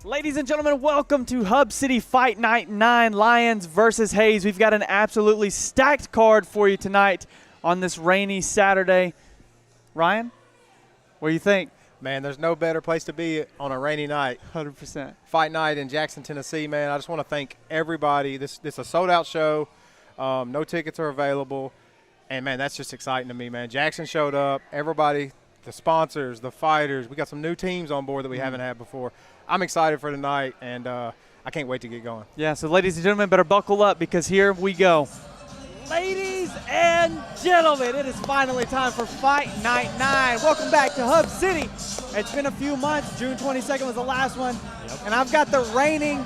Ladies and gentlemen, welcome to Hub City Fight Night 9, Lyons versus Hayes. We've got an absolutely stacked card for you tonight on this rainy Saturday. Ryan, what do you think? Man, there's no better place to be on a rainy night. 100%. Fight night in Jackson, Tennessee, man. I just want to thank everybody. This is a sold-out show. No tickets are available. And, man, that's just exciting to me, man. Jackson showed up. Everybody, the sponsors, the fighters. We got some new teams on board that we haven't had before. I'm excited for tonight, and I can't wait to get going. Yeah, so ladies and gentlemen, better buckle up because here we go. Ladies and gentlemen, it is finally time for Fight Night 9. Welcome back to Hub City. It's been a few months. June 22nd was the last one. Yep. And I've got the reigning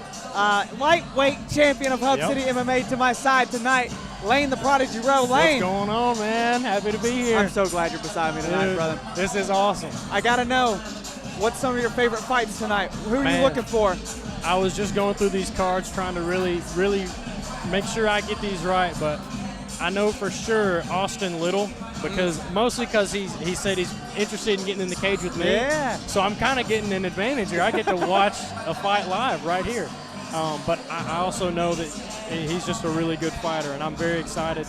lightweight champion of Hub City MMA to my side tonight, Lane the Prodigy Rowe. Lane. What's going on, man? Happy to be here. I'm so glad you're beside me tonight, brother. This is awesome. I got to know, what's some of your favorite fights tonight? Who are you looking for? I was just going through these cards trying to really make sure I get these right, but I know for sure Austin Little, because mostly because he said he's interested in getting in the cage with me. Yeah. So I'm kind of getting an advantage here. I get to watch a fight live right here. But I also know that he's just a really good fighter, and I'm very excited.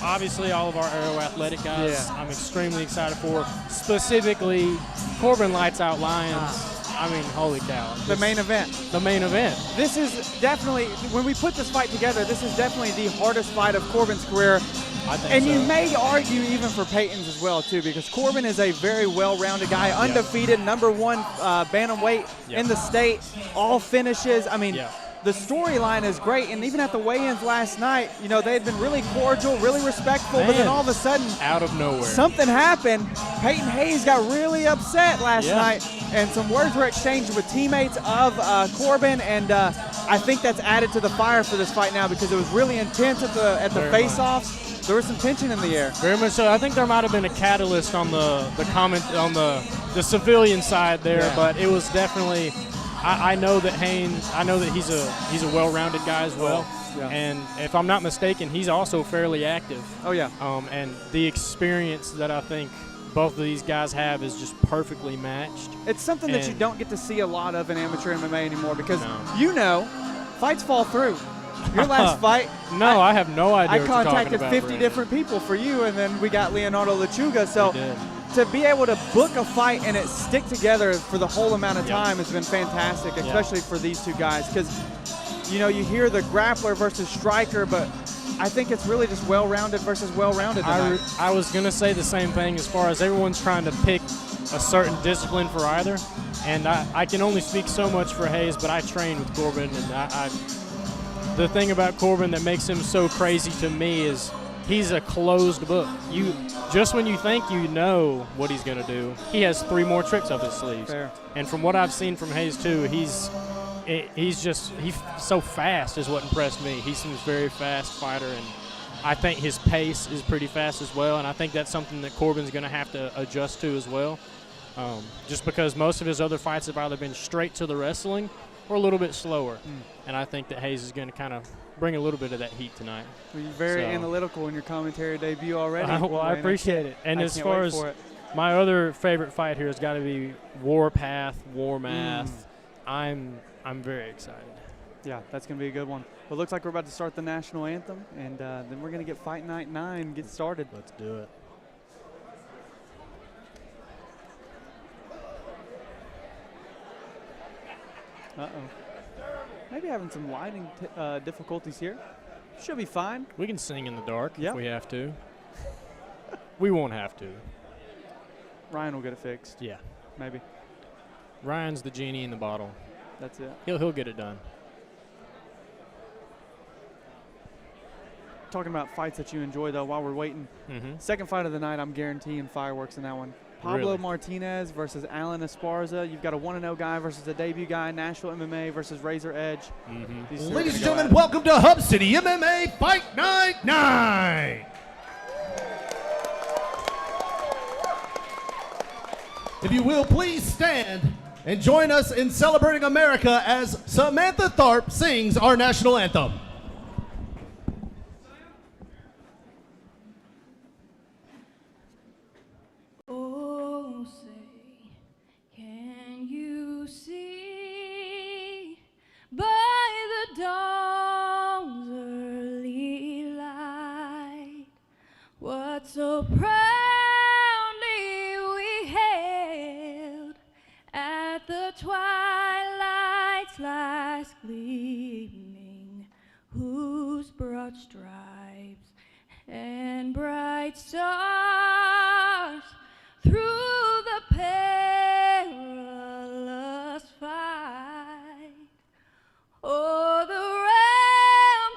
Obviously, all of our Aero Athletic guys, I'm extremely excited for. Specifically, Corban lights out Lyons. I mean, holy cow. The main event. The main event. This is definitely, when we put this fight together, this is definitely the hardest fight of Corban's career. I think and so. you may argue even for Payton's as well, too, because Corban is a very well-rounded guy, undefeated, #1 bantamweight in the state, all finishes. I mean, the storyline is great, and even at the weigh-ins last night, you know, they had been really cordial, really respectful, but then all of a sudden, out of nowhere, something happened. Payton Hayes got really upset last night, and some words were exchanged with teammates of Corban, and I think that's added to the fire for this fight now because it was really intense at the face-offs. There was some tension in the air. Very much so. I think there might have been a catalyst on the comment on the civilian side there, but it was definitely. I know that Haynes. I know that he's a well-rounded guy as well, and if I'm not mistaken, he's also fairly active. Oh yeah. And the experience that I think both of these guys have is just perfectly matched. It's something that you don't get to see a lot of in amateur MMA anymore because you know, fights fall through. Your last fight. No, I have no idea. I contacted 50 different people for you, and then we got Leonardo Lechuga. So to be able to book a fight and it stick together for the whole amount of time has been fantastic, especially for these two guys. Because, you know, you hear the grappler versus striker, but I think it's really just well-rounded versus well-rounded tonight. I was going to say the same thing as far as everyone's trying to pick a certain discipline for either. And I can only speak so much for Hayes, but I train with Corban, and the thing about Corban that makes him so crazy to me is he's a closed book. Just when you think you know what he's going to do, he has 3 more tricks up his sleeves. Fair. And from what I've seen from Hayes too, he's so fast is what impressed me. He seems very fast fighter, and I think his pace is pretty fast as well. And I think that's something that Corban's going to have to adjust to as well. Just because most of his other fights have either been straight to the wrestling or a little bit slower. And I think that Hayes is going to kind of bring a little bit of that heat tonight. Well, you're very analytical in your commentary debut already. Well, I appreciate it. And as far as my other favorite fight here has got to be Warmath. I'm very excited. Yeah, that's going to be a good one. Well, it looks like we're about to start the national anthem, and then we're going to get Fight Night 9 get started. Let's do it. Uh-oh. Maybe having some lighting difficulties here. Should be fine. We can sing in the dark if we have to. We won't have to. Ryan will get it fixed. Yeah. Maybe. Ryan's the genie in the bottle. That's it. He'll get it done. Talking about fights that you enjoy, though, while we're waiting. Second fight of the night, I'm guaranteeing fireworks in that one. Pablo Martinez versus Alan Esparza. You've got a 1-0 guy versus a debut guy. Nashville MMA versus Razor Edge. Ladies and gentlemen, welcome to Hub City MMA Fight Night 9. If you will, please stand and join us in celebrating America as Samantha Tharp sings our national anthem. Oh, say, can you see So proudly we hailed at the twilight's last gleaming, whose broad stripes and bright stars through the perilous fight, o'er the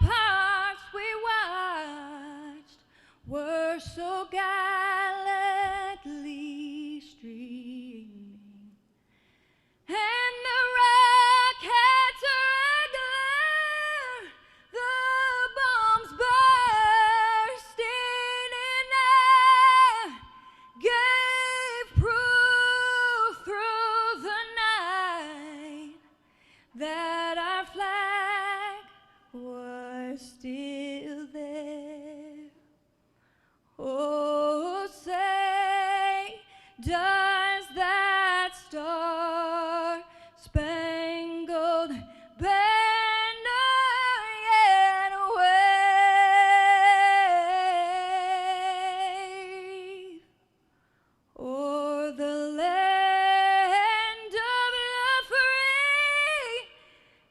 ramparts we watched were so gallantly streaming, and the rockets regular, the bombs bursting in air, gave proof through the night that our flag was still there. Oh, say, does that star-spangled banner yet wave o'er the land of the free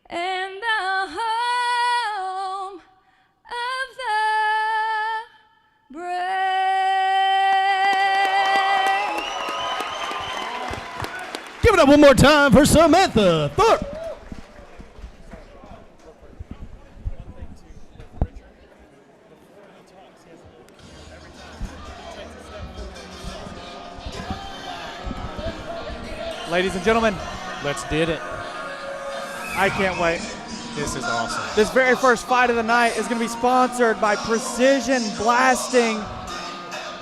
and the home of the brave? Give it up one more time for Samantha Thorpe. Ladies and gentlemen, Let's did it. I can't wait. This is awesome. This very first fight of the night is going to be sponsored by Precision Blasting.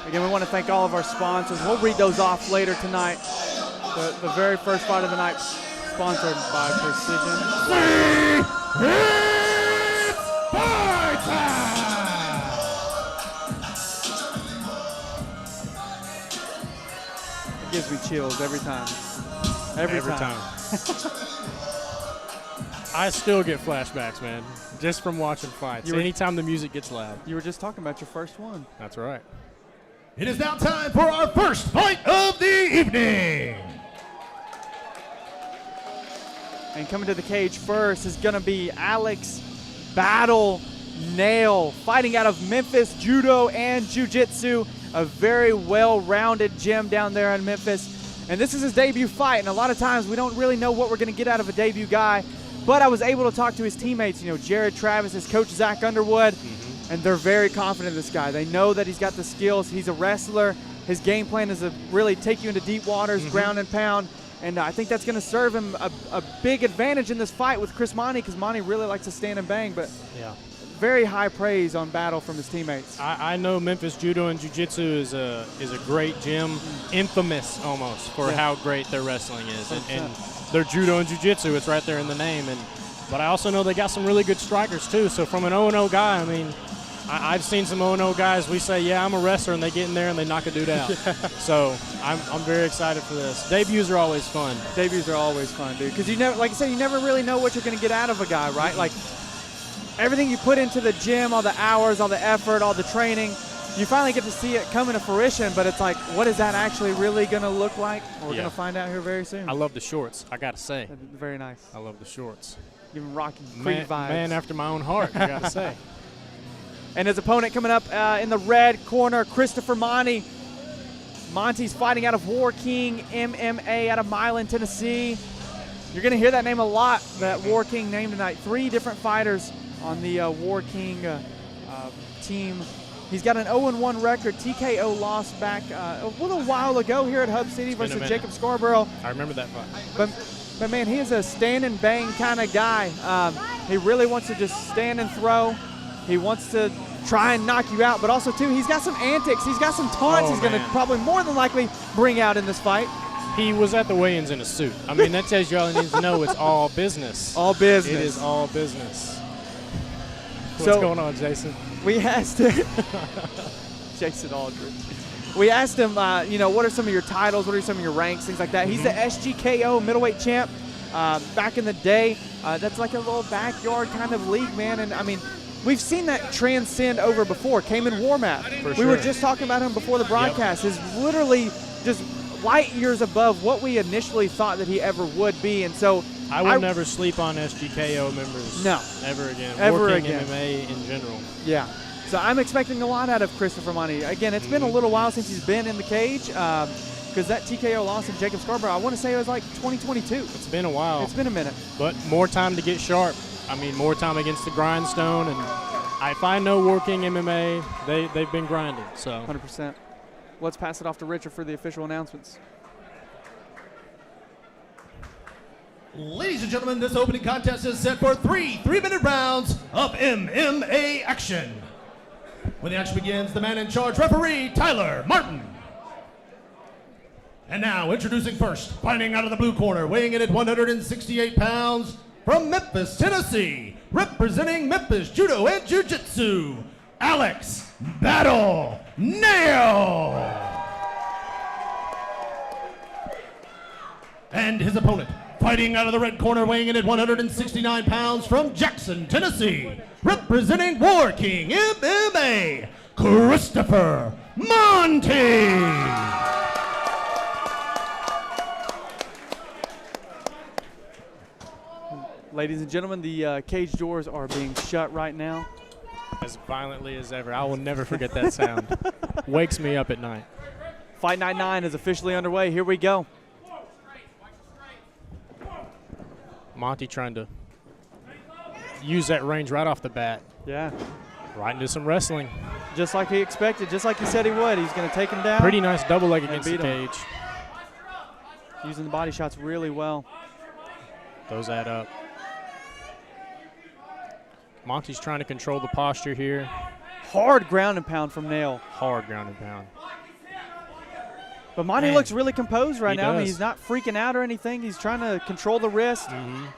Again, we want to thank all of our sponsors. We'll read those off later tonight. The very first fight of the night, sponsored by Precision. It gives me chills every time. Every time. I still get flashbacks, man, just from watching fights. Anytime the music gets loud. You were just talking about your first one. That's right. It is now time for our first fight of the evening. And coming to the cage first is going to be Alex Battle Nail, fighting out of Memphis Judo and Jiu-Jitsu, a very well-rounded gym down there in Memphis. And this is his debut fight, and a lot of times we don't really know what we're going to get out of a debut guy. But I was able to talk to his teammates, Jared Travis, his coach Zach Underwood, and they're very confident in this guy. They know that he's got the skills. He's a wrestler. His game plan is to really take you into deep waters, ground and pound. And I think that's going to serve him a big advantage in this fight with Chris Monty, because Monty really likes to stand and bang. But Yeah. very high praise on Battle from his teammates. I know Memphis Judo and Jiu-Jitsu is a great gym, infamous almost for how great their wrestling is. And their Judo and Jiu-Jitsu, it's right there in the name. But I also know they got some really good strikers too. So from an 0-0 guy, I mean, I've seen some 0-0 guys, we say, yeah, I'm a wrestler, and they get in there and they knock a dude out. So I'm very excited for this. Debuts are always fun. Debuts are always fun, dude. Because like I said, you never really know what you're going to get out of a guy, right? Like, everything you put into the gym, all the hours, all the effort, all the training, you finally get to see it come into fruition, but it's like, what is that actually really going to look like? We're going to find out here very soon. I love the shorts, I got to say. Very nice. I love the shorts. Giving Rocky Creed vibes. Man after my own heart, I got to say. And his opponent coming up in the red corner, Christopher Monty. Monty's fighting out of War King MMA out of Milan, Tennessee. You're going to hear that name a lot, that War King name tonight. 3 different fighters on the War King team. He's got an 0-1 record. TKO loss back a little while ago here at Hub City versus Jacob Scarborough. I remember that fight. But man, he is a stand and bang kind of guy. He really wants to just stand and throw. He wants to try and knock you out, but also, too, he's got some antics. He's got some taunts he's going to probably more than likely bring out in this fight. He was at the weigh-ins in a suit. I mean, that tells you all you need to know. It's all business. All business. It is all business. What's going on, Jason? We asked him. Jason Aldridge. We asked him, what are some of your titles? What are some of your ranks? Things like that. He's the SGKO middleweight champ. Back in the day, that's like a little backyard kind of league, man. And, I mean, we've seen that transcend over before. Kaemon Warmath. We were just talking about him before the broadcast. Is literally just light years above what we initially thought that he ever would be. And so I will never sleep on SGKO members. No. Ever again. Ever Working again. MMA in general. Yeah. So I'm expecting a lot out of Christopher Monty. Again, it's been a little while since he's been in the cage because that TKO loss of Jacob Scarborough, I want to say it was like 2022. It's been a while. It's been a minute. But more time to get sharp. I mean, more time against the grindstone. And if I know Working MMA, they've been grinding. So 100%. Let's pass it off to Richard for the official announcements. Ladies and gentlemen, this opening contest is set for 3 3-minute rounds of MMA action. When the action begins, the man in charge, referee Tyler Martin. And now, introducing first, fighting out of the blue corner, weighing in at 168 pounds, from Memphis, Tennessee, representing Memphis Judo and Jiu-Jitsu, Alex Battle Nail. And his opponent, fighting out of the red corner, weighing in at 169 pounds, from Jackson, Tennessee, representing War King MMA, Christopher Monty. Ladies and gentlemen, the cage doors are being shut right now. as violently as ever. I will never forget that sound. Wakes me up at night. Fight Night 9 is officially underway. Here we go. Monty trying to use that range right off the bat. Yeah. Right into some wrestling. Just like he expected, just like he said he would. He's going to take him down. Pretty nice double leg against the beat him. cage. Using the body shots really well. Those add up. Monty's trying to control the posture here. Hard ground and pound from Nail. Hard ground and pound. But Monty looks really composed right now. I mean, does. he's not freaking out or anything. He's trying to control the wrist,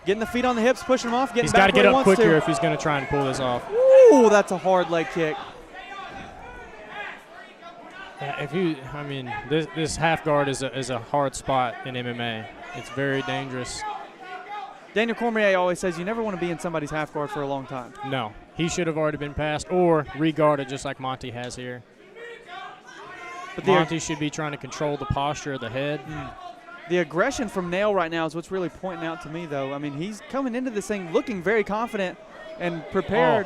getting the feet on the hips, pushing him off, getting He's back got to get where he up wants quicker to. if he's going to try and pull this off. Ooh, that's a hard leg kick. Yeah, this half guard is a hard spot in MMA. It's very dangerous. Daniel Cormier always says you never want to be in somebody's half guard for a long time. No, he should have already been passed or re-guarded just like Monty has here. But Monty should be trying to control the posture of the head. The aggression from Nail right now is what's really pointing out to me, though. I mean, he's coming into this thing looking very confident and prepared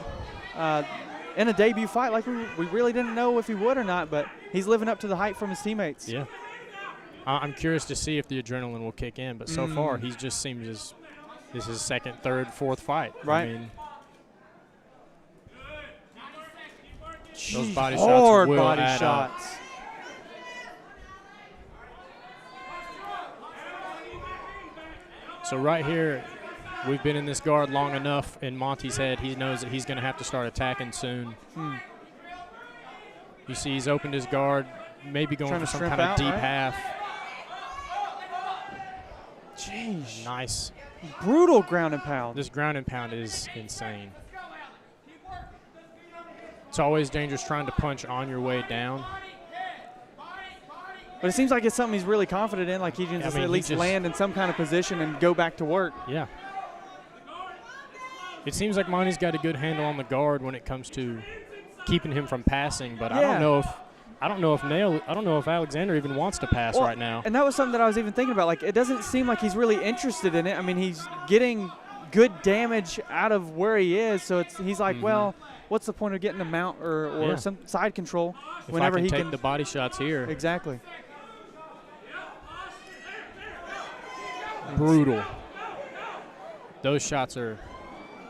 in a debut fight like we really didn't know if he would or not, but he's living up to the hype from his teammates. Yeah. I'm curious to see if the adrenaline will kick in, but so far he just seems as this is his second, third, fourth fight. Right. I mean, those body hard shots will body add up. shots. So right here, we've been in this guard long enough in Monty's head. He knows that he's going to have to start attacking soon. You see he's opened his guard, maybe going for some kind of deep half. Jeez. Nice. Brutal ground and pound. This ground and pound is insane. It's always dangerous trying to punch on your way down. But it seems like it's something he's really confident in, like he can at least land in some kind of position and go back to work. Yeah. It seems like Monty's got a good handle on the guard when it comes to keeping him from passing, but I don't know if Alexander even wants to pass right now. And that was something that I was even thinking about. Like, it doesn't seem like he's really interested in it. I mean, he's getting good damage out of where he is, so he's like, well, what's the point of getting a mount or some side control whenever he can take the body shots here? Exactly. Brutal. Those shots are.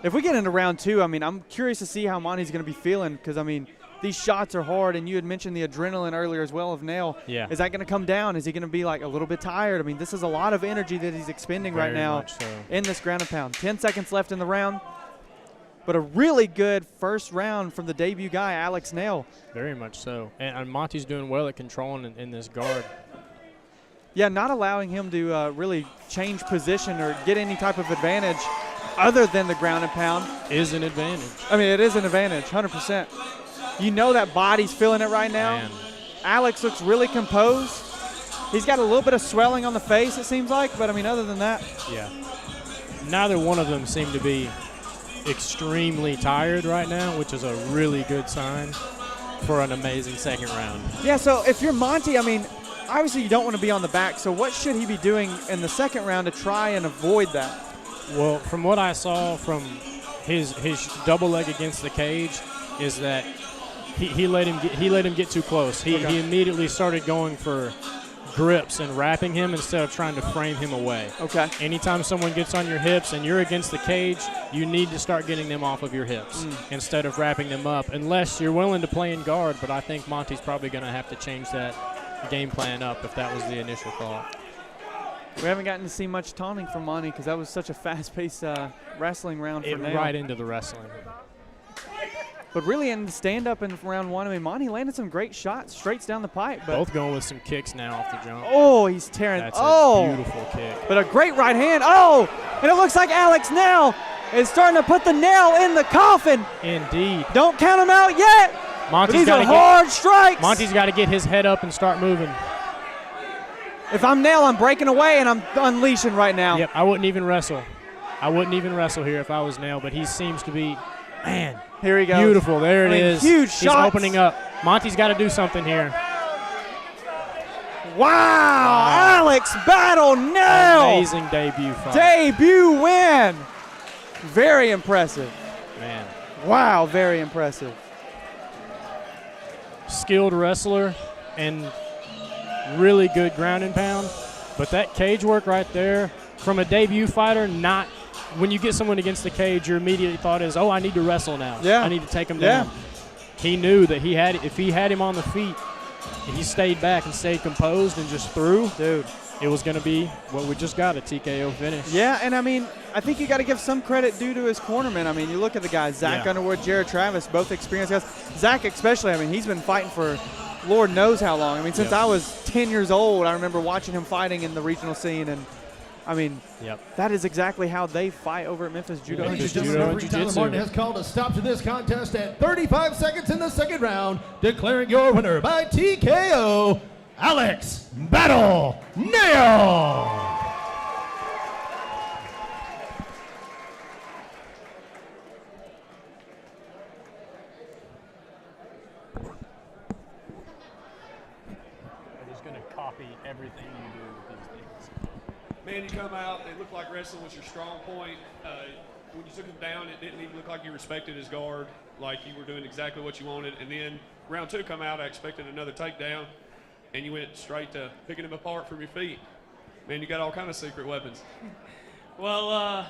If we get into round 2, I mean, I'm curious to see how Monty's going to be feeling because, I mean, these shots are hard, and you had mentioned the adrenaline earlier as well of Nail. Yeah. Is that going to come down? Is he going to be, like, a little bit tired? I mean, this is a lot of energy that he's expending right now in this ground and pound. 10 seconds left in the round, but a really good first round from the debut guy, Alex Nail. Very much so. And Monty's doing well at controlling in this guard. Yeah, not allowing him to really change position or get any type of advantage other than the ground and pound. Is an advantage. I mean, it is an advantage, 100%. You know that body's feeling it right now. Man. Alex looks really composed. He's got a little bit of swelling on the face, it seems like, but, I mean, other than that. Yeah. Neither one of them seem to be extremely tired right now, which is a really good sign for an amazing second round. Yeah, so if you're Monty, I mean, obviously you don't want to be on the back, so what should he be doing in the second round to try and avoid that? Well, from what I saw from his double leg against the cage is that he let him get too close. He immediately started going for grips and wrapping him instead of trying to frame him away. Okay. Anytime someone gets on your hips and you're against the cage, you need to start getting them off of your hips instead of wrapping them up, unless you're willing to play in guard. But I think Monty's probably going to have to change that game plan up if that was the initial thought. We haven't gotten to see much taunting from Monty because that was such a fast-paced wrestling round for Nail. Right into the wrestling. But really in the stand-up in round one, I mean, Monty landed some great shots straights down the pipe. But both going with some kicks now off the jump. Oh, he's tearing. That's a beautiful kick. But a great right hand. Oh, and it looks like Alex Nail is starting to put the nail in the coffin. Indeed. Don't count him out yet. Monty's these are hard strikes. Monty's got to get his head up and start moving. If I'm Nail, I'm breaking away and I'm unleashing right now. Yep, I wouldn't even wrestle. I wouldn't even wrestle here if I was Nail, but he seems to be, man. Here he goes. Beautiful. There it is. Huge He's shots. opening up. Monty's got to do something here. Wow. Alex Battle Nail. Amazing debut fight. Debut win. Very impressive. Man. Wow, very impressive. Skilled wrestler and really good ground and pound. But that cage work right there from a debut fighter, not when you get someone against the cage, your immediate thought is, oh, I need to wrestle now. Yeah. I need to take him down. He knew that if he had him on the feet, and he stayed back and stayed composed and just threw, dude, it was going to be what we just got, a TKO finish. Yeah, and I mean, I think you got to give some credit due to his cornermen. I mean, you look at the guys, Zach Underwood, Jared Travis, both experienced guys. Zach especially, I mean, he's been fighting for Lord knows how long. I mean, since I was 10 years old, I remember watching him fighting in the regional scene, and I mean, that is exactly how they fight over at Memphis Judo and Jiu-Jitsu. Tyler Martin has called a stop to this contest at 35 seconds in the second round, declaring your winner by TKO, Alex Battle Nail. Everything you do with these things. Man, you come out, it looked like wrestling was your strong point. When you took him down, it didn't even look like you respected his guard, like you were doing exactly what you wanted. And then round two come out, I expected another takedown, and you went straight to picking him apart from your feet. Man, you got all kind of secret weapons. Well,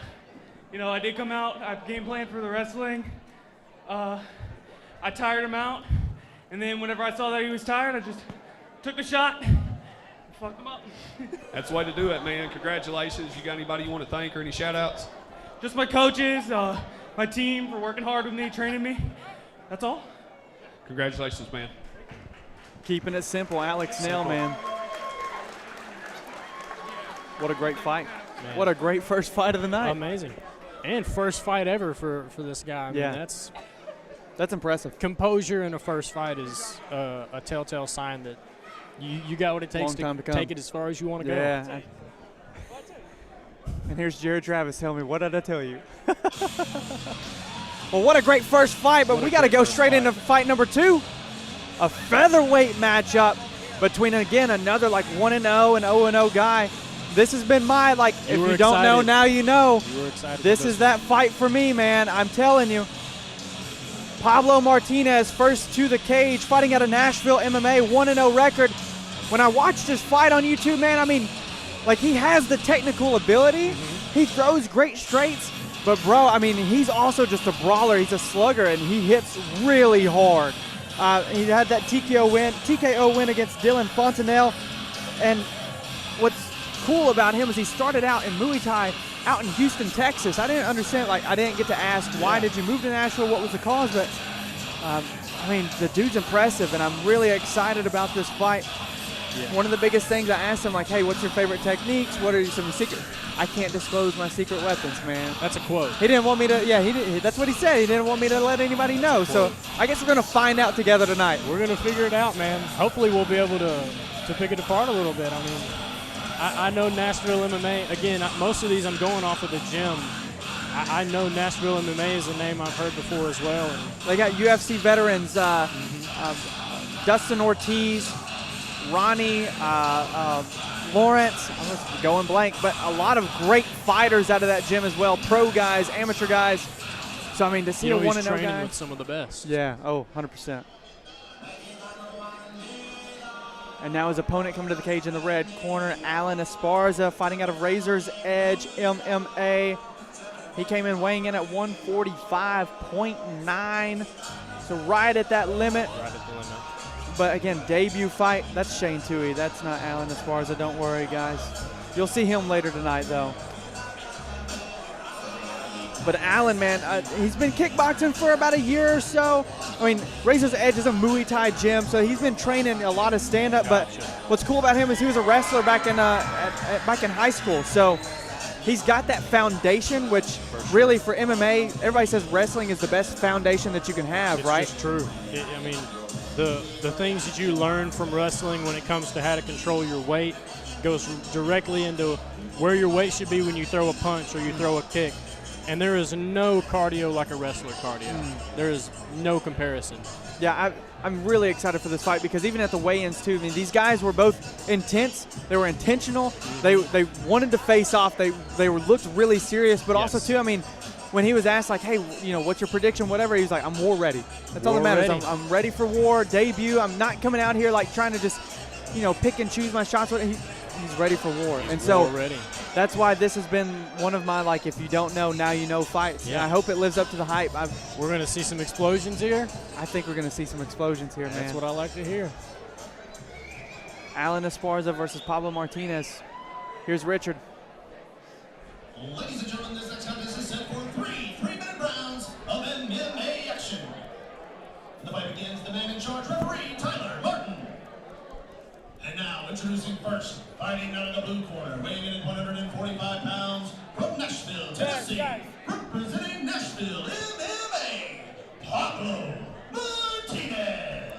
you know, I did come out. I game planned for the wrestling. I tired him out, and then whenever I saw that he was tired, I just took the shot. Fucked him up. That's the way to do it, man. Congratulations. You got anybody you want to thank or any shout-outs? Just my coaches, my team for working hard with me, training me. That's all. Congratulations, man. Keeping it simple, Alex Nail, man. What a great fight. Man. What a great first fight of the night. Amazing. And first fight ever for this guy. I mean, that's impressive. Composure in a first fight is a telltale sign that you got what it takes to take it as far as you want to go. Yeah. And here's Jared Travis telling me, what did I tell you? Well, what a great first fight, but we got to go straight into fight number two. A featherweight matchup between, again, another like 1-0 and 0-0 guy. This has been my, like, if you don't know, now you know. You were excited. This is that fight for me, man. I'm telling you. Pablo Martinez, first to the cage, fighting out of Nashville MMA, 1-0 record. When I watched his fight on YouTube, man, I mean, like, he has the technical ability. He throws great straights. But, bro, I mean, he's also just a brawler. He's a slugger, and he hits really hard. He had that TKO win against Dylan Fontanelle. And what's cool about him is he started out in Muay Thai out in Houston, Texas. I didn't understand, like, I didn't get to ask, why did you move to Nashville? What was the cause? But, I mean, the dude's impressive, and I'm really excited about this fight. Yeah. One of the biggest things I asked him, like, hey, what's your favorite techniques? What are some secret? I can't disclose my secret weapons, man. That's a quote. He didn't want me to, that's what he said. He didn't want me to let anybody know. So I guess we're going to find out together tonight. We're going to figure it out, man. Hopefully we'll be able to pick it apart a little bit. I mean, I know Nashville MMA, again, most of these I'm going off of the gym I know Nashville MMA is a name I've heard before as well. And they got UFC veterans, Dustin Ortiz, Ronnie, Lawrence, I'm going blank, but a lot of great fighters out of that gym as well, pro guys, amateur guys. So, I mean, to see a 1-0 training guy. with some of the best. Yeah, 100%. And now his opponent coming to the cage in the red corner, Alan Esparza, fighting out of Razor's Edge MMA. He came in weighing in at 145.9, so right at that limit. Right at the limit. But again, debut fight, that's Shane Tuohy. That's not Alan Esparza, don't worry, guys. You'll see him later tonight, though. But Alan, man, he's been kickboxing for about a year or so. I mean, Razor's Edge is a Muay Thai gym, so he's been training a lot of stand-up. But what's cool about him is he was a wrestler back in high school. So he's got that foundation, which really for MMA, everybody says wrestling is the best foundation that you can have, right? It's just true. I mean, the things that you learn from wrestling when it comes to how to control your weight goes directly into where your weight should be when you throw a punch or you throw a kick. And there is no cardio like a wrestler cardio. There is no comparison. Yeah, I'm really excited for this fight because even at the weigh-ins too, I mean, these guys were both intense. They were intentional. They wanted to face off. They looked really serious, but also too, I mean, when he was asked like, hey, you know, what's your prediction, whatever, he was like, I'm war ready. That's all that matters. I'm ready for war, debut. I'm not coming out here like trying to just, you know, pick and choose my shots. He's ready for war. And so that's why this has been one of my, like, if you don't know, now you know fights. Yeah. And I hope it lives up to the hype. We're going to see some explosions here? I think we're going to see some explosions here, man. That's what I like to hear. Alan Esparza versus Pablo Martinez. Here's Richard. Ladies and gentlemen, this next contest is set for three-minute rounds of MMA action. The fight begins, the man in charge, referee Tyler Martin. And now, introducing first, fighting out of the blue corner, weighing in at 145 pounds, from Nashville, Tennessee, representing Nashville MMA, Pablo Martinez.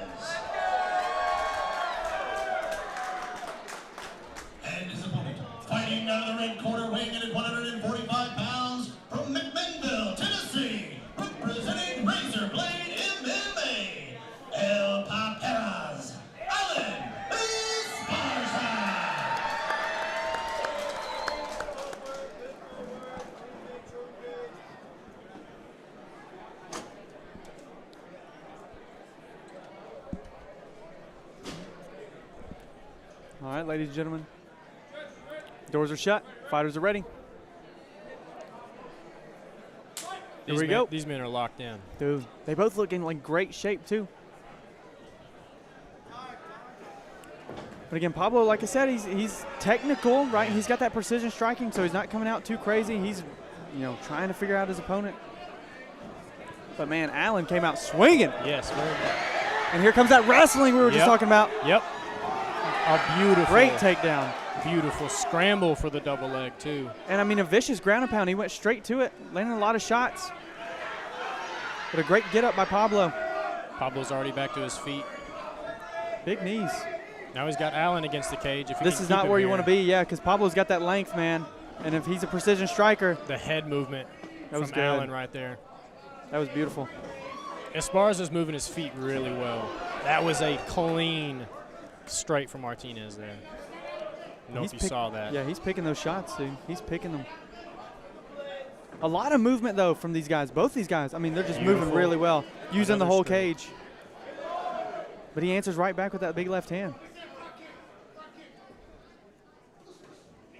And his opponent, fighting out of the red corner, weighing in at 145 pounds, from McMinnville, Tennessee, representing Razor Blade MMA, El Paperas, Alan Esparza. All right, ladies and gentlemen. Doors are shut. Fighters are ready. Here we go. These men are locked in. Dude, they both look in like great shape too. But again, Pablo, like I said, he's technical, right? He's got that precision striking, so he's not coming out too crazy. He's, you know, trying to figure out his opponent. But man, Allen came out swinging. Yes, very good. And here comes that wrestling we were just talking about. Yep. A beautiful. Great takedown. Beautiful scramble for the double leg, too. And, I mean, a vicious ground and pound. He went straight to it, landing a lot of shots. But a great get-up by Pablo. Pablo's already back to his feet. Big knees. Now he's got Allen against the cage. If this is not where you want to be, yeah, because Pablo's got that length, man. And if he's a precision striker. The head movement that was from good. Allen right there. That was beautiful. Esparza's moving his feet really well. That was a clean straight from Martinez there. I don't know if you saw that. Yeah, he's picking those shots, dude. He's picking them. A lot of movement, though, from these guys. Both these guys, I mean, they're just moving really well, using the whole cage. But he answers right back with that big left hand.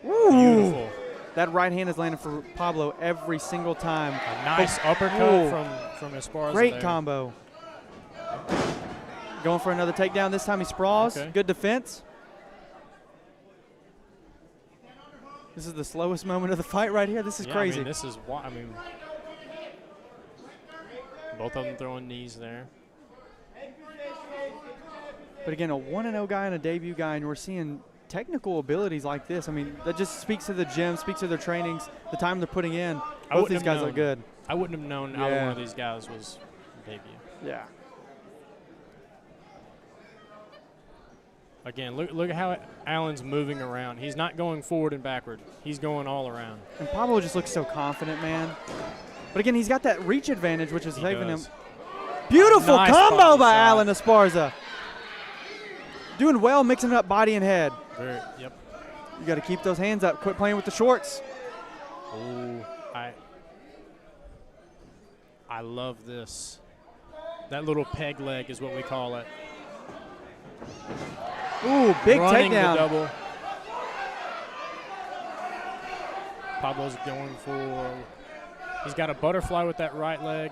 Woo! Beautiful. That right hand is landing for Pablo every single time. A nice uppercut from Esparza. Great combo. Going for another takedown. This time he sprawls. Okay. Good defense. This is the slowest moment of the fight right here. This is crazy. I mean, this is what, I mean, both of them throwing knees there. But again, a 1-0 guy and a debut guy, and we're seeing technical abilities like this. I mean, that just speaks to the gym, speaks to their trainings, the time they're putting in. Both these guys look good. I wouldn't have known either one of these guys was debut. Yeah. Again, look at how Allen's moving around. He's not going forward and backward. He's going all around. And Pablo just looks so confident, man. But again, he's got that reach advantage, which is saving him. Beautiful Nice combo body by shot. Allen Esparza. Doing well, mixing up body and head. Yep. You got to keep those hands up. Quit playing with the shorts. Ooh, I love this. That little peg leg is what we call it. Ooh, big Running takedown. the double. Pablo's going for. He's got a butterfly with that right leg.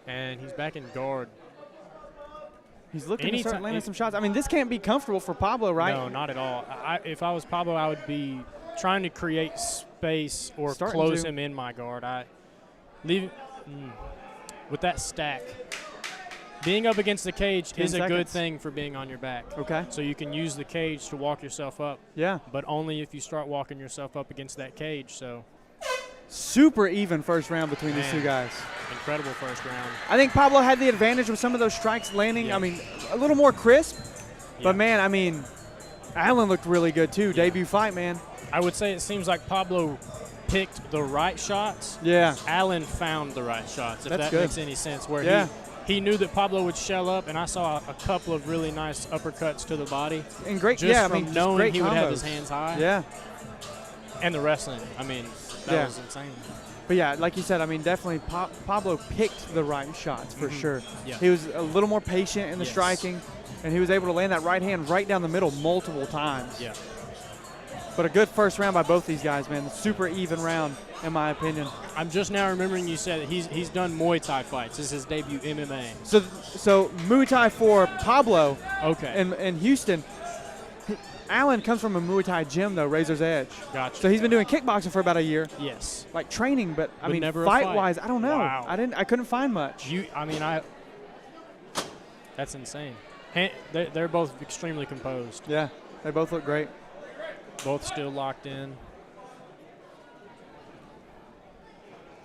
And he's back in guard. He's looking to start landing some shots. I mean, this can't be comfortable for Pablo, right? No, not at all. If I was Pablo, I would be trying to create space or Starting close to. him in my guard. With that stack. Being up against the cage 10 is a good seconds. thing for being on your back. Okay. So you can use the cage to walk yourself up. Yeah. But only if you start walking yourself up against that cage. So Super even first round between these two guys. incredible first round. I think Pablo had the advantage with some of those strikes landing. Yeah. I mean, a little more crisp. Yeah. But, man, I mean, Allen looked really good, too. Debut fight, man. I would say it seems like Pablo picked the right shots. Yeah. Allen found the right shots, if That's that good. makes any sense. Where Yeah. he knew that Pablo would shell up, and I saw a couple of really nice uppercuts to the body. And great, Just yeah, I from mean, just knowing great he would have combos. his hands high. Yeah. And the wrestling. I mean, that Yeah. was insane. But, yeah, like you said, I mean, definitely Pablo picked the right shots for sure. Yeah. He was a little more patient in the Yes. striking, and he was able to land that right hand right down the middle multiple times. Yeah. But a good first round by both these guys, man. Super even round, in my opinion. I'm just now remembering you said that he's done Muay Thai fights. This is his debut MMA. So Muay Thai for Pablo Okay. in Houston. Allen comes from a Muay Thai gym, though, Razor's Edge. Gotcha. So he's been doing kickboxing for about a year, Yes. like training. But I But mean, never a fight. fight-wise, I don't know. Wow. I couldn't find much. That's insane. They're both extremely composed. Yeah, they both look great. Both still locked in.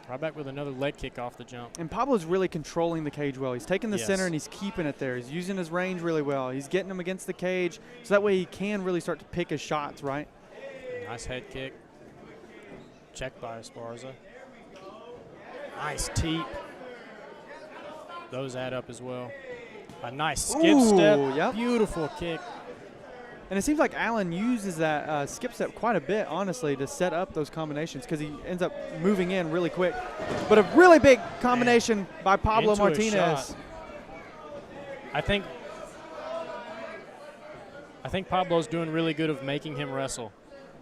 Right back with another leg kick off the jump. And Pablo's really controlling the cage well. He's taking the Yes. center and he's keeping it there. He's using his range really well. He's getting him against the cage, so that way he can really start to pick his shots, right? Nice head kick. Checked by Esparza. Nice teep. Those add up as well. A nice skip step. Yep. Beautiful kick. And it seems like Allen uses that skip step quite a bit, honestly, to set up those combinations because he ends up moving in really quick. But a really big combination by Pablo Into a Martinez. shot. I think Pablo's doing really good of making him wrestle.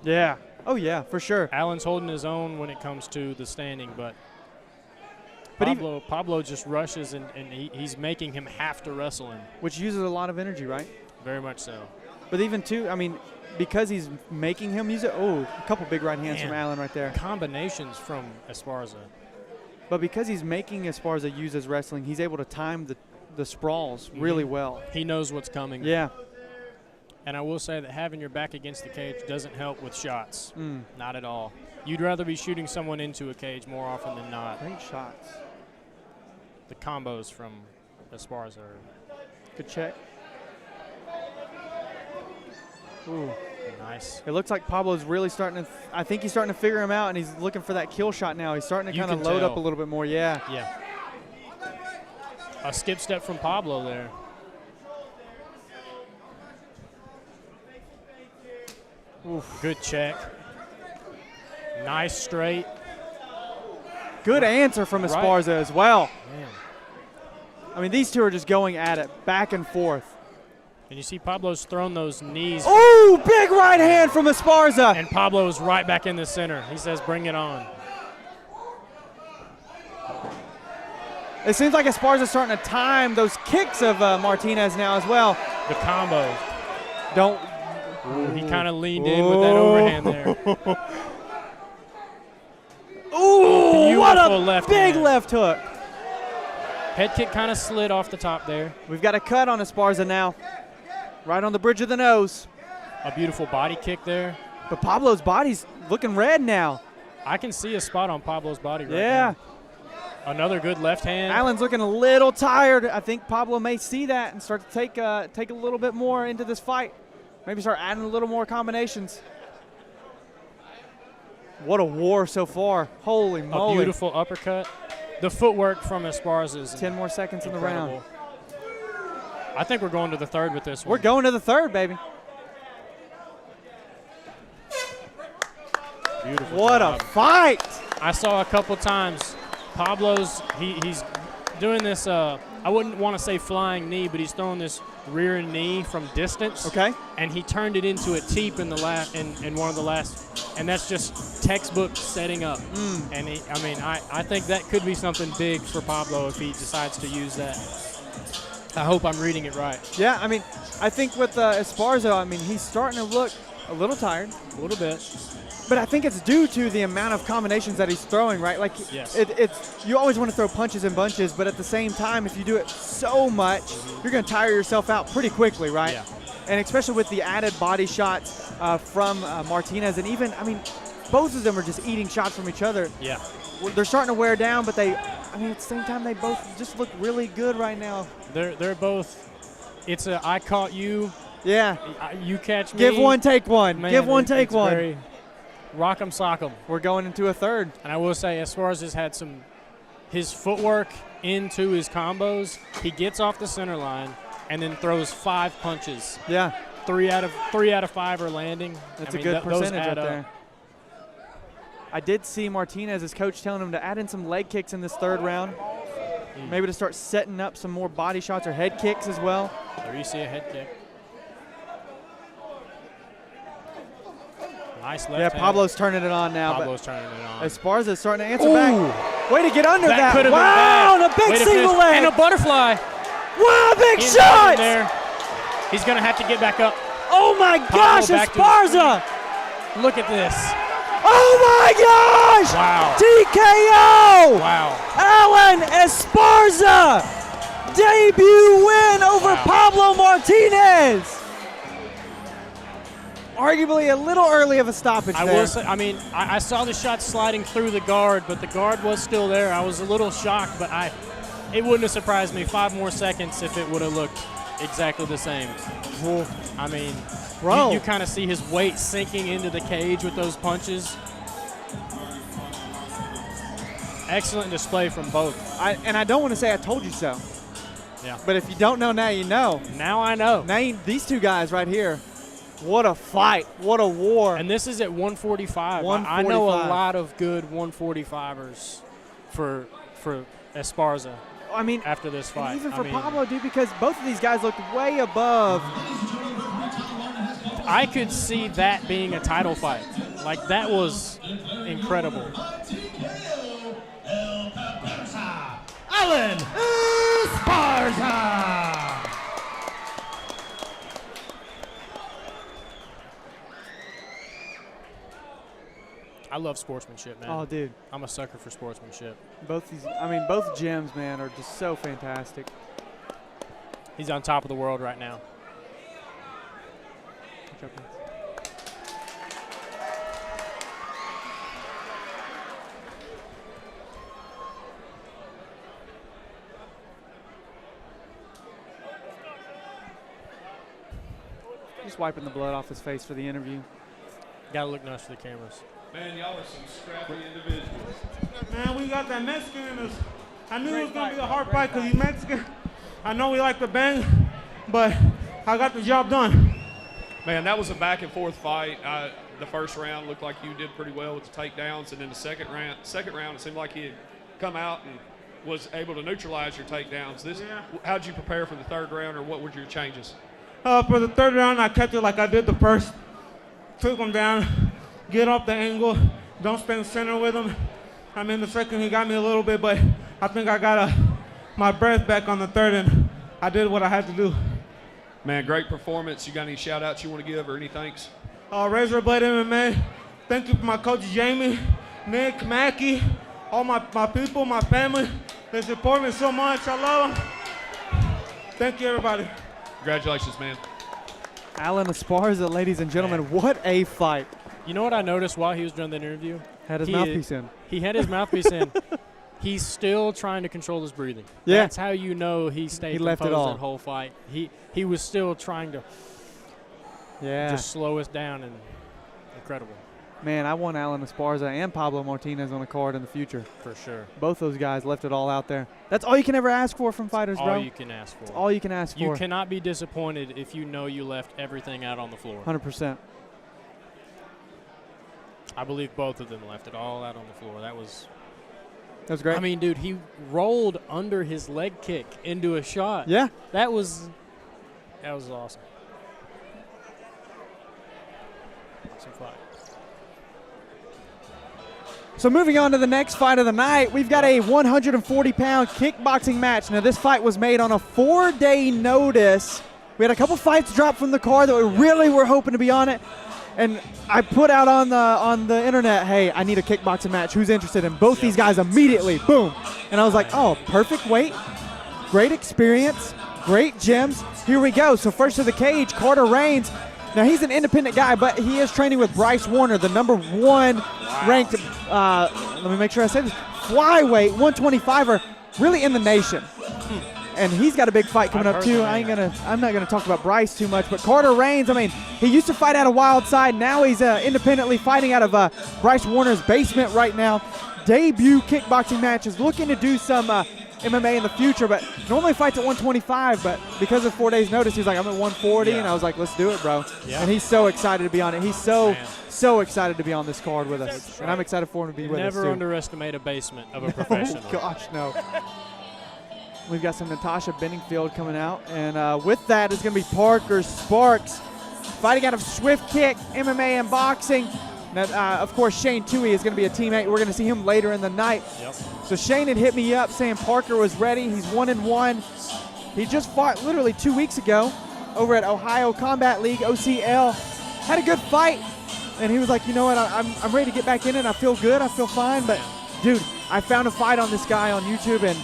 Yeah. Oh, yeah, for sure. Allen's holding his own when it comes to the standing, but Pablo just rushes and he's making him have to wrestle him. Which uses a lot of energy, right? Very much so. But even, too, I mean, because he's making him use it, a couple big right hands from Allen right there. Combinations from Esparza. But because he's making Esparza use his wrestling, he's able to time the sprawls really well. He knows what's coming. Yeah. And I will say that having your back against the cage doesn't help with shots. Mm. Not at all. You'd rather be shooting someone into a cage more often than not. Great shots. The combos from Esparza are Good check. Ooh. nice. It looks like Pablo's really starting to I think he's starting to figure him out, and he's looking for that kill shot now. He's starting to You kind of can load tell. up a little bit more. Yeah. Yeah. A skip step from Pablo there. Oof. Good check. Nice straight. Good answer from Right. Esparza as well. Man. I mean, these two are just going at it back and forth. And you see Pablo's thrown those knees. Ooh, big right hand from Esparza. And Pablo's right back in the center. He says, bring it on. It seems like Esparza's starting to time those kicks of Martinez now as well. The combos. Don't. Ooh, he kind of leaned in with that overhand there. Ooh, what a Beautiful left big hand. left hook. Head kick kind of slid off the top there. We've got a cut on Esparza now. Right on the bridge of the nose. A beautiful body kick there. But Pablo's body's looking red now. I can see a spot on Pablo's body right Yeah. now. Another good left hand. Allen's looking a little tired. I think Pablo may see that and start to take a little bit more into this fight. Maybe start adding a little more combinations. What a war so far. Holy moly. A beautiful uppercut. The footwork from Esparza is 10 more seconds incredible. in the round. I think we're going to the third with this one. We're going to the third, baby. Beautiful What job. a fight. I saw a couple times Pablo's, he's doing this, I wouldn't want to say flying knee, but he's throwing this rear knee from distance. Okay. And he turned it into a teep in the last, in one of the last, and that's just textbook setting up. And I think that could be something big for Pablo if he decides to use that. I hope I'm reading it right. Yeah, I mean, I think with Esparza, I mean, he's starting to look a little tired. A little bit. But I think it's due to the amount of combinations that he's throwing, right? Like, yes. it's you always want to throw punches and bunches, but at the same time, if you do it so much, you're going to tire yourself out pretty quickly, right? Yeah. And especially with the added body shots from Martinez, and even, I mean, both of them are just eating shots from each other. Yeah. They're starting to wear down, but at the same time, they both just look really good right now. They're both, it's a I caught you. Yeah. You catch me. Give one, take one. Man, Give one, take it's one. Very rock 'em, sock 'em. We're going into a third. And I will say, Esparza's had his footwork into his combos. He gets off the center line and then throws 5 punches. Yeah. 3 out of 5 are landing. That's a good percentage up there. I did see Martinez's coach telling him to add in some leg kicks in this third round. Maybe to start setting up some more body shots or head kicks as well. There you see a head kick. Nice left hand. Pablo's turning it on now. Pablo's turning it on. Esparza's starting to answer back. Way to get under that. Could have wow, been bad. And a big Way to single finish. leg. And a butterfly. Wow, big He's shot. There. He's going to have to get back up. Oh, my gosh, Esparza. Look at this. Oh, my gosh. Wow. TKO. Wow. Alan Esparza. Debut win over Pablo Martinez. Arguably a little early of a stoppage I there. will say, I mean, I saw the shot sliding through the guard, but the guard was still there. I was a little shocked, but it wouldn't have surprised me 5 more seconds if it would have looked exactly the same. I mean, you kind of see his weight sinking into the cage with those punches. Excellent display from both. And I don't want to say I told you so. Yeah. But if you don't know now, you know. Now I know. Now these two guys right here. What a fight. What a war. And this is at 145. I know a lot of good 145ers for Esparza. I mean, after this fight. Even for Pablo, dude, because both of these guys look way above. I could see that being a title fight. Like, that was incredible. Alan Esparza. I love sportsmanship, man. Oh, dude. I'm a sucker for sportsmanship. Both gyms, man, are just so fantastic. He's on top of the world right now. Just wiping the blood off his face for the interview. Gotta look nice for the cameras. Man, y'all are some scrappy individuals. Man, we got that Mexican in us. I knew it was going to be a hard fight because he's Mexican. I know we like to bang, but I got the job done. Man, that was a back-and-forth fight. The first round looked like you did pretty well with the takedowns, and then the second round, it seemed like he had come out and was able to neutralize your takedowns. How'd you prepare for the third round, or what were your changes? For the third round, I kept it like I did the first. Took him down, get off the angle, don't spin center with him. I mean, the second he got me a little bit, but I think I got my breath back on the third, and I did what I had to do. Man, great performance. You got any shout-outs you want to give or any thanks? Razor Blade MMA, thank you for my coach Jamie, Nick, Mackie, all my people, my family. They support me so much. I love them. Thank you, everybody. Congratulations, man. Alan Esparza, ladies and gentlemen, what a fight. You know what I noticed while he was doing the interview? Had his mouthpiece in. He had his mouthpiece in. he's still trying to control his breathing. Yeah. That's how you know he stayed left it composed all. that whole fight. He was still trying to just slow us down, and incredible. Man, I want Alan Esparza and Pablo Martinez on the card in the future. For sure. Both those guys left it all out there. That's all you can ever ask for from fighters, bro. All you can ask for. That's all you can ask for. You cannot be disappointed if you know you left everything out on the floor. 100%. I believe both of them left it all out on the floor. That was great. I mean, dude, he rolled under his leg kick into a shot. Yeah. That was awesome. Awesome fight. So moving on to the next fight of the night, we've got a 140-pound kickboxing match. Now, this fight was made on a 4-day notice. We had a couple fights drop from the card that we really were hoping to be on it. And I put out on the internet, hey, I need a kickboxing match. Who's interested? And both these guys immediately, boom. And I was like, oh, perfect weight, great experience, great gyms. Here we go. So first to the cage, Carter Reigns. Now, he's an independent guy, but he is training with Bryce Warner, the #1 ranked, let me make sure I say this, flyweight 125er, really in the nation. And he's got a big fight coming up too. I'm not gonna talk about Bryce too much, but Carter Reigns, I mean, he used to fight out of Wildside. Now he's independently fighting out of Bryce Warner's basement right now. Debut kickboxing matches, looking to do some MMA in the future, but normally fights at 125, but because of 4 days notice, he's like, I'm at 140, and I was like, let's do it, bro. Yeah. And he's so excited to be on it. He's so excited to be on this card with us, and I'm excited for him to be with us, too. Never underestimate a basement of a professional. Oh, gosh, no. We've got some Natasha Benningfield coming out, and with that is going to be Parker Sparks, fighting out of Swift Kick, MMA and boxing. Now, of course, Shane Tuohy is going to be a teammate. We're going to see him later in the night. Yep. So Shane had hit me up saying Parker was ready. He's 1-1. He just fought literally 2 weeks ago over at Ohio Combat League, OCL. Had a good fight, and he was like, you know what, I'm ready to get back in it. I feel good. I feel fine. But, dude, I found a fight on this guy on YouTube, and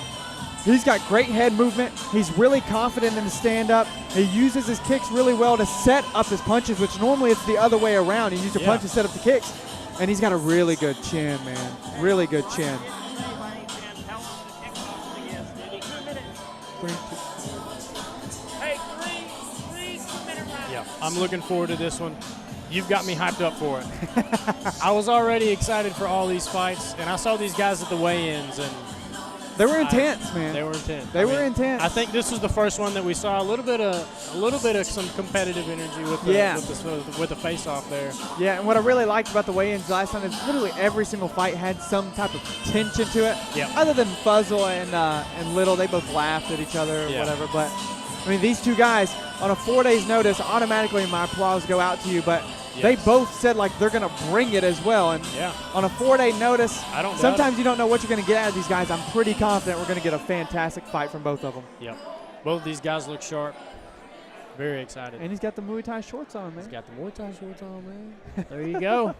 he's got great head movement. He's really confident in his stand-up. He uses his kicks really well to set up his punches, which normally it's the other way around. You use your punches, set up the kicks. And he's got a really good chin, man. Really good chin. Yeah, I'm looking forward to this one. You've got me hyped up for it. I was already excited for all these fights, and I saw these guys at the weigh-ins, and they were intense, man. They were intense. They were intense. I think this was the first one that we saw a little bit of some competitive energy with the face-off there. Yeah, and what I really liked about the weigh-ins last time is literally every single fight had some type of tension to it. Yeah. Other than Fuzzell and Little, they both laughed at each other or whatever. But I mean, these two guys on a 4 days notice, automatically my applause go out to you. But they both said like they're going to bring it as well. And on a 4 day notice, sometimes you don't know what you're going to get out of these guys. I'm pretty confident we're going to get a fantastic fight from both of them. Yep. Both of these guys look sharp. Very excited. And he's got the Muay Thai shorts on, man. He's got the Muay Thai shorts on, man. There you go.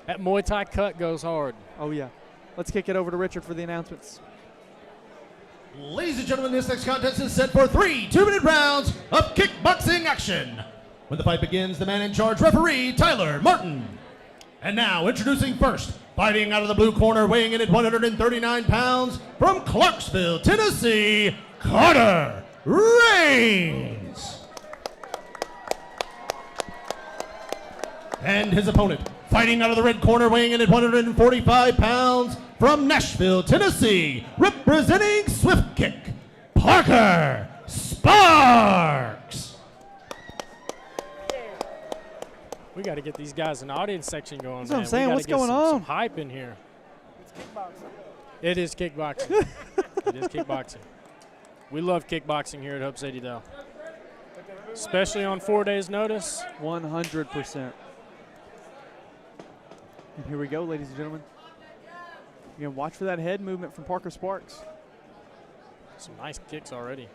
That Muay Thai cut goes hard. Oh, yeah. Let's kick it over to Richard for the announcements. Ladies and gentlemen, this next contest is set for 3 2-minute rounds of kickboxing action. When the fight begins, the man in charge, referee Tyler Martin. And now, introducing first, fighting out of the blue corner, weighing in at 139 pounds, from Clarksville, Tennessee, Carter Reigns. And his opponent, fighting out of the red corner, weighing in at 145 pounds, from Nashville, Tennessee, representing Swift Kick, Parker Sparks. We got to get these guys an audience section going. That's what I'm saying. What's going on? Some hype in here. It's kickboxing. It is kickboxing. It is kickboxing. We love kickboxing here at Hub City, though. Especially on 4 days' notice. 100%. And here we go, ladies and gentlemen. You can watch for that head movement from Parker Sparks. Some nice kicks already.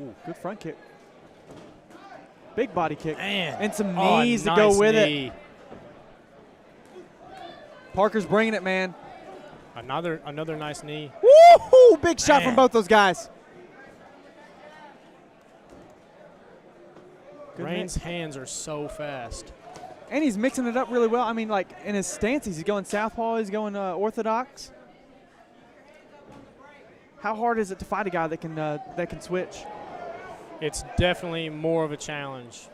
Ooh, good front kick. Big body kick. Man. And some knees to go with it. Parker's bringing it, man. Another nice knee. Woo-hoo! Big shot from both those guys. Reigns' hands are so fast. And he's mixing it up really well. I mean, like, in his stances, he's going southpaw, he's going orthodox. how hard is it to fight a guy that can switch? It's definitely more of a challenge.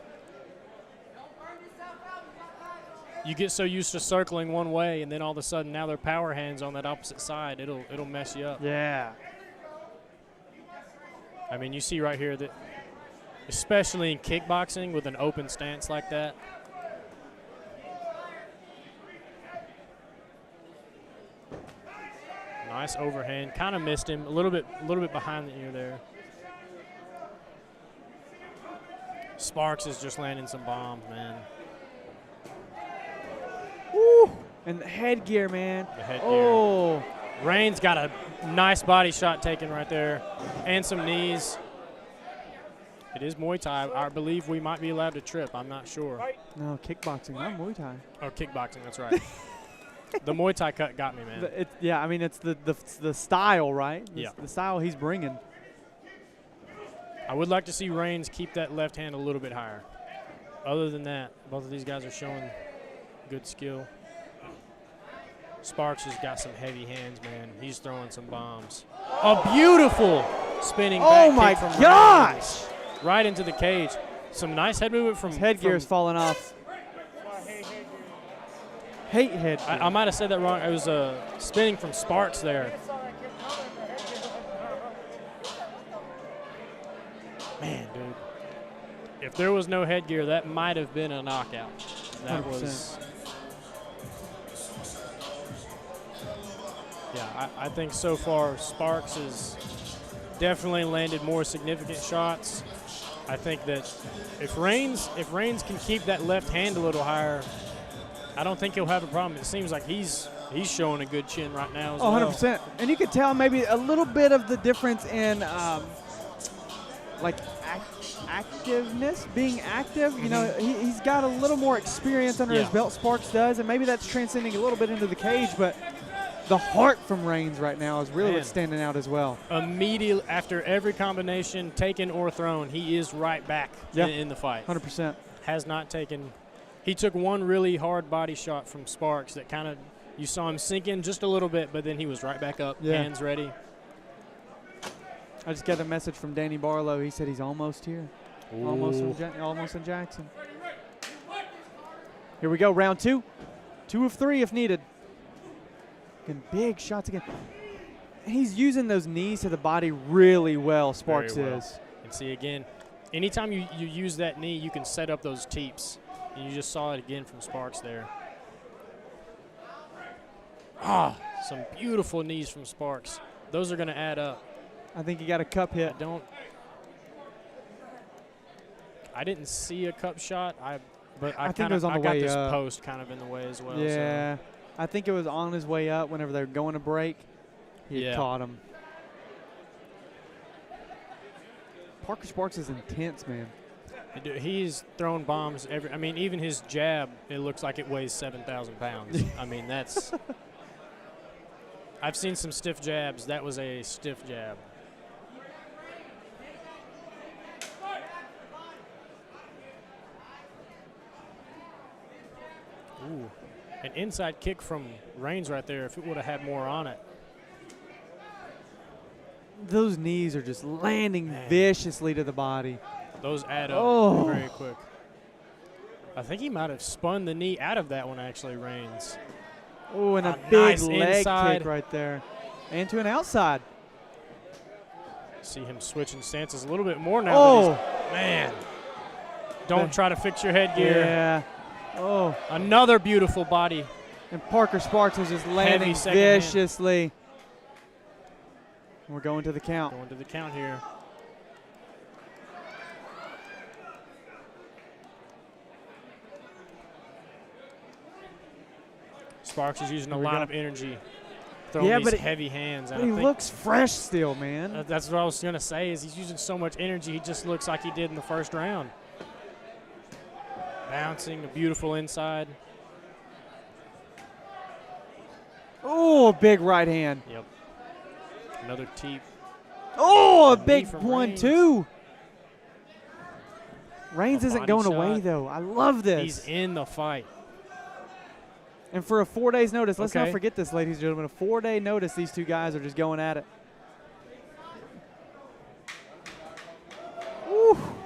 You get so used to circling one way, and then all of a sudden now they're power hands on that opposite side. It'll mess you up. Yeah. I mean, you see right here that, especially in kickboxing with an open stance like that. Nice overhand. Kind of missed him a little bit behind the ear there. Sparks is just landing some bombs, man. Woo! And the headgear, man. The headgear. Oh. Rain's got a nice body shot taken right there, and some knees. It is Muay Thai. I believe we might be allowed to trip. I'm not sure. No, kickboxing, not Muay Thai. Oh, kickboxing. That's right. The Muay Thai cut got me, man. Yeah, I mean, it's the style, right? Yeah. The style he's bringing. I would like to see Reigns keep that left hand a little bit higher. Other than that, both of these guys are showing good skill. Sparks has got some heavy hands, man. He's throwing some bombs. A beautiful spinning back kick from gosh! Reigns. Right into the cage. Some nice head movement from His headgear's falling off. Hate headgear. I might have said that wrong. It was spinning from Sparks there. Man, dude. If there was no headgear, that might have been a knockout. That 100%. was. Yeah, I think so far Sparks has definitely landed more significant shots. I think that if Reigns can keep that left hand a little higher, I don't think he'll have a problem. It seems like he's showing a good chin right now as well. 100%. And you could tell maybe a little bit of the difference in like activeness, being active. You know, he's got a little more experience under his belt, Sparks does, and maybe that's transcending a little bit into the cage, but the heart from Reigns right now is really what's standing out as well. Immediately after every combination, taken or thrown, he is right back in the fight. 100%. Has not taken. He took one really hard body shot from Sparks that kind of, you saw him sink in just a little bit, but then he was right back up, hands ready. I just got a message from Danny Barlow. He said he's almost here. Almost in Jackson. Here we go, round 2. 2 of 3 if needed. And big shots again. He's using those knees to the body really well, Sparks is. And see, again, anytime you use that knee, you can set up those teeps. And you just saw it again from Sparks there. Ah, some beautiful knees from Sparks. Those are going to add up. I think he got a cup hit. I didn't see a cup shot, but I think it was on the got way this up. post kind of in the way as well. Yeah. So. I think it was on his way up whenever they were going to break. He caught him. Parker Sparks is intense, man. He's throwing bombs I mean, even his jab, it looks like it weighs 7,000 pounds. I mean, that's. I've seen some stiff jabs. That was a stiff jab. Ooh. An inside kick from Reigns right there, if it would have had more on it. Those knees are just landing viciously to the body. Those add up very quick. I think he might have spun the knee out of that one, actually, Reigns. Oh, and a big nice leg inside kick right there. And to an outside. See him switching stances a little bit more now. Man. Don't try to fix your headgear. Yeah. Oh. Another beautiful body. And Parker Sparks is just landing viciously. We're going to the count. Going to the count here. Sparks is using a lot of energy. Throwing these heavy hands. But he looks fresh still, man. That's what I was going to say is he's using so much energy, he just looks like he did in the first round. Bouncing, a beautiful inside. Oh, a big right hand. Yep. Another teep. Oh, a big one, too. Reigns isn't going away, though. I love this. He's in the fight. And for a 4 days notice, let's not forget this, ladies and gentlemen, a 4-day notice, these two guys are just going at it.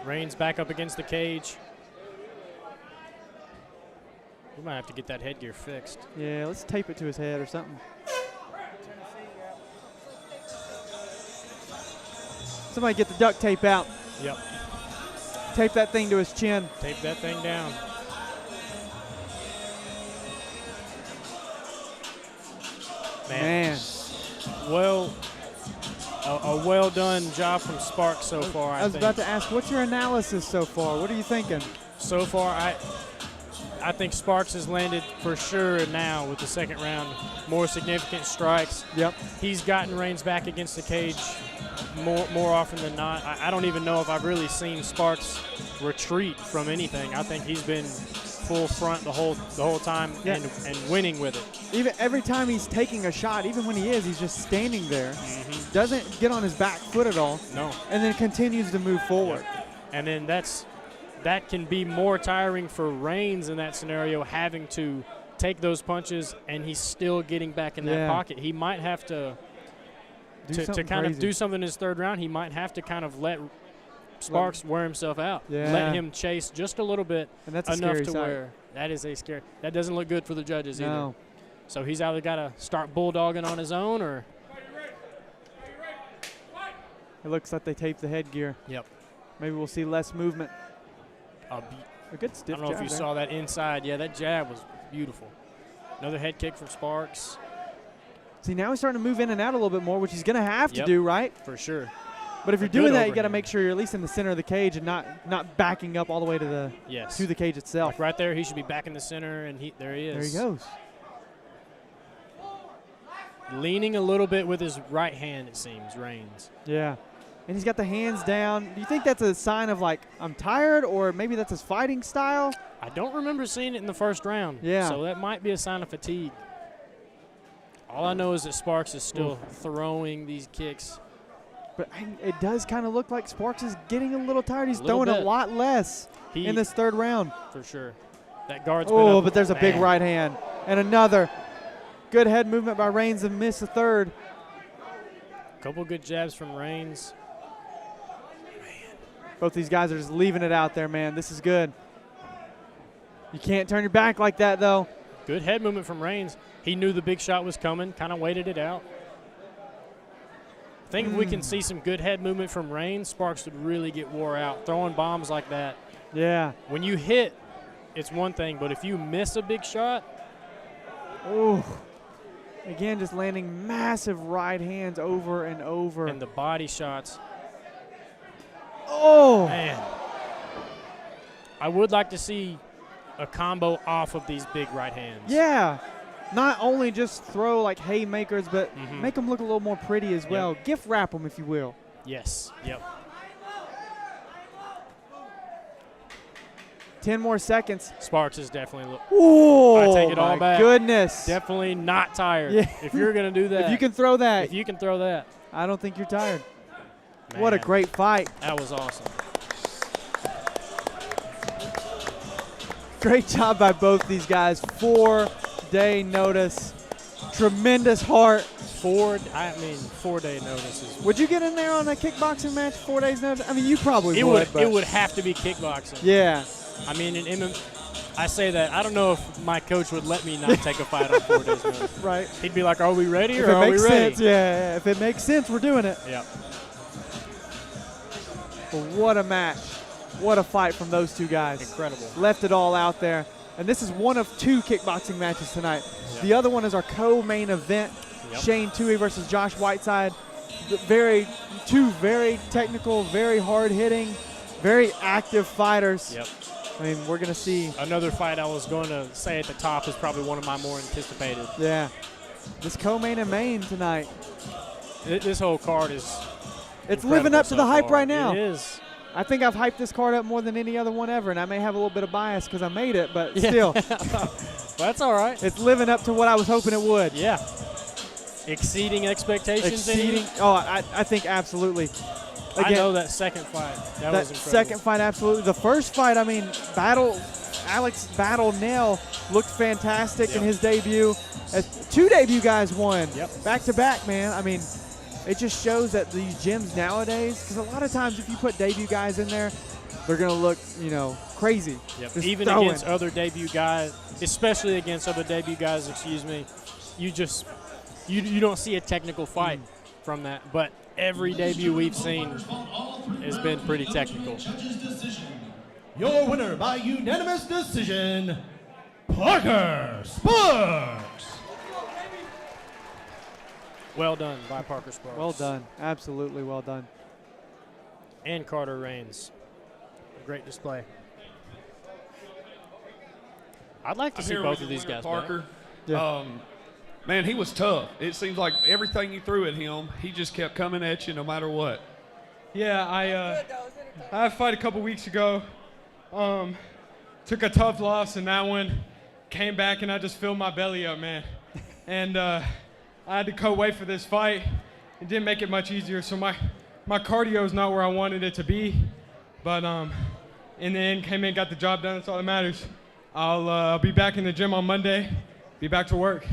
Reigns back up against the cage. We might have to get that headgear fixed. Yeah, let's tape it to his head or something. Somebody get the duct tape out. Yep. Tape that thing to his chin. Tape that thing down. Man. Well, a well done job from Sparks so far. I was about to ask, what's your analysis so far? What are you thinking? So far, I think Sparks has landed for sure now with the second round. More significant strikes. Yep. He's gotten Reigns back against the cage more often than not. I don't even know if I've really seen Sparks retreat from anything. I think he's been full front the whole time and winning with it. Even every time he's taking a shot, even when he is, he's just standing there. Mm-hmm. Doesn't get on his back foot at all. No. And then continues to move forward. Yep. And then that can be more tiring for Reigns in that scenario, having to take those punches and he's still getting back in that pocket. He might have to kind of do something in his third round. He might have to kind of let Sparks wear himself out. Yeah. Let him chase just a little bit, and that's enough to where that is a scary. That doesn't look good for the judges either. So he's either got to start bulldogging on his own or. It looks like they taped the headgear. Yep. Maybe we'll see less movement. A good stiff I don't know if you saw that inside. Yeah, that jab was beautiful. Another head kick from Sparks. See, now he's starting to move in and out a little bit more, which he's going to have to do, right? For sure. But if you're doing that, you got to make sure you're at least in the center of the cage and not backing up all the way to the to the cage itself. Like right there, he should be back in the center, and there he is. There he goes. Leaning a little bit with his right hand, it seems, Reigns. Yeah. And he's got the hands down. Do you think that's a sign of, like, I'm tired, or maybe that's his fighting style? I don't remember seeing it in the first round. Yeah. So that might be a sign of fatigue. All I know is that Sparks is still throwing these kicks. But it does kind of look like Sparks is getting a little tired. He's throwing a lot less in this third round. For sure. That guard's been up. But there's a big right hand. And another good head movement by Reigns and miss the third. Couple good jabs from Reigns. Both these guys are just leaving it out there, man. This is good. You can't turn your back like that, though. Good head movement from Reigns. He knew the big shot was coming, kind of waited it out. I think if we can see some good head movement from Reigns, Sparks would really get wore out. Throwing bombs like that. Yeah. When you hit, it's one thing, but if you miss a big shot. Ooh. Again, just landing massive right hands over and over. And the body shots. Oh. Man. I would like to see a combo off of these big right hands. Yeah. Not only just throw like haymakers, but make them look a little more pretty as well. Gift wrap them, if you will. Yes. Yep. 10 more seconds. Sparks is definitely. Ooh, I take it all back. Goodness. Definitely not tired. Yeah. If you're going to do that. If you can throw that. If you can throw that. I don't think you're tired. Man, what a great fight. That was awesome. Great job by both these guys. 4-day notice. Tremendous heart. 4-day notices. Would you get in there on a kickboxing match 4 days notice? I mean, you probably would. It would have to be kickboxing. Yeah. I mean, in MMA, I say that. I don't know if my coach would let me not take a fight on 4 days notice. Right. He'd be like, are we ready if or are we ready? Sense, yeah. If it makes sense, we're doing it. Yeah. But what a match. What a fight from those two guys. Incredible. Left it all out there. And this is one of 2 kickboxing matches tonight. Yep. The other one is our co-main event. Yep. Shane Tuohy versus Josh Whiteside. Two very technical, very hard-hitting, very active fighters. Yep. I mean, we're going to see. Another fight I was going to say at the top is probably one of my more anticipated. Yeah. This co-main and main tonight. This whole card is It's living up to the hype right now. It is. I think I've hyped this card up more than any other one ever, and I may have a little bit of bias because I made it, but still. That's all right. It's living up to what I was hoping it would. Yeah. Exceeding expectations. I think absolutely. Again, I know that second fight. That was incredible. Second fight, absolutely. The first fight, I mean, Alex Battle Nell looked fantastic in his debut. 2 debut guys won. Yep. Back to back, man. I mean, it just shows that these gyms nowadays, because a lot of times if you put debut guys in there, they're going to look, crazy. Yep. Just Even throwing. against other debut guys, especially against other debut guys, you don't see a technical fight from that. But every debut we've seen has been pretty technical. Your winner by unanimous decision, Parker Sparks. Well done by Parker Sparks. Well done. Absolutely well done. And Carter Raines. Great display. I'd like to see both of these guys Parker. back. Yeah. Man, he was tough. It seems like everything you threw at him, he just kept coming at you no matter what. Yeah, I had a fight a couple weeks ago. Took a tough loss in that one. Came back and I just filled my belly up, man. And I had to cut weight for this fight. It didn't make it much easier, so my cardio is not where I wanted it to be. But in the end, came in, got the job done. That's all that matters. I'll be back in the gym on Monday. Be back to work.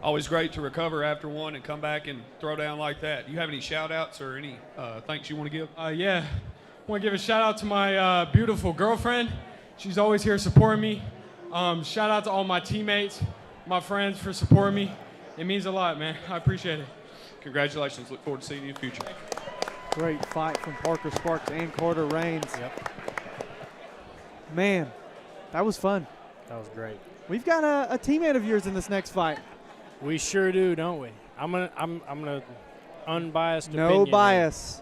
Always great to recover after one and come back and throw down like that. You have any shout-outs or any thanks you want to give? Yeah, I want to give a shout-out to my beautiful girlfriend. She's always here supporting me. Shout out to all my teammates, my friends for supporting me. It means a lot, man. I appreciate it. Congratulations. Look forward to seeing you in the future. Great fight from Parker Sparks and Carter Raines. Yep. Man, that was fun. That was great. We've got a teammate of yours in this next fight. We sure do, don't we? I'm gonna unbiased No opinion bias.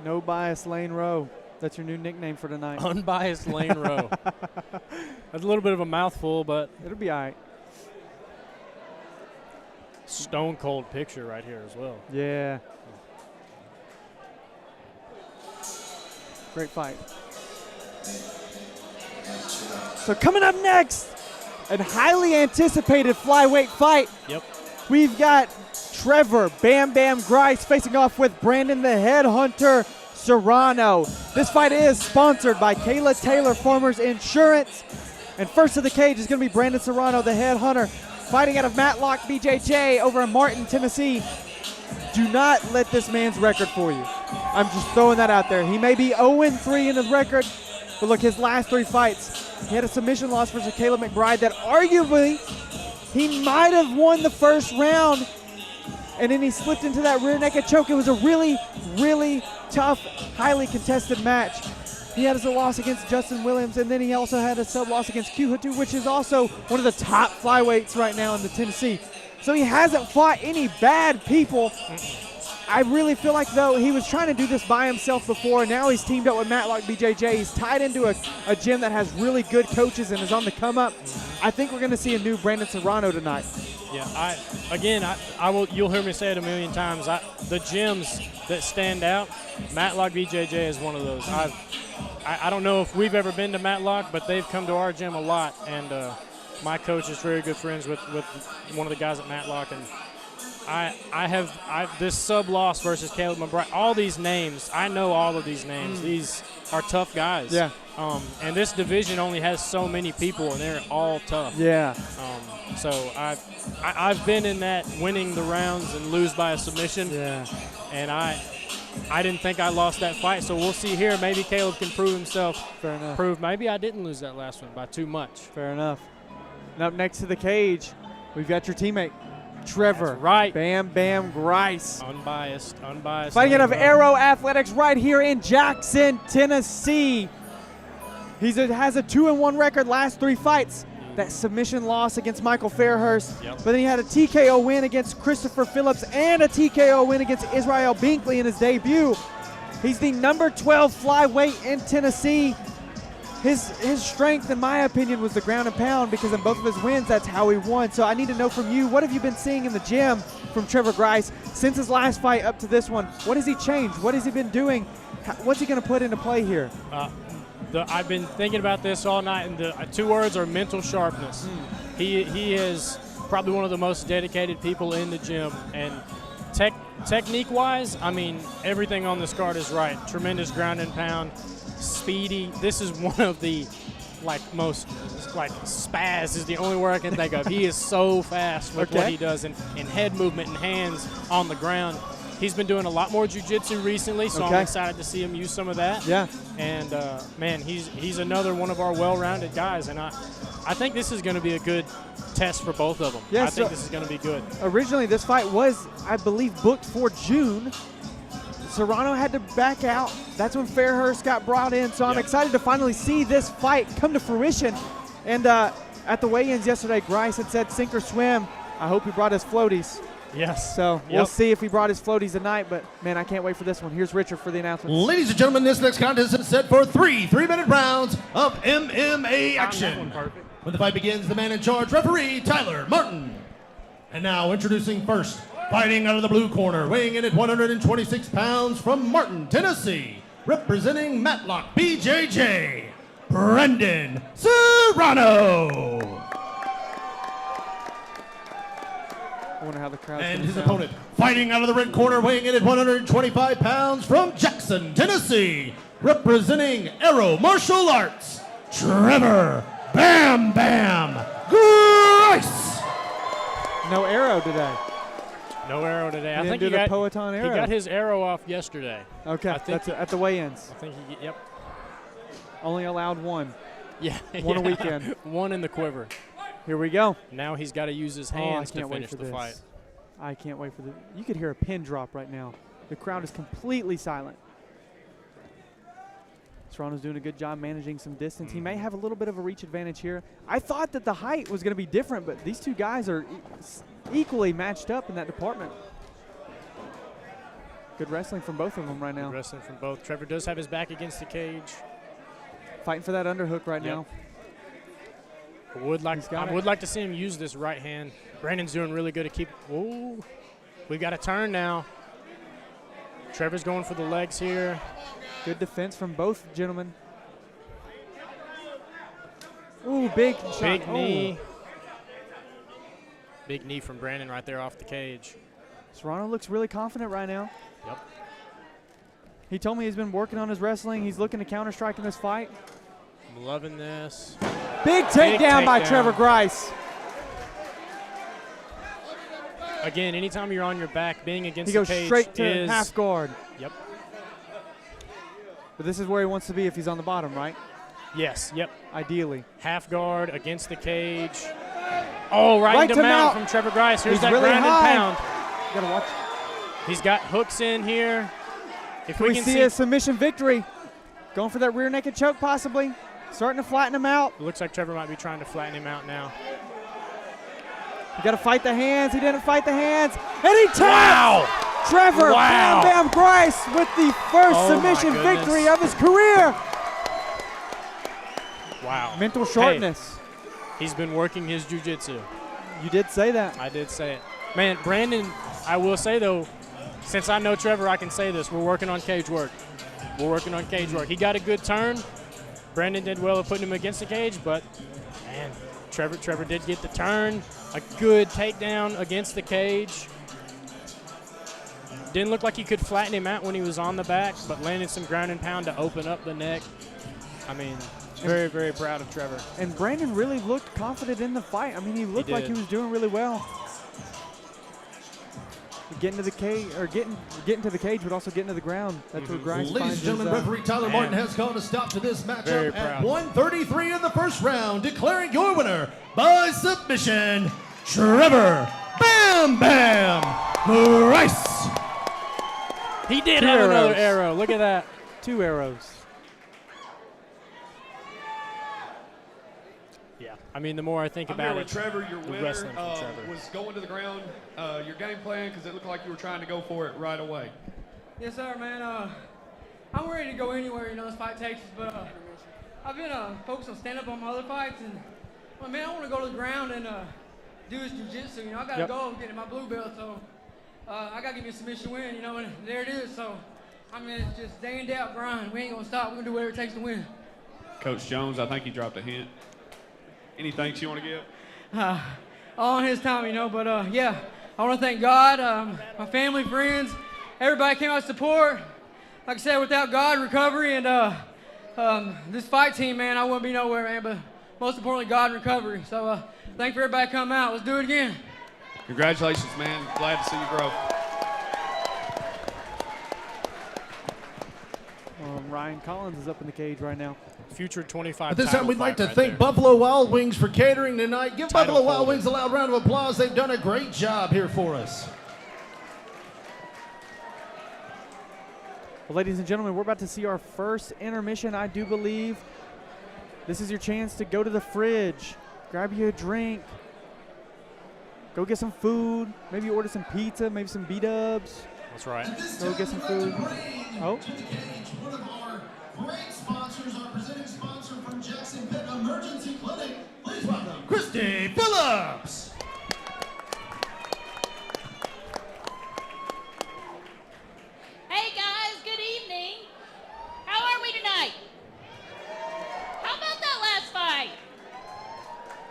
No bias, Lane Rowe. That's your new nickname for tonight. here. Unbiased Lane Rowe. That's a little bit of a mouthful, but It'll be all right. stone cold picture right here as well. Yeah. Great fight. So coming up next, a highly anticipated flyweight fight. Yep. We've got Trevor Bam Bam Grice facing off with Brandon the Headhunter Serrano. This fight is sponsored by Kayla Taylor Farmers Insurance. And first to the cage is going to be Brandon Serrano, the Headhunter, fighting out of Matlock BJJ over in Martin, Tennessee. Do not let this man's record fool you. I'm just throwing that out there. He may be 0-3 in his record, but look, his last 3 fights, he had a submission loss versus Caleb McBride that arguably he might have won the first round, and then he slipped into that rear naked choke. It was a really, really tough, highly contested match. He had a loss against Justin Williams, and then he also had a sub-loss against Q-Hatu, which is also one of the top flyweights right now in the Tennessee. So he hasn't fought any bad people. I really feel like, though, he was trying to do this by himself before. Now he's teamed up with Matlock BJJ. He's tied into a gym that has really good coaches and is on the come up. I think we're going to see a new Brandon Serrano tonight. Yeah, you'll hear me say it a million times. The gyms that stand out, Matlock BJJ is one of those. I don't know if we've ever been to Matlock, but they've come to our gym a lot, and my coach is very good friends with one of the guys at Matlock, and I have this sub loss versus Caleb McBride. All these names, I know all of these names. These are tough guys. Yeah. And this division only has so many people, and they're all tough. Yeah. So I've been in that winning the rounds and lose by a submission. Yeah. And I didn't think I lost that fight, so we'll see here. Maybe Caleb can prove himself. Fair enough. Prove maybe I didn't lose that last one by too much. Fair enough. And up next to the cage, we've got your teammate, Trevor. That's right. Bam Bam Grice. Unbiased. Fighting out of Aero Athletics right here in Jackson, Tennessee. He has a 2-1 record last 3 fights. That submission loss against Michael Fairhurst. Yep. But then he had a TKO win against Christopher Phillips and a TKO win against Israel Binkley in his debut. He's the number 12 flyweight in Tennessee. His strength, in my opinion, was the ground and pound, because in both of his wins, that's how he won. So I need to know from you, what have you been seeing in the gym from Trevor Grice since his last fight up to this one? What has he changed? What has he been doing? What's he going to put into play here? I've been thinking about this all night, and the 2 words are mental sharpness. He is probably one of the most dedicated people in the gym, and technique-wise, I mean, everything on this card is right. Tremendous ground and pound, speedy. This is one of the most spaz is the only word I can think of. He is so fast with what he does, and head movement and hands on the ground. He's been doing a lot more jiu-jitsu recently, so I'm excited to see him use some of that. Yeah. And, man, he's another one of our well-rounded guys, and I think this is going to be a good test for both of them. Yeah, I think this is going to be good. Originally, this fight was, I believe, booked for June. Serrano had to back out. That's when Fairhurst got brought in. So I'm excited to finally see this fight come to fruition. And at the weigh-ins yesterday, Grice had said sink or swim. I hope he brought his floaties. Yes. So we'll see if he brought his floaties tonight. But, man, I can't wait for this one. Here's Richard for the announcement. Ladies and gentlemen, this next contest is set for 3 3-minute rounds of MMA action. When the fight begins, the man in charge, referee Tyler Martin. And now introducing first, fighting out of the blue corner, weighing in at 126 pounds from Martin, Tennessee, representing Matlock BJJ, Brendan Serrano. I wonder how the crowd's And gonna his sound. opponent, fighting out of the red corner, weighing in at 125 pounds from Jackson, Tennessee, representing Aero Martial Arts, Trevor Bam Bam Grice. No arrow today. No arrow today. He I didn't think do he the got, Poeton arrow. he got his arrow off yesterday. Okay, I think that's at the weigh-ins. I think yep. Only allowed one. Yeah. One a weekend. One in the quiver. Here we go. Now he's got to use his I hands can't to wait finish for the this. fight. I can't wait for the. You could hear a pin drop right now. The crowd is completely silent. Serrano's doing a good job managing some distance. He may have a little bit of a reach advantage here. I thought that the height was going to be different, but these two guys are equally matched up in that department. Good wrestling from both of them right now. Good wrestling from both. Trevor does have his back against the cage. Fighting for that underhook right now. I would like to see him use this right hand. Brandon's doing really good to keep. Ooh, we got a turn now. Trevor's going for the legs here. Good defense from both gentlemen. Ooh, big shot. Big knee. Big knee from Brandon right there off the cage. Serrano looks really confident right now. Yep. He told me he's been working on his wrestling. He's looking to counter-strike in this fight. I'm loving this. Big takedown by Trevor Grice. Again, anytime you're on your back, being against He goes the cage straight to is half guard. Yep. But this is where he wants to be if he's on the bottom, right? Yes. Yep. Ideally. Half guard against the cage. Oh, right to mount mount from Trevor Grice. Here's He's that really ground high. and pound. You gotta watch. He's got hooks in here. If Can we see a submission victory? Going for that rear naked choke possibly. Starting to flatten him out. It looks like Trevor might be trying to flatten him out now. You got to fight the hands. He didn't fight the hands. And he tapped! Wow! Trevor Wow. Bam Bam Grice with the first Oh my submission goodness. victory of his career. Wow. Mental sharpness. He's been working his jiu-jitsu. You did say that. I did say it. Man, Brandon, I will say, though, since I know Trevor, I can say this. We're working on cage work. We're working on cage work. He got a good turn. Brandon did well at putting him against the cage, but, man, Trevor did get the turn. A good takedown against the cage. Didn't look like he could flatten him out when he was on the back, but landed some ground and pound to open up the neck. I mean, very, very proud of Trevor. And Brandon really looked confident in the fight. I mean, he looked like he was doing really well. Getting to the cage, or getting to the cage, but also getting to the ground. That's where Grice Ladies and finds gentlemen, his, referee Tyler Martin has called a stop to this Very matchup at proud. 1:33 in the first round, declaring your winner by submission, Trevor Bam Bam Grice. He did Two have another arrows. arrow. Look at that. 2 arrows. Yeah. I mean, the more I think I'm about here it, with Trevor. Your the winner wrestling from Trevor. was going to the ground. Your game plan, because it looked like you were trying to go for it right away. Yes, sir, man. I'm ready to go anywhere, this fight takes us, but I've been focused on stand-up on my other fights, and, well, man, I want to go to the ground and do this jiu-jitsu. I got to go and get my blue belt, so I got to give me a submission win, and there it is. So, I mean, it's just day in, day out grind. We ain't going to stop. We're going to do whatever it takes to win. Coach Jones, I think he dropped a hint. Any thanks you want to give? All in his time, but yeah, I want to thank God, my family, friends, everybody came out to support. Like I said, without God, recovery, and this fight team, man, I wouldn't be nowhere, man, but most importantly, God and recovery. So thank you for everybody coming out. Let's do it again. Congratulations, man. Glad to see you grow. Ryan Collins is up in the cage right now. Future 25. At this time, we'd like to right thank there. Buffalo Wild Wings for catering tonight. Give Title Buffalo Wild holder. Wings a loud round of applause. They've done a great job here for us. Well, ladies and gentlemen, we're about to see our first intermission, I do believe. This is your chance to go to the fridge, grab you a drink, go get some food, maybe order some pizza, maybe some B-dubs. That's right. Go get some food. Oh. One of our great sponsors, our presenting sponsor from Jackson Pet Emergency Clinic. Please welcome Christy Phillips. Hey guys, good evening. How are we tonight? How about that last fight?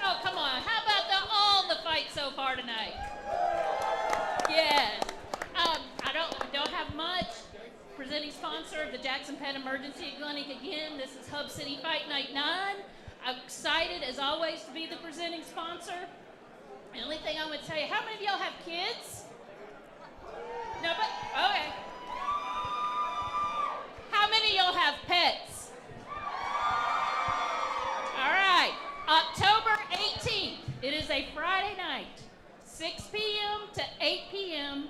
Oh, come on. How about all the fights so far tonight? Yes. I don't have much. Presenting sponsor of the Jackson Pet Emergency Clinic again. This is Hub City Fight Night 9. I'm excited as always to be the presenting sponsor. The only thing I would tell you, how many of y'all have kids? No, but okay. How many of y'all have pets? All right, October 18th. It is a Friday night, 6 p.m. to 8 p.m.,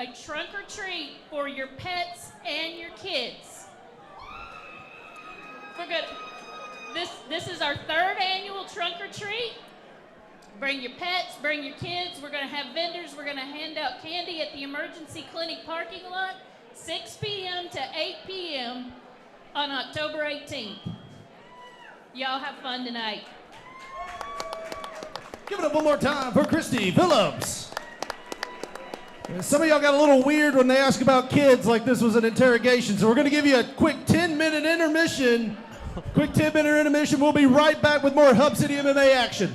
a trunk or treat for your pets and your kids. We're good. This is our third annual trunk or treat. Bring your pets, bring your kids. We're going to have vendors. We're going to hand out candy at the emergency clinic parking lot, 6 p.m. to 8 p.m. on October 18th. Y'all have fun tonight. Give it up one more time for Christy Phillips. Some of y'all got a little weird when they ask about kids like this was an interrogation, so we're going to give you a quick 10-minute intermission. Quick 10-minute intermission. We'll be right back with more Hub City MMA action.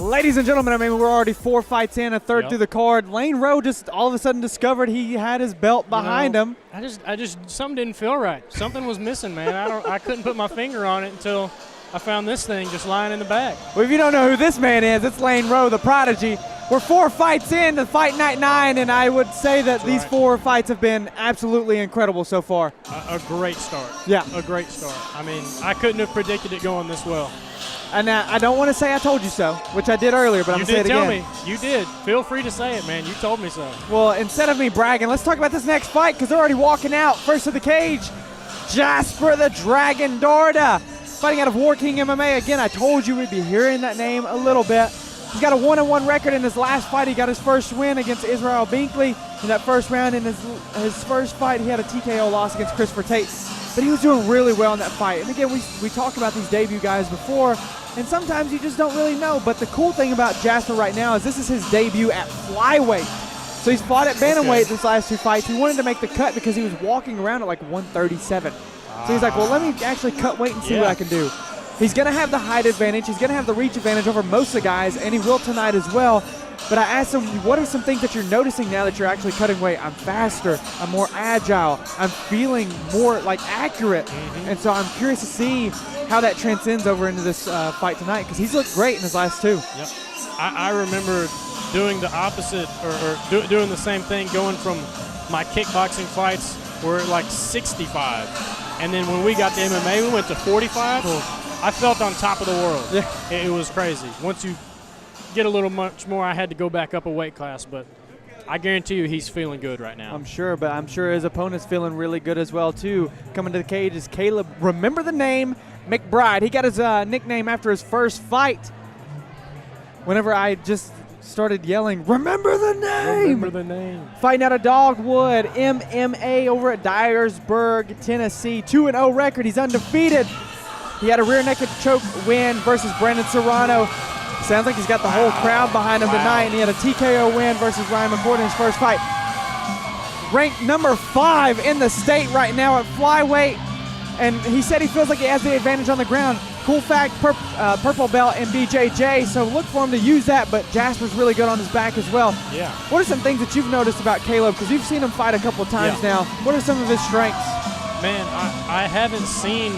Ladies and gentlemen, I mean, we're already 4 fights in, a third through the card. Lane Rowe just all of a sudden discovered he had his belt behind him. I just something didn't feel right. Something was missing, man. I couldn't put my finger on it until I found this thing just lying in the bag. Well, if you don't know who this man is, it's Lane Rowe, the prodigy. We're 4 fights in to Fight Night 9, and I would say that these 4 fights have been absolutely incredible so far. A great start. Yeah. A great start. I mean, I couldn't have predicted it going this well. And I don't want to say I told you so, which I did earlier, but I'm going to say it again. You did tell me. You did. Feel free to say it, man. You told me so. Well, instead of me bragging, let's talk about this next fight because they're already walking out. First to the cage, Jasper the Dragon Darda, fighting out of War King MMA. Again, I told you we'd be hearing that name a little bit. He's got a 1-1 record in his last fight. He got his first win against Israel Binkley in that first round. In his first fight, he had a TKO loss against Christopher Tate. But he was doing really well in that fight. And again, we talked about these debut guys before, and sometimes you just don't really know. But the cool thing about Jasper right now is this is his debut at flyweight. So he's fought at bantamweight this last 2 fights. He wanted to make the cut because he was walking around at like 137. So he's like, well, let me actually cut weight and see what I can do. He's going to have the height advantage. He's going to have the reach advantage over most of the guys, and he will tonight as well. But I asked him, what are some things that you're noticing now that you're actually cutting weight? I'm faster. I'm more agile. I'm feeling more like accurate. And so I'm curious to see how that transcends over into this fight tonight because he's looked great in his last 2. Yep. I remember doing the opposite or doing the same thing, going from my kickboxing fights were like 65. And then when we got to MMA, we went to 45. I felt on top of the world. Yeah. It was crazy. Once you get a little much more, I had to go back up a weight class, but I guarantee you he's feeling good right now. I'm sure his opponent's feeling really good as well, too. Coming to the cage is Caleb, remember the name, McBride. He got his nickname after his first fight. Whenever I just started yelling, remember the name! Remember the name. Fighting out of Dogwood, MMA over at Dyersburg, Tennessee. 2-0 record, he's undefeated. He had a rear naked choke win versus Brandon Serrano. Sounds like he's got the whole crowd behind him tonight, and he had a TKO win versus Ryan McCord in his first fight. Ranked number 5 in the state right now at flyweight, and he said he feels like he has the advantage on the ground. Cool fact, purple belt in BJJ, so look for him to use that, but Jasper's really good on his back as well. Yeah. What are some things that you've noticed about Caleb? Because you've seen him fight a couple of times now. What are some of his strengths? Man, I haven't seen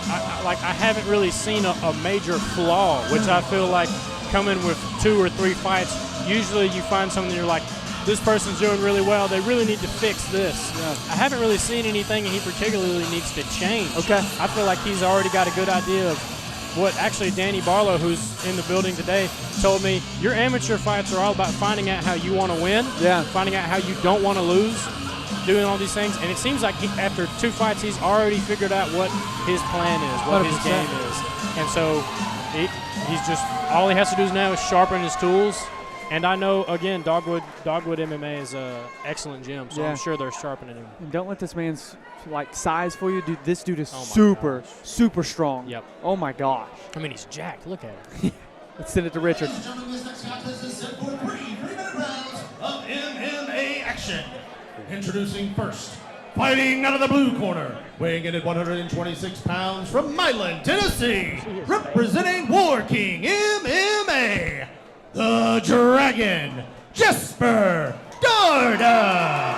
I haven't really seen a major flaw, which I feel like coming with 2 or 3 fights, usually you find something you're like, this person's doing really well, they really need to fix this. Yeah. I haven't really seen anything he particularly needs to change. Okay. I feel like he's already got a good idea of what actually Danny Barlow, who's in the building today, told me, your amateur fights are all about finding out how you want to win, finding out how you don't want to lose, doing all these things, and it seems like after 2 fights, he's already figured out what his plan is, what 100%. His game is. And so he's just, all he has to do now is sharpen his tools. And I know, again, Dogwood MMA is an excellent gym, so I'm sure they're sharpening him. And don't let this man's size for you. Dude, this dude is super strong. Yep. Oh, my gosh. I mean, he's jacked. Look at him. Let's send it to Richard. Ladies and gentlemen, this next contest is set for 3 3-minute rounds of MMA action. Introducing first, fighting out of the blue corner, weighing in at 126 pounds from Milan, Tennessee, representing War King MMA, the Dragon, Jasper Darda.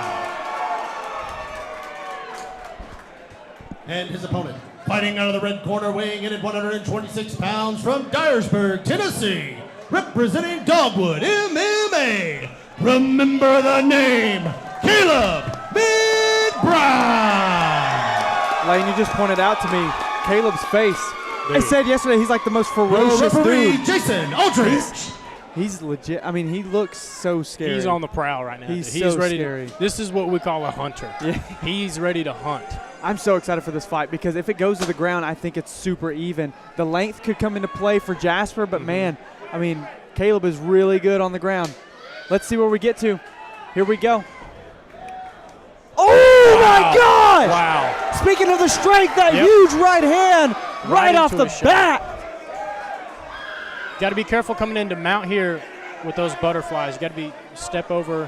And his opponent, fighting out of the red corner, weighing in at 126 pounds from Dyersburg, Tennessee, representing Dogwood MMA, remember the name, Caleb McBride. Lane, you just pointed out to me Caleb's face. Dude. I said yesterday he's like the most ferocious dude. Jason Aldridge. He's legit. I mean, he looks so scary. He's on the prowl right now. He's so ready. Scary. This is what we call a hunter. Yeah. He's ready to hunt. I'm so excited for this fight because if it goes to the ground, I think it's super even. The length could come into play for Jasper, but man, I mean, Caleb is really good on the ground. Let's see where we get to. Here we go. Oh, my God! Wow. Speaking of the strength, that huge right hand right off the bat. Got to be careful coming in to mount here with those butterflies. You got to step over.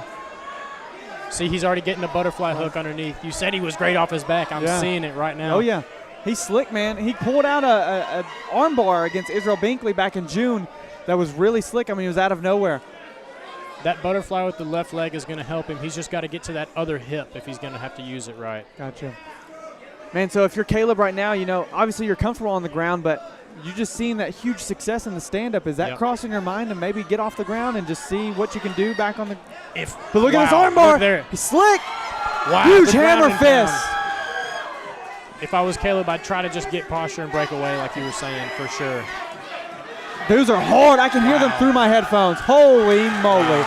See, he's already getting a butterfly hook underneath. You said he was great off his back. I'm seeing it right now. Oh, yeah. He's slick, man. He pulled out a arm bar against Israel Binkley back in June. that was really slick. I mean, it was out of nowhere. That butterfly with the left leg is going to help him. He's just got to get to that other hip if he's going to have to use it right. Gotcha. Man, so if you're Caleb right now, you know, obviously you're comfortable on the ground, but you're just seeing that huge success in the stand-up. Is that crossing your mind to maybe get off the ground and just see what you can do back on the – But look at his armbar. Look there. He's slick. Wow. Huge hammer fist. If I was Caleb, I'd try to just get posture and break away like you were saying, for sure. Those are hard. I can hear them through my headphones. Holy moly.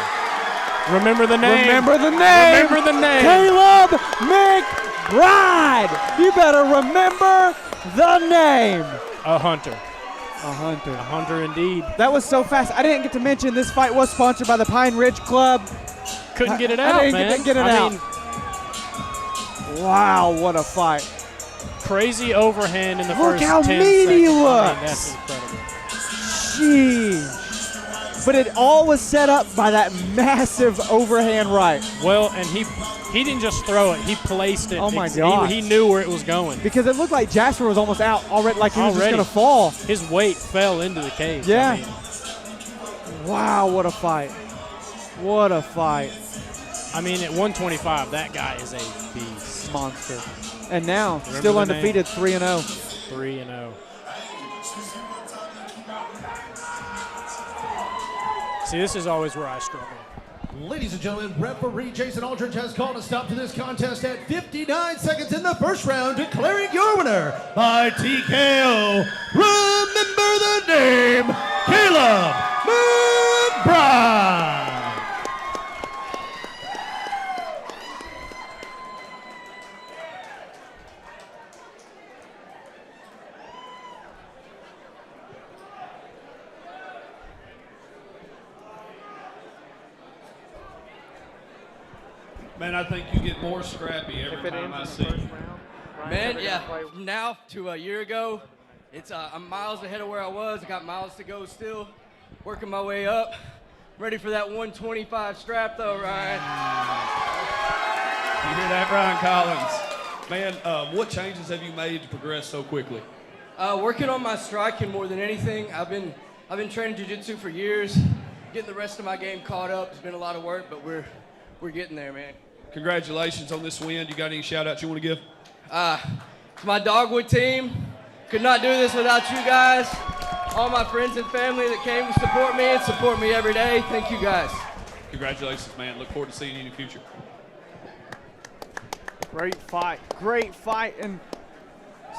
Remember the name. Remember the name. Remember the name. Caleb McBride. You better remember the name. A hunter. A hunter. A hunter indeed. That was so fast. I didn't get to mention this fight was sponsored by the Pine Ridge Club. Couldn't get it out, I didn't man. get it out. Wow, what a fight. Crazy overhand in the first 10 Look how mean he looks. I mean, that's incredible. Jeez. But it all was set up by that massive overhand right. Well, and he didn't just throw it. He placed it. Oh, my God. He knew where it was going. Because it looked like Jasper was almost out already, like he was just going to fall. His weight fell into the cage. Yeah. I mean, wow, what a fight. What a fight. I mean, at 125, that guy is a beast. Monster. And now, Remember still the undefeated, 3-0. 3-0. See, this is always where I struggle. Ladies and gentlemen, referee Jason Aldridge has called a stop to this contest at 59 seconds in the first round, declaring your winner by TKO. Remember the name, Caleb McBride. Man, I think you get more scrappy every time I see you. Man, yeah, from now to a year ago, I'm miles ahead of where I was. I got miles to go still, working my way up. Ready for that 125 strap though, Ryan. You hear that, Ryan Collins? Man, what changes have you made to progress so quickly? Working on my striking more than anything. I've been training jiu-jitsu for years. Getting the rest of my game caught up. It's been a lot of work, but we're getting there, man. Congratulations on this win. You got any shout-outs you want to give? To my Dogwood team, could not do this without you guys. All my friends and family that came to support me and support me every day. Thank you guys. Congratulations, man. Look forward to seeing you in the future. Great fight. Great fight. And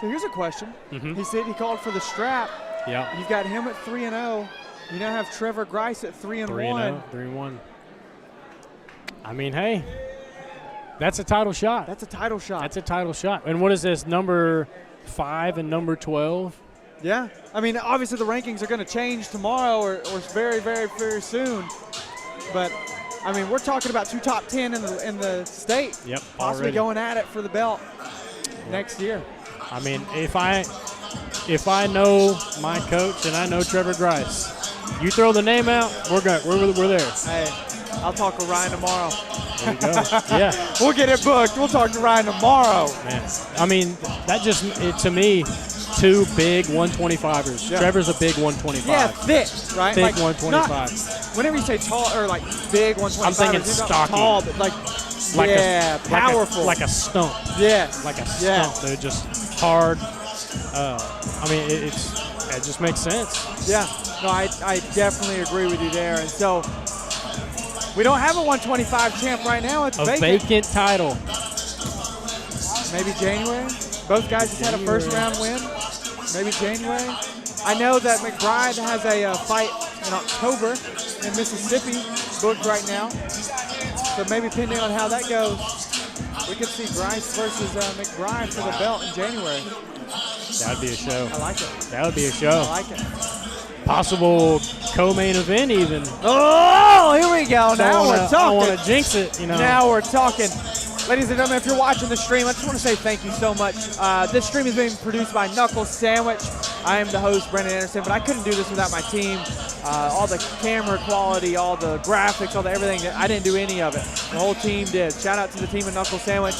so here's a question. He said he called for the strap. Yeah. You've got him at 3-0. You now have Trevor Grice at 3-1. 3-1. I mean, hey, that's a title shot. That's a title shot. That's a title shot. And what is this, number 5 and number 12? Yeah. I mean, obviously the rankings are going to change tomorrow or very, very, very soon. But, I mean, we're talking about 2 top 10 in the state. Yep, possibly already going at it for the belt next year. I mean, if I know my coach and I know Trevor Grice, you throw the name out, we're there. Hey, I'll talk with Ryan tomorrow. There you go. Yeah. We'll get it booked. We'll talk to Ryan tomorrow. Man, I mean, that just, to me, 2 big 125ers. Yeah. Trevor's a big 125. Yeah, thick, right? Thick like 125. Whenever you say tall or like big 125, I'm thinking you're not stocky. tall, but like powerful. Like a stump. Yes. Like a stump, dude. Just hard. I mean, it just makes sense. Yeah. No, I definitely agree with you there. And so we don't have a 125 champ right now. It's a vacant title. Maybe January. Both guys just had a first round win. Maybe January. I know that McBride has a fight in October in Mississippi booked right now. So maybe depending on how that goes, we could see Grice versus McBride for the belt in January. That would be a show. I like it. That would be a show. I like it. Possible co-main event even. Oh, here we go. Now we're talking. I want to jinx it, you know. Now we're talking. Ladies and gentlemen, if you're watching the stream, I just want to say thank you so much. This stream is being produced by Knuckle Sandwich. I am the host, Brendan Anderson, but I couldn't do this without my team. All the camera quality, all the graphics, all the everything. I didn't do any of it. The whole team did. Shout out to the team at Knuckle Sandwich.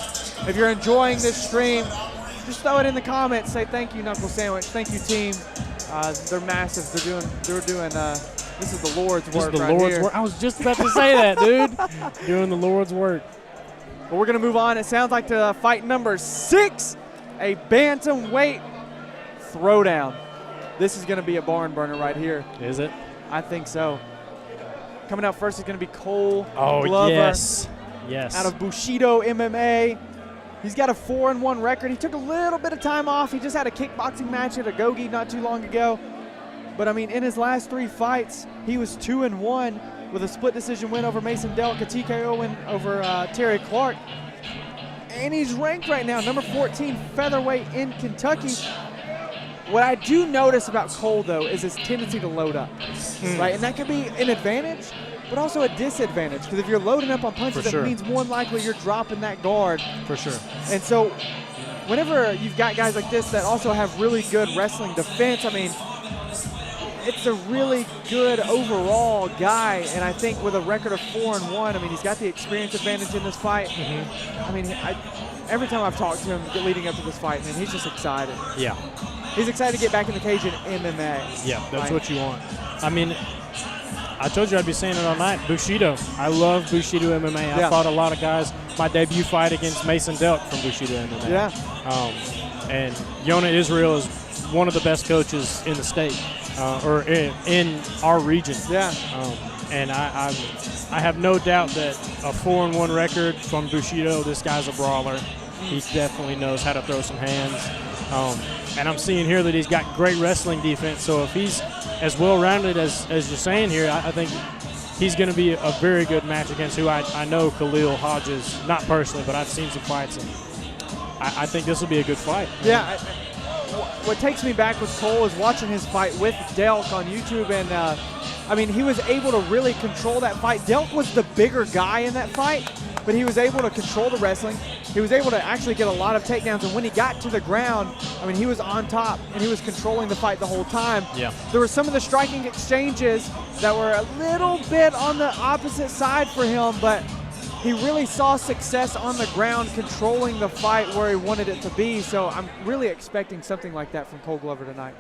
If you're enjoying this stream, just throw it in the comments. Say thank you, Knuckle Sandwich. Thank you, team. They're massive. They're doing This is the Lord's This work is the right Lord's here. work. I was just about to say that, dude. Doing the Lord's work. Well, we're going to move on. It sounds like to fight number 6, a bantamweight throwdown. This is going to be a barn burner right here. Is it? I think so. Coming out first is going to be Cole Oh, Glover yes. out of Bushido MMA. He's got a 4-1 record. He took a little bit of time off. He just had a kickboxing match at Agogi not too long ago. But, I mean, in his last 3 fights, he was 2-1 with a split decision win over Mason Delk, a TKO win over Terry Clark. And he's ranked right now, number 14 featherweight in Kentucky. What I do notice about Cole, though, is his tendency to load up, right? And that could be an advantage, but also a disadvantage, because if you're loading up on punches, that means more than likely you're dropping that guard. For sure. And so whenever you've got guys like this that also have really good wrestling defense, I mean, it's a really good overall guy, and I think with a record of 4-1, I mean, he's got the experience advantage in this fight. I mean, every time I've talked to him leading up to this fight, man, he's just excited. Yeah. He's excited to get back in the cage in MMA. Yeah, that's what you want. I mean, I told you I'd be saying it all night. Bushido. I love Bushido MMA. I fought a lot of guys. My debut fight against Mason Delk from Bushido MMA. Yeah. And Yona Israel is one of the best coaches in the state, or in our region. Yeah. And I have no doubt that a 4-1 record from Bushido, this guy's a brawler. He definitely knows how to throw some hands. And I'm seeing here that he's got great wrestling defense. So if he's as well-rounded as you're saying here, I think he's going to be a very good match against who I know, Khalil, Hodges, not personally, but I've seen some fights. And I think this will be a good fight. Yeah. What takes me back with Cole is watching his fight with Delk on YouTube. And, I mean, he was able to really control that fight. Delk was the bigger guy in that fight, but he was able to control the wrestling. He was able to actually get a lot of takedowns, and when he got to the ground, I mean, he was on top, and he was controlling the fight the whole time. Yeah. There were some of the striking exchanges that were a little bit on the opposite side for him, but he really saw success on the ground controlling the fight where he wanted it to be, so I'm really expecting something like that from Cole Glover tonight.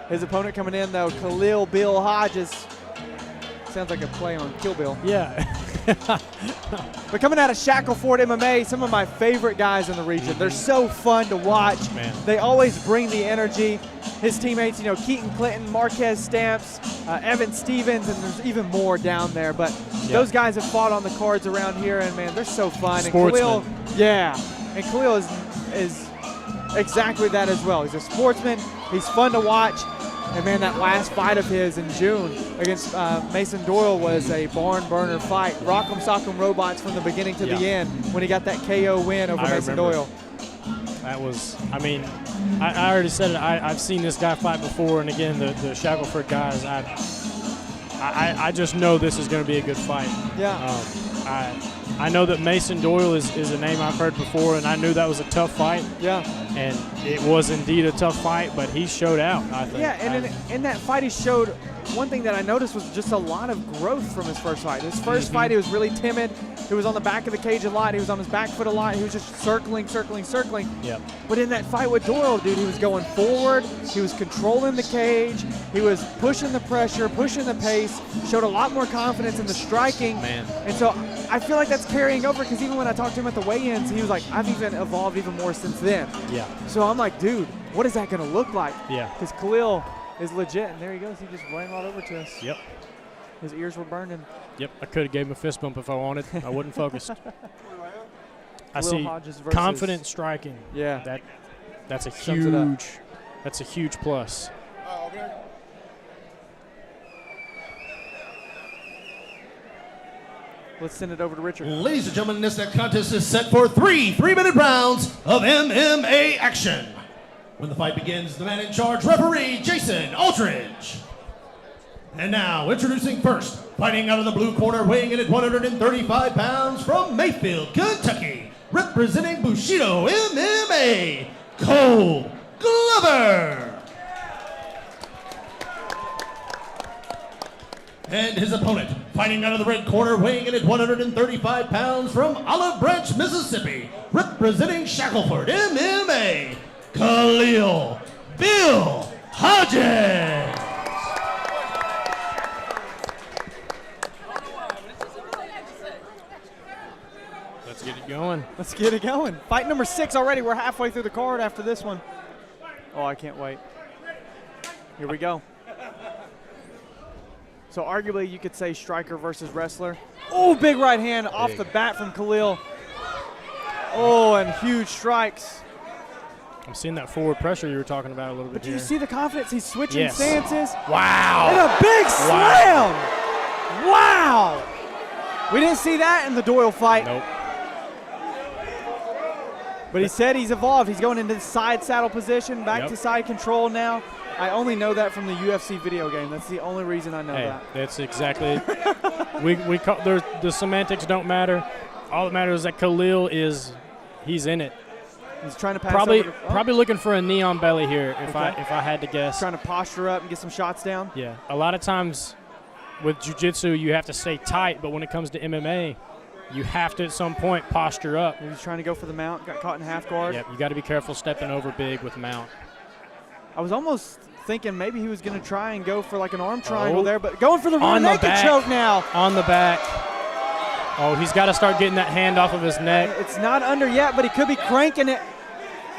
His opponent coming in, though, Khalil Bill Hodges. Sounds like a play on Kill Bill. Yeah. But coming out of Shackleford MMA, some of my favorite guys in the region. They're so fun to watch. Man. They always bring the energy. His teammates, you know, Keaton Clinton, Marquez Stamps, Evan Stevens, and there's even more down there. But those guys have fought on the cards around here, and, man, they're so fun. Sportsman. And Khalil, and Khalil is exactly that as well. He's a sportsman. He's fun to watch. And, man, that last fight of his in June against Mason Doyle was a barn burner fight. Rock'em sock'em robots from the beginning to the end when he got that KO win over Mason Doyle. That was, I mean, I already said it. I've seen this guy fight before, and again, the Shackleford guys, I just know this is going to be a good fight. Yeah. I know that Mason Doyle is a name I've heard before, and I knew that was a tough fight. Yeah. And it was indeed a tough fight, but he showed out, I think. Yeah, and in that fight he showed, one thing that I noticed was just a lot of growth from his first fight. His first fight, he was really timid. He was on the back of the cage a lot. He was on his back foot a lot. He was just circling. Yep. But in that fight with Doyle, dude, he was going forward. He was controlling the cage. He was pushing the pressure, pushing the pace, showed a lot more confidence in the striking. Man. And so I feel like that's carrying over, because even when I talked to him at the weigh-ins, he was like, I've even evolved even more since then. Yeah. So I'm like, dude, what is that going to look like? Yeah. Because Khalil is legit, and there he goes. He just ran right over to us. Yep. His ears were burning. Yep. I could have gave him a fist bump if I wanted. I wasn't focused. I Khalil see Hodges versus- confident striking. Yeah. That's a Sums it up. huge plus. Let's send it over to Richard. Ladies and gentlemen, this next contest is set for 3 3-minute rounds of MMA action. When the fight begins, the man in charge, referee Jason Aldridge. And now, introducing first, fighting out of the blue corner, weighing in at 135 pounds from Mayfield, Kentucky, representing Bushido MMA, Cole Glover. And his opponent, fighting out of the red corner, weighing in at 135 pounds from Olive Branch, Mississippi, representing Shackleford MMA, Khalil Bill Hodges. Let's get it going. Let's get it going. Fight number 6 already. We're halfway through the card after this one. Oh, I can't wait. Here we go. So arguably you could say striker versus wrestler. Oh, big right hand off the bat from Khalil. Oh, and huge strikes. I'm seeing that forward pressure you were talking about a little bit. But do you see the confidence? He's switching stances. Wow. And a big slam. Wow. We didn't see that in the Doyle fight. Nope. But he said he's evolved. He's going into the side saddle position, back to side control now. I only know that from the UFC video game. That's the only reason I know that. That's exactly the semantics don't matter. All that matters is that Khalil he's in it. He's trying to pass probably looking for a knee on belly here if I had to guess. Trying to posture up and get some shots down. Yeah. A lot of times with jiu-jitsu you have to stay tight, but when it comes to MMA, you have to at some point posture up. He was trying to go for the mount, got caught in half guard. Yep, you got to be careful stepping over big with mount. I was almost thinking maybe he was going to try and go for like an arm triangle there, but going for the rear naked choke now. On the back. Oh, he's got to start getting that hand off of his neck. It's not under yet, but he could be cranking it.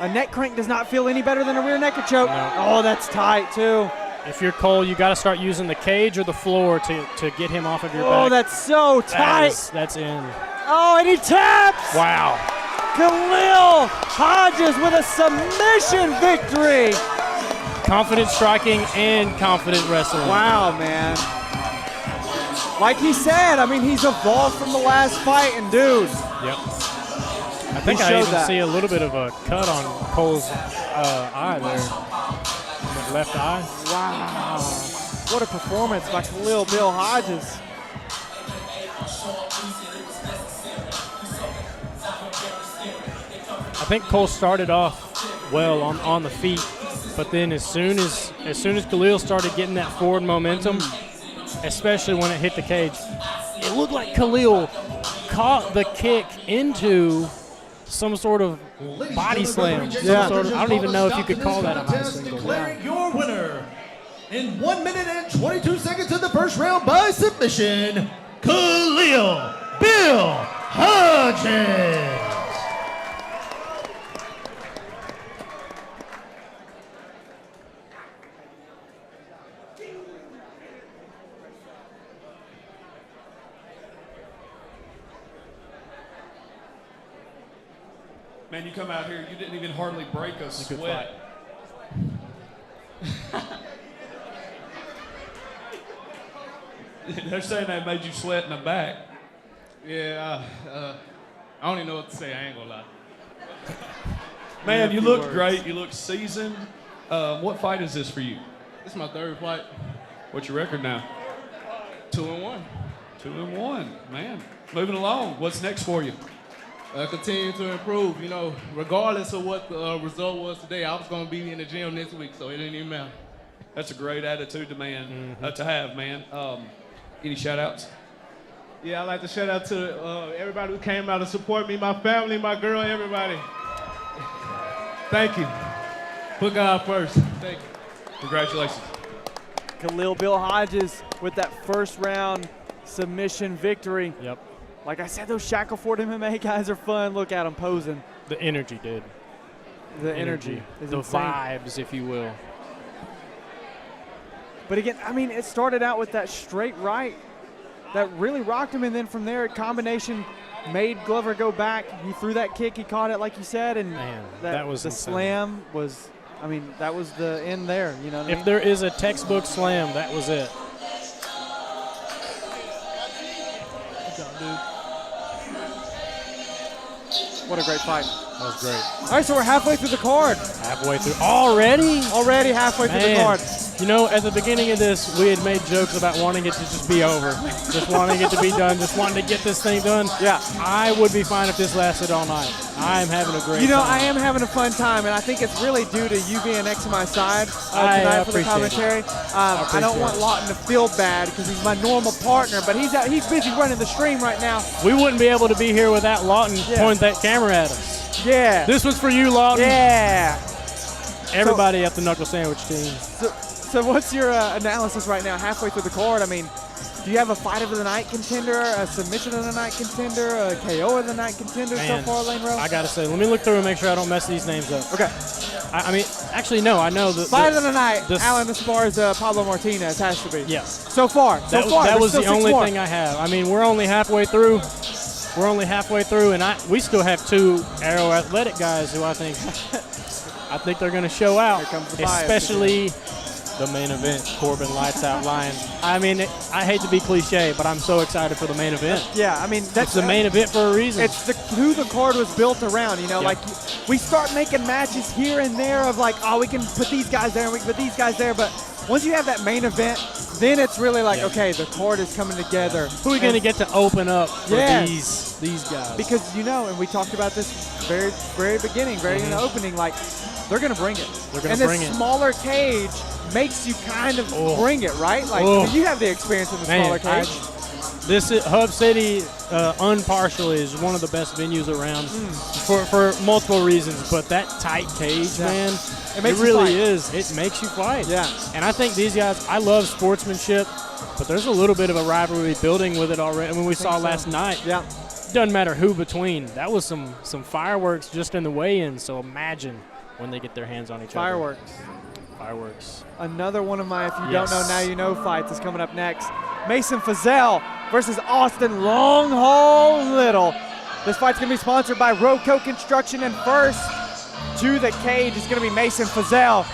A neck crank does not feel any better than a rear naked choke. No. Oh, that's tight too. If you're Cole, you got to start using the cage or the floor to get him off of your back. Oh, that's so tight. That's in. Oh, and he taps. Wow. Khalil Hodges with a submission victory. Confident striking and confident wrestling. Wow, man. Like he said, I mean, he's evolved from the last fight, and dude. Yep. I think I even see a little bit of a cut on Cole's eye there. That left eye. Wow. What a performance by Khalil Bill Hodges. I think Cole started off well on the feet, but then as soon as Khalil started getting that forward momentum, especially when it hit the cage, it looked like Khalil caught the kick into some sort of body slam. Yeah. I don't even know if you could call that a high single. Declaring your winner in 1 minute and 22 seconds of the first round by submission, Khalil Bill Hodges. Man, you come out here, you didn't even hardly break a sweat. They're saying they made you sweat in the back. Yeah, I don't even know what to say. I ain't gonna lie. Man, you look great. You look seasoned. What fight is this for you? This is my third fight. What's your record now? 2-1. 2-1, man. Moving along. What's next for you? Continue to improve. You know, regardless of what the result was today, I was going to be in the gym next week, so it didn't even matter. That's a great attitude to to have, man. Any shout-outs? Yeah, I'd like to shout out to everybody who came out to support me, my family, my girl, everybody. Thank you. Put God first. Thank you. Congratulations. Khalil Bill Hodges with that first round submission victory. Yep. Like I said, those Shackleford MMA guys are fun. Look at them posing. The energy, dude. The energy. Is the insane. vibes, if you will. But again, I mean, it started out with that straight right that really rocked him, and then from there, a combination made Glover go back. He threw that kick, he caught it like you said, and man, that was the insane. Slam was, I mean, that was the end there. You know what I mean? If there is a textbook slam, that was it. Good job, dude. What a great fight. That was great. All right, so we're halfway through the card. Halfway through. Already? Already halfway through the card. You know, at the beginning of this, we had made jokes about wanting it to just be over. Just wanting it to be done. Just wanting to get this thing done. Yeah. I would be fine if this lasted all night. I'm having a great time. You know, I am having a fun time, and I think it's really due to you being next to my side tonight for the commentary. I don't want Lawton to feel bad because he's my normal partner, but he's busy running the stream right now. We wouldn't be able to be here without Lawton pointing that camera at us. Yeah. This one's for you, Lawton. Yeah. Everybody at the Knuckle Sandwich team. So what's your analysis right now, halfway through the card? I mean, Do you have a fight of the night contender, a submission of the night contender, a KO of the night contender so far, Lane Rowe? I got to say, let me look through and make sure I don't mess these names up. Okay. I mean, actually, no, I know that. Fight of the night, Alan Esparza, Pablo Martinez has to be. Yes. So far. That was the only thing I have. I mean, we're only halfway through. And we still have 2 Aero Athletic guys who I think they're going to show out. Here comes the bias especially the main event, Corban Lights Out Lyons. I mean, I hate to be cliche, but I'm so excited for the main event. Yeah, I mean, that's the main event for a reason. It's who the card was built around, you know, like we start making matches here and there of like, oh, we can put these guys there and we can put these guys there, but once you have that main event, then it's really like, okay, the card is coming together. Who are we going to get to open up for these guys? Because, you know, and we talked about this very beginning, in the opening, like, they're going to bring it. And this smaller cage makes you kind of bring it, right? Like, I mean, you have the experience in the smaller cage. Hub City, unpartially, is one of the best venues around for multiple reasons. But that tight cage, man, it really is. It makes you fight. Yeah. And I think these guys, I love sportsmanship, but there's a little bit of a rivalry building with it already. I mean, we saw last night. Yeah. Doesn't matter who between. That was some fireworks just in the weigh-in. So imagine when they get their hands on each other. Fireworks. Another one of my, if you don't know, now you know fights is coming up next. Mason Fuzzell versus Austin Long Haul Little. This fight's going to be sponsored by Roco Construction, and first to the cage is going to be Mason Fuzzell.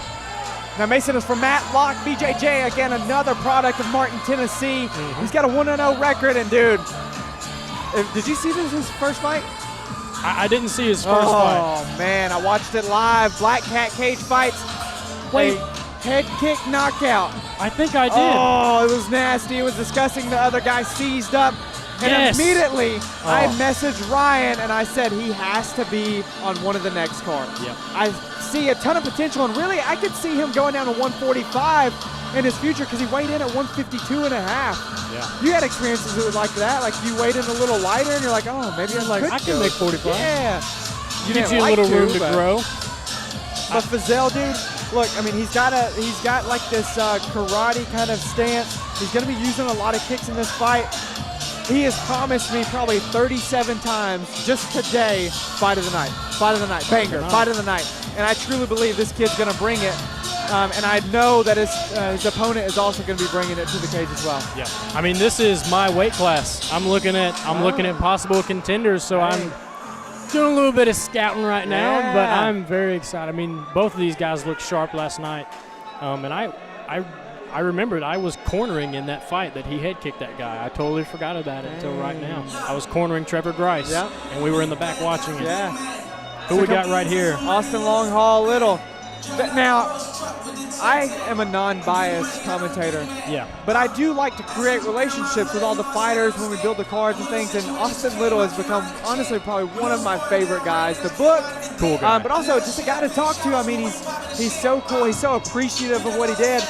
Now Mason is from Matlock BJJ, again another product of Martin, Tennessee. He's got a 1-0 record, and dude, did you see his first fight? I didn't see his first fight. Oh man, I watched it live. Black Cat Cage Fights. Wait. Head kick knockout. I think I did. Oh, it was nasty. It was disgusting. The other guy seized up. And immediately I messaged Ryan and I said he has to be on one of the next cards. Yep. I see a ton of potential, and really I could see him going down to 145 in his future because he weighed in at 152 and a half. Yeah. You had experiences like that, like you weighed in a little lighter and you're like, oh, maybe I can make 45. Yeah. Gives you a little room to grow. But Fuzzell, dude, look, I mean, he's got like this karate kind of stance. He's going to be using a lot of kicks in this fight. He has promised me probably 37 times just today, fight of the night, banger, fight of the night. And I truly believe this kid's going to bring it. And I know that his opponent is also going to be bringing it to the cage as well. Yeah, I mean, this is my weight class. I'm looking at possible contenders, so I'm doing a little bit of scouting right now, but I'm very excited. I mean, both of these guys looked sharp last night, and I remembered I was cornering in that fight that he head kicked that guy. I totally forgot about it until right now. I was cornering Trevor Grice, and we were in the back watching it. Yeah. Who we got right here? Austin Long Haul Little. Now, I am a non-biased commentator. Yeah. But I do like to create relationships with all the fighters when we build the cards and things. And Austin Little has become, honestly, probably one of my favorite guys to book. Cool guy. But also just a guy to talk to. I mean, he's so cool. He's so appreciative of what he did,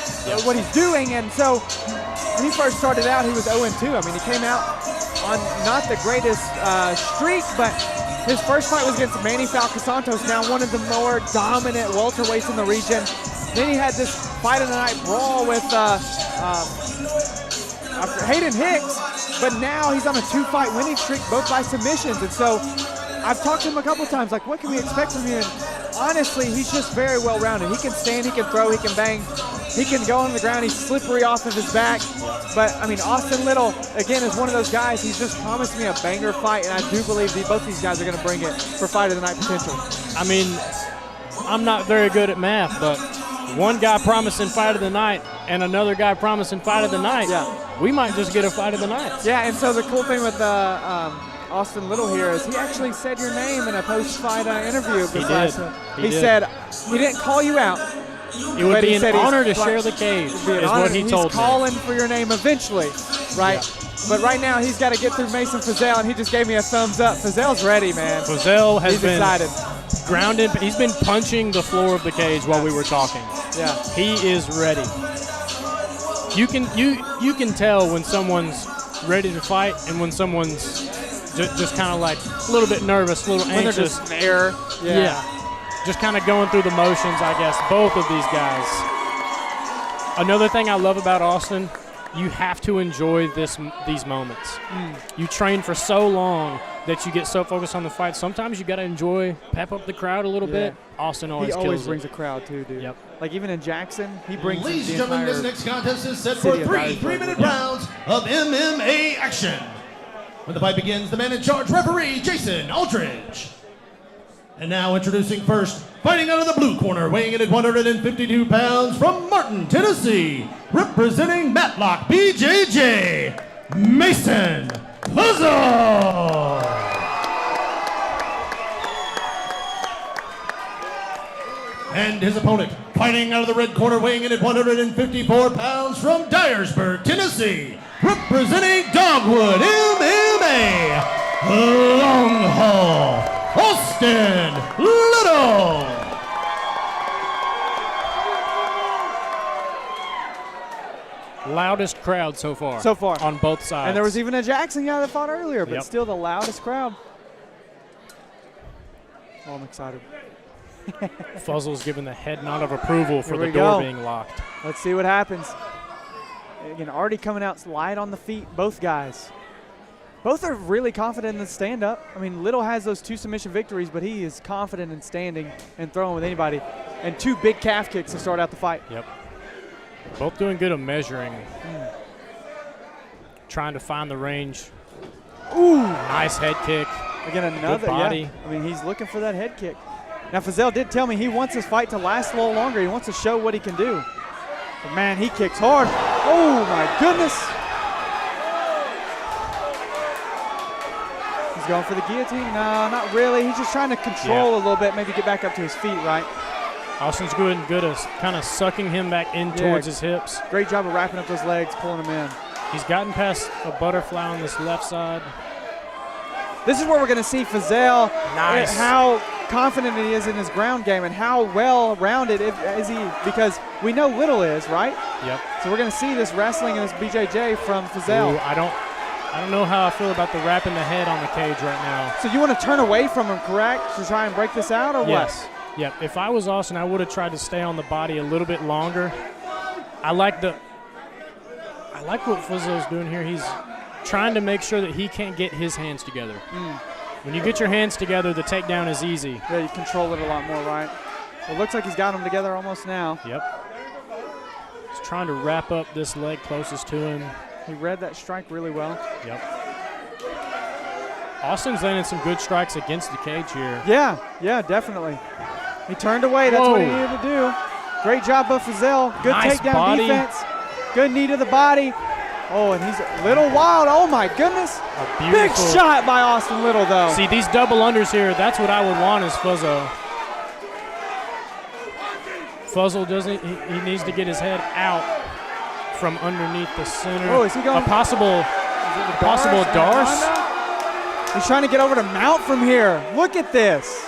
what he's doing. And so when he first started out, he was 0-2. I mean, he came out on not the greatest streak, but his first fight was against Manny Falcao Santos, now one of the more dominant welterweights in the region. Then he had this fight of the night brawl with Hayden Hicks, but now he's on a 2-fight winning streak, both by submissions. And so I've talked to him a couple of times, like, what can we expect from you? And honestly, he's just very well-rounded. He can stand, he can throw, he can bang, he can go on the ground, he's slippery off of his back. But, I mean, Austin Little, again, is one of those guys, he's just promised me a banger fight, and I do believe both these guys are going to bring it for fight of the night potential. I mean, I'm not very good at math, but one guy promising fight of the night and another guy promising fight of the night, we might just get a fight of the night. Yeah, and so the cool thing with Austin Little here is he actually said your name in a post-fight interview. He said he didn't call you out. It would be an honor to share the cage, is what he told me. He's calling for your name eventually, right? Yeah. But right now he's got to get through Mason Fuzzell, and he just gave me a thumbs up. Fuzzell's ready, man. Fuzzell has been excited. Grounded. He's been punching the floor of the cage while we were talking. Yeah. He is ready. You can tell when someone's ready to fight and when someone's just kind of like a little bit nervous, a little anxious. When they're just there. Yeah. Just kind of going through the motions, I guess, both of these guys. Another thing I love about Austin, you have to enjoy these moments. You train for so long that you get so focused on the fight. Sometimes you got to pep up the crowd a little bit. Austin always kills it. He always brings a crowd too, dude. Yep. Like even in Jackson, he brings Ladies the and gentlemen, entire this next contest is set for city of 3 3-minute Dyersburg. rounds of MMA action. When the fight begins, the man in charge, referee Jason Aldridge. And now introducing first, fighting out of the blue corner, weighing in at 152 pounds from Martin, Tennessee, representing Matlock BJJ, Mason Fuzzell. And his opponent, fighting out of the red corner, weighing in at 154 pounds from Dyersburg, Tennessee, representing Dogwood MMA, Long Haul, Austin Little. Loudest crowd so far. So far. On both sides. And there was even a Jackson guy that fought earlier, but Yep. still the loudest crowd. Oh, I'm excited. Fuzzell's giving the head nod of approval for Here the we door go. being locked. Let's see what happens. Again, already coming out light on the feet, both guys. Both are really confident in the stand-up. I mean, Little has those 2 submission victories, but he is confident in standing and throwing with anybody. And 2 big calf kicks to start out the fight. Yep. Both doing good at measuring. Trying to find the range. Ooh. Nice head kick. Again, another, good body. yeah. I mean, he's looking for that head kick. Now, Fuzzell did tell me he wants his fight to last a little longer. He wants to show what he can do. But, man, he kicks hard. Oh, my goodness. He's going for the guillotine? No, not really. He's just trying to control a little bit, maybe get back up to his feet, right? Austin's good at kind of sucking him back in towards his hips. Great job of wrapping up those legs, pulling him in. He's gotten past a butterfly on this left side. This is where we're going to see Fuzzell, Nice. how confident he is in his ground game and how well-rounded is he, because we know Little is, right? Yep. So we're going to see this wrestling and this BJJ from Fuzzell. Ooh, I don't know how I feel about the wrapping the head on the cage right now. So you want to turn away from him, correct, to try and break this out, or Yes. what? Yep. If I was Austin, I would have tried to stay on the body a little bit longer. I like what Fuzzell's doing here. He's trying to make sure that he can't get his hands together. When you get your hands together, the takedown is easy. Yeah, you control it a lot more, right? Well, it looks like he's got them together almost now. Yep. He's trying to wrap up this leg closest to him. He read that strike really well. Yep. Austin's landing some good strikes against the cage here. Yeah, definitely. He turned away. That's what he needed to do. Great job by Fuzzell. Good Nice takedown body. defense. Good knee to the body. Oh, and he's a little wild. Oh, my goodness. Big shot by Austin Little, though. See, these double unders here, that's what I would want as Fuzzell. Fuzzell doesn't, he needs to get his head out from underneath the center. Oh, is he going? A possible Darce? He's trying to get over to Mount from here. Look at this.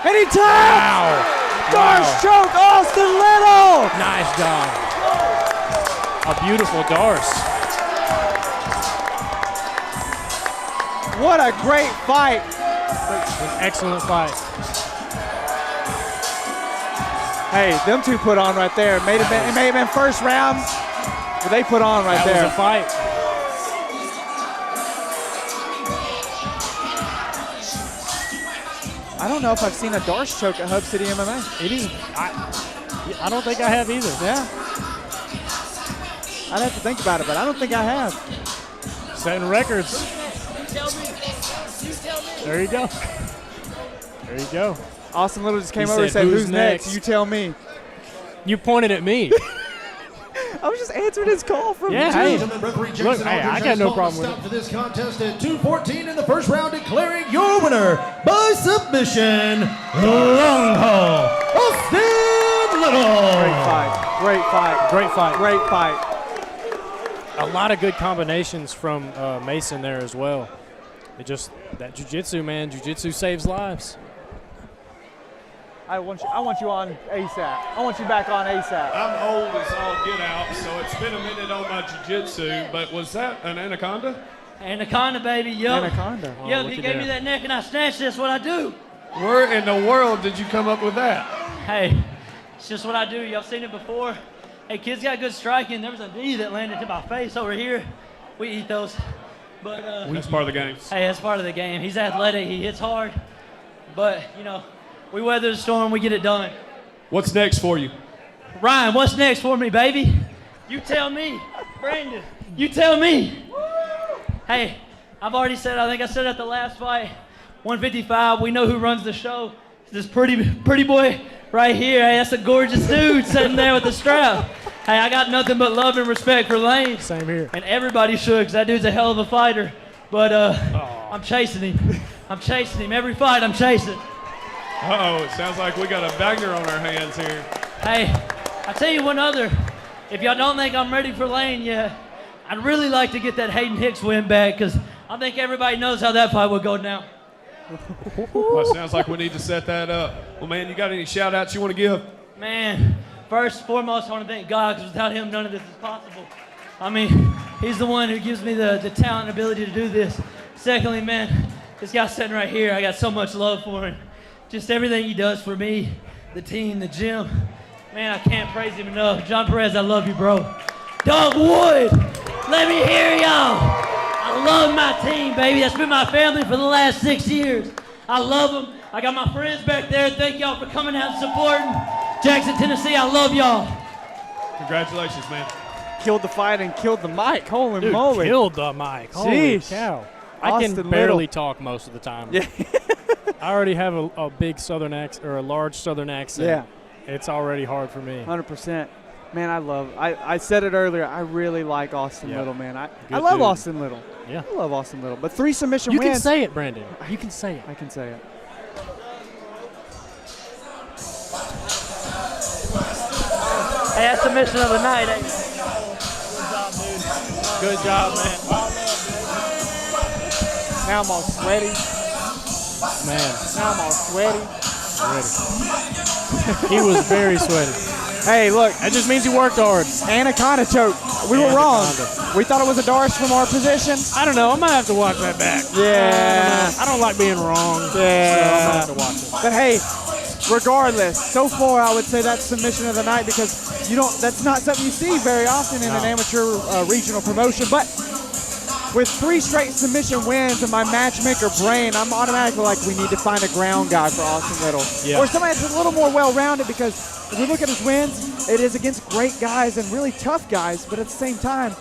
And he tapped! Darce choke, Austin Little! Nice job. A beautiful Darce. What a great fight. An excellent fight. Hey, them two put on right there. It may have been first round, but they put on right there. That was a fight. I don't know if I've seen a Darce choke at Hub City MMA. It is. I don't think I have either. Yeah. I'd have to think about it, but I don't think I have. Setting records. There you go. There you go. Austin Little just came He over and said, said, "Who's who's next? next?" You tell me. You pointed at me. I was just answering his call from Yeah, you. hey. Referee Jason Look, hey, I Aldridge got has no called problem a with stop it. to this contest at 2:14 in the first round, declaring your winner by submission, Long Haul, Austin Little. Great fight. Great fight. Great fight. Great fight. A lot of good combinations from Mason there as well. It just, that jiu-jitsu, man. Jiu-jitsu saves lives. I want you on ASAP. I want you back on ASAP. I'm old as all get out, so it's been a minute on my jiu-jitsu, but was that an anaconda? Anaconda, baby, yup. Anaconda. Oh, Yup, look he at gave that. me that neck and I snatched it. That's what I do. Where in the world did you come up with that? Hey, it's just what I do. Y'all seen it before? Hey, kid's got good striking. There was a knee that landed to my face over here. We eat those. But that's part of the game. Hey, that's part of the game. He's athletic. He hits hard. But, you know, we weather the storm. We get it done. What's next for you? Ryan, what's next for me, baby? You tell me. Brandon, you tell me. Hey, I've already said, I think I said at the last fight, 155, we know who runs the show. It's this pretty boy right here. Hey, that's a gorgeous dude sitting there with the strap. Hey, I got nothing but love and respect for Lane. Same here. And everybody should, because that dude's a hell of a fighter. But I'm chasing him. I'm chasing him. Every fight I'm chasing. Uh-oh, it sounds like we got a Wagner on our hands here. Hey, I tell you one other. If y'all don't think I'm ready for Lane yet, I'd really like to get that Hayden Hicks win back, because I think everybody knows how that fight would go down. Well, it sounds like we need to set that up. Well, man, you got any shout-outs you want to give? Man, first and foremost, I want to thank God, because without him, none of this is possible. I mean, he's the one who gives me the talent and ability to do this. Secondly, man, this guy sitting right here, I got so much love for him. Just everything he does for me, the team, the gym. Man, I can't praise him enough. John Perez, I love you, bro. Doug Wood, let me hear y'all. I love my team, baby. That's been my family for the last 6 years. I love them. I got my friends back there. Thank y'all for coming out and supporting. Jackson, Tennessee, I love y'all. Congratulations, man. Killed the fight and killed the mic. Holy Dude, moly. killed the mic. Holy cow. I can Austin barely Little. talk most of the time. Yeah. I already have a big southern accent, or a large southern accent. Yeah. It's already hard for me. 100%. Man, I said it earlier, I really like Austin Yep. Little, man. I Good love dude. Austin Little. Yeah. I love Austin Little. But 3 submission You wins. can say it, Brandon. You can say it. I can say it. Hey, that's submission of the night, eh? Good job, man. Now I'm all sweaty. Man, Now I'm all sweaty. he was very sweaty. Hey, look. That just means he worked hard. Anaconda choke. We were wrong. We thought it was a Darce from our position. I don't know. I might have to watch that back. Yeah. I don't like being wrong. Yeah. So I'm gonna have to watch it. But hey, regardless, so far I would say that's submission of the night, because that's not something you see very often in an amateur regional promotion. But with 3 straight submission wins in my matchmaker brain, I'm automatically like, we need to find a ground guy for Austin Little. Yeah. Or somebody that's a little more well-rounded, because if we look at his wins, it is against great guys and really tough guys, but at the same time,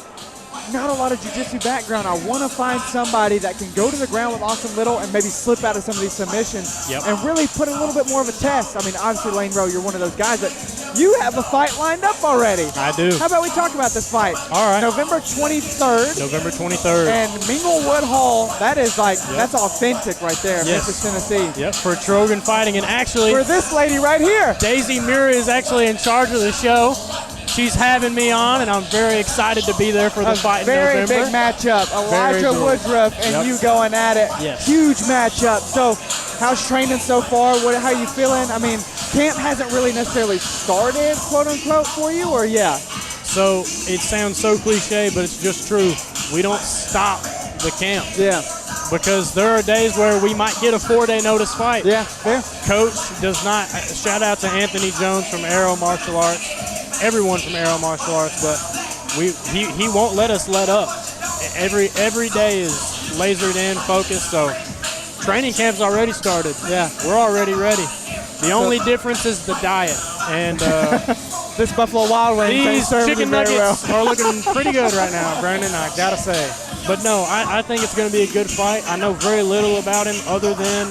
not a lot of jiu-jitsu background. I want to find somebody that can go to the ground with Austin Little and maybe slip out of some of these submissions and really put a little bit more of a test. I mean, obviously, Lane Rowe, you're one of those guys, but you have a fight lined up already. I do. How about we talk about this fight? All right. November 23rd. November 23rd. And Minglewood Hall, that is like, that's authentic right there, Yes. Memphis, Tennessee. Yep, for Trogan Fighting. And actually, For this lady right here. Daisy Mira is actually in charge of the show. She's having me on, and I'm very excited to be there for the fight in Very November. big matchup. Elijah cool. Woodruff and you going at it. Yes. Huge matchup. So, how's training so far? How you feeling? I mean, camp hasn't really necessarily started, quote unquote, for you, or yeah? So it sounds so cliche, but it's just true. We don't stop the camp. Yeah. Because there are days where we might get a 4-day notice fight. Yeah, fair. Coach does not. Shout out to Anthony Jones from Arrow Martial Arts. Everyone from Arrow Martial Arts, but he won't let us let up. Every day is lasered in, focused. So training camp's already started. Yeah, we're already ready. The only difference is the diet, and this Buffalo Wild Wings ain't these serving chicken me very nuggets well. are looking pretty good right now, Brandon. I gotta say. But no, I think it's going to be a good fight. I know very little about him other than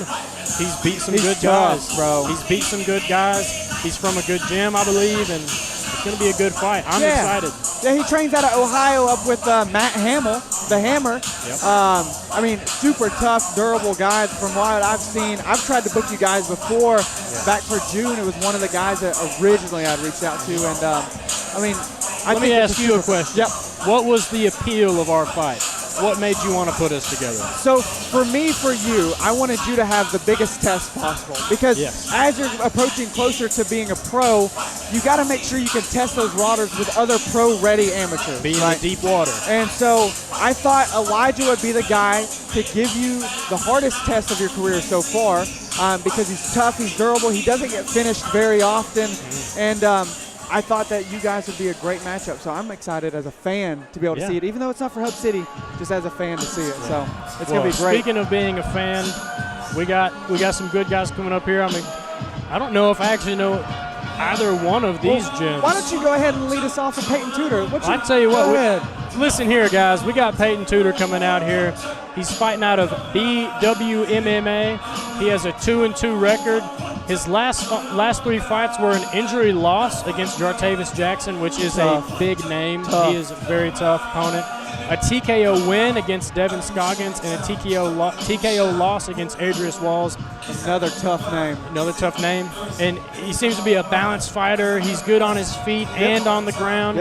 he's beat some good tough, guys, bro. He's beat some good guys. He's from a good gym, I believe, and it's going to be a good fight. I'm excited. Yeah, he trains out of Ohio up with Matt Hamill, the Hammer. Yep. I mean, super tough, durable guys from what I've seen. I've tried to book you guys before. Back for June, it was one of the guys that originally I'd reached out to. And, I mean, Let me ask you a question. Yep. What was the appeal of our fight? What made you want to put us together? So for me, for you, I wanted you to have the biggest test possible, because as you're approaching closer to being a pro, you got to make sure you can test those waters with other pro-ready amateurs. Be in the deep water. And so I thought Elijah would be the guy to give you the hardest test of your career so far, because he's tough, he's durable, he doesn't get finished very often, and I thought that you guys would be a great matchup, so I'm excited as a fan to be able to see it, even though it's not for Hub City, just as a fan to see it. So it's going to be great. Speaking of being a fan, we got some good guys coming up here. I mean, I don't know if I actually know either one of these gyms. Why don't you go ahead and lead us off with Payton Tutor? I tell you what, listen here, guys. We got Payton Tutor coming out here. He's fighting out of BWMMA. He has a 2-2 record. His last 3 fights were an injury loss against Jartavis Jackson, which is a big name. He is a very tough opponent. A TKO win against Devin Scoggins and a TKO loss against Adrius Walls. Another tough name. Another tough name. And he seems to be a balanced fighter. He's good on his feet and on the ground.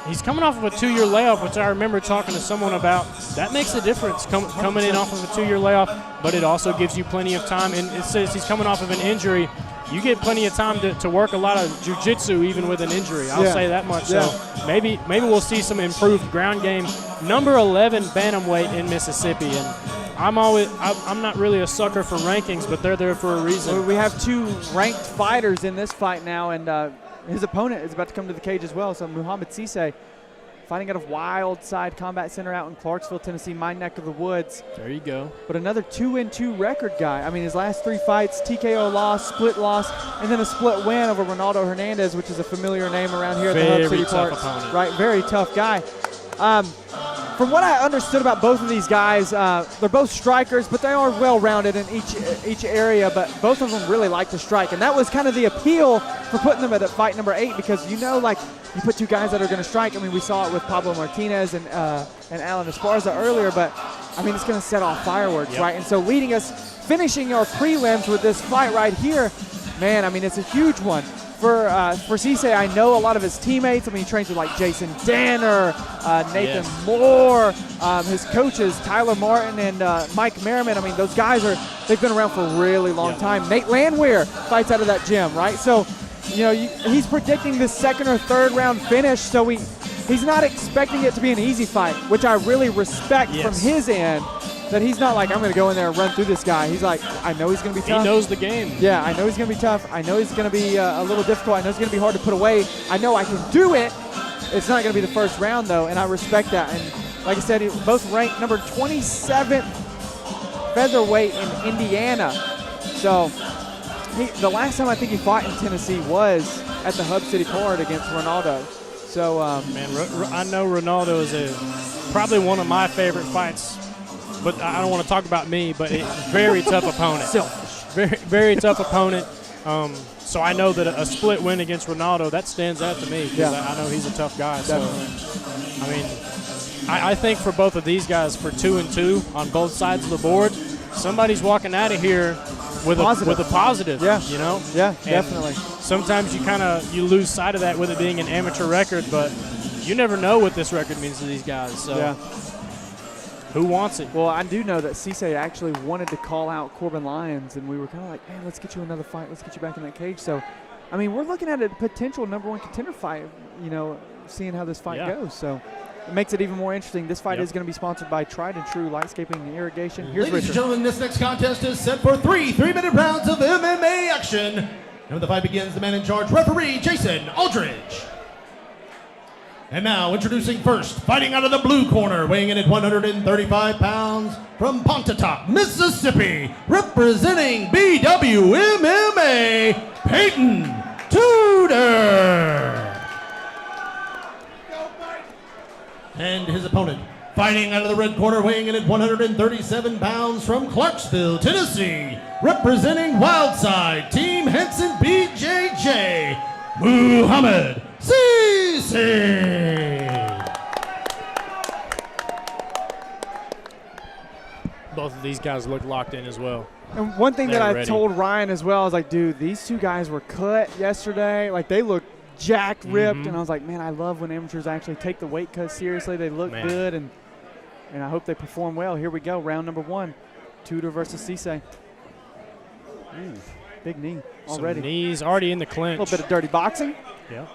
He's coming off of a 2-year layoff, which I remember talking to someone about. That makes a difference coming in off of a 2-year layoff, but it also gives you plenty of time. And it says he's coming off of an injury. You get plenty of time to work a lot of jiu-jitsu even with an injury. I'll say that much. So maybe we'll see some improved ground game. Number 11 bantamweight in Mississippi, and I'm not really a sucker for rankings, but they're there for a reason. Well, we have 2 ranked fighters in this fight now, and his opponent is about to come to the cage as well. So Mouhamed Cisse, fighting out of Whiteside Combat Center out in Clarksville, Tennessee, my neck of the woods. There you go. But another 2-2 record guy. I mean, his last 3 fights, TKO loss, split loss, and then a split win over Ronaldo Hernandez, which is a familiar name around here at the Hub City Park. Opponent. Right, very tough guy. From what I understood about both of these guys, they're both strikers, but they are well-rounded in each area, but both of them really like to strike. And that was kind of the appeal for putting them at fight number 8, because you put 2 guys that are going to strike. I mean, we saw it with Pablo Martinez and Alan Esparza earlier, but, I mean, it's going to set off fireworks, right? And so finishing our prelims with this fight right here, man, I mean, it's a huge one. For Cisse, I know a lot of his teammates. I mean, he trains with like Jason Danner, Nathan Moore, his coaches, Tyler Martin and Mike Merriman. I mean, those guys they've been around for a really long time. Nate Landwehr fights out of that gym, right? So, he's predicting this 2nd or 3rd round finish, so he's not expecting it to be an easy fight, which I really respect from his end. That he's not like, I'm going to go in there and run through this guy. He's like, I know he's going to be tough. He knows the game. Yeah, I know he's going to be tough. I know he's going to be a little difficult. I know it's going to be hard to put away. I know I can do it. It's not going to be the first round, though, and I respect that. And like I said, both ranked number 27th featherweight in Indiana. So the last time I think he fought in Tennessee was at the Hub City card against Ronaldo. So, man, I know Ronaldo is probably one of my favorite fights. But I don't want to talk about me, but a very tough opponent. Selfish. Very, very tough opponent. So I know that a split win against Ronaldo, that stands out to me because I know he's a tough guy. Definitely. So, I mean, I think for both of these guys, for 2-2 on both sides of the board, somebody's walking out of here with a positive. Yeah. Yeah, and definitely. Sometimes you lose sight of that with it being an amateur record, but you never know what this record means to these guys. So. Who wants it? Well, I do know that Cisse actually wanted to call out Corban Lyons, and we were kind of like, man, let's get you another fight. Let's get you back in that cage. So, I mean, we're looking at a potential number 1 contender fight, seeing how this fight goes. So, it makes it even more interesting. This fight is going to be sponsored by Tried and True Lightscaping and Irrigation. Here's Ladies Richard. and gentlemen, this next contest is set for 3 3-minute rounds of MMA action. And when the fight begins, the man in charge, referee Jason Aldridge. And now, introducing first, fighting out of the blue corner, weighing in at 135 pounds, from Pontotoc, Mississippi, representing BWMMA, Payton Tutor. And his opponent, fighting out of the red corner, weighing in at 137 pounds, from Clarksville, Tennessee, representing Wildside, Team Henson BJJ, Mouhamed. Cisse. Both of these guys look locked in as well. And one thing that I told Ryan as well, I was like, dude, these 2 guys were cut yesterday. Like, they look jacked, ripped, and I was like, man, I love when amateurs actually take the weight cut seriously. They look good, and I hope they perform well. Here we go, round number 1, Tutor versus Cisse. Big knee already. Some knees already in the clinch. A little bit of dirty boxing. Yeah.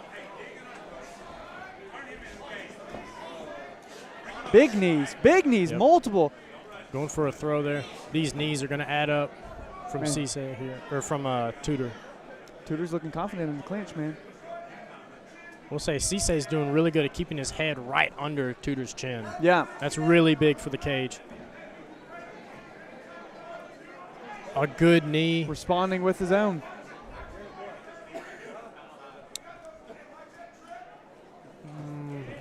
Big knees, multiple. Going for a throw there. These knees are going to add up from Cisse here, or from Tutor. Tutor's looking confident in the clinch, man. We'll say Cisse's doing really good at keeping his head right under Tutor's chin. Yeah. That's really big for the cage. A good knee. Responding with his own.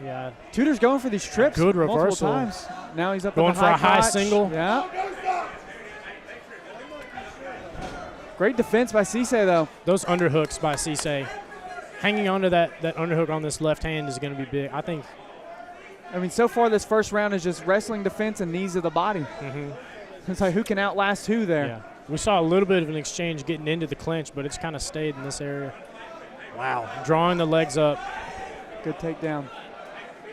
Yeah. Tutor's going for these trips Good multiple reversal. times. Now he's up Going in the for a high crotch. single. Yeah. Great defense by Cisse, though. Those underhooks by Cisse. Hanging on to that underhook on this left hand is going to be big. I think. I mean, so far this first round is just wrestling defense and knees of the body. It's like who can outlast who there. Yeah. We saw a little bit of an exchange getting into the clinch, but it's kind of stayed in this area. Wow. Drawing the legs up. Good takedown.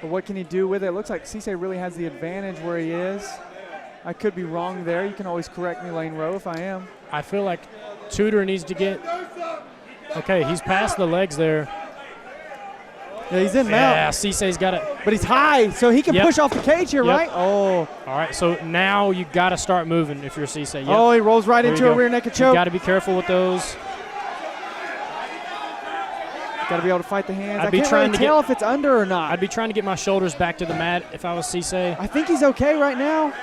But what can he do with it? It looks like Cisse really has the advantage where he is. I could be wrong there. You can always correct me, Lane Rowe, if I am. I feel like Tutor needs to get. Okay, he's past the legs there. Yeah, he's in mount. Yeah, Cisse's got it. But he's high, so he can push off the cage here, right? Oh. All right, so now you got to start moving if you're Cisse. Yep. Oh, he rolls right There into you a go. rear naked You choke. got to be careful with those. Got to be able to fight the hands. I'd I be can't trying really to tell if it's under or not. I'd be trying to get my shoulders back to the mat if I was Cisse. I think he's okay right now.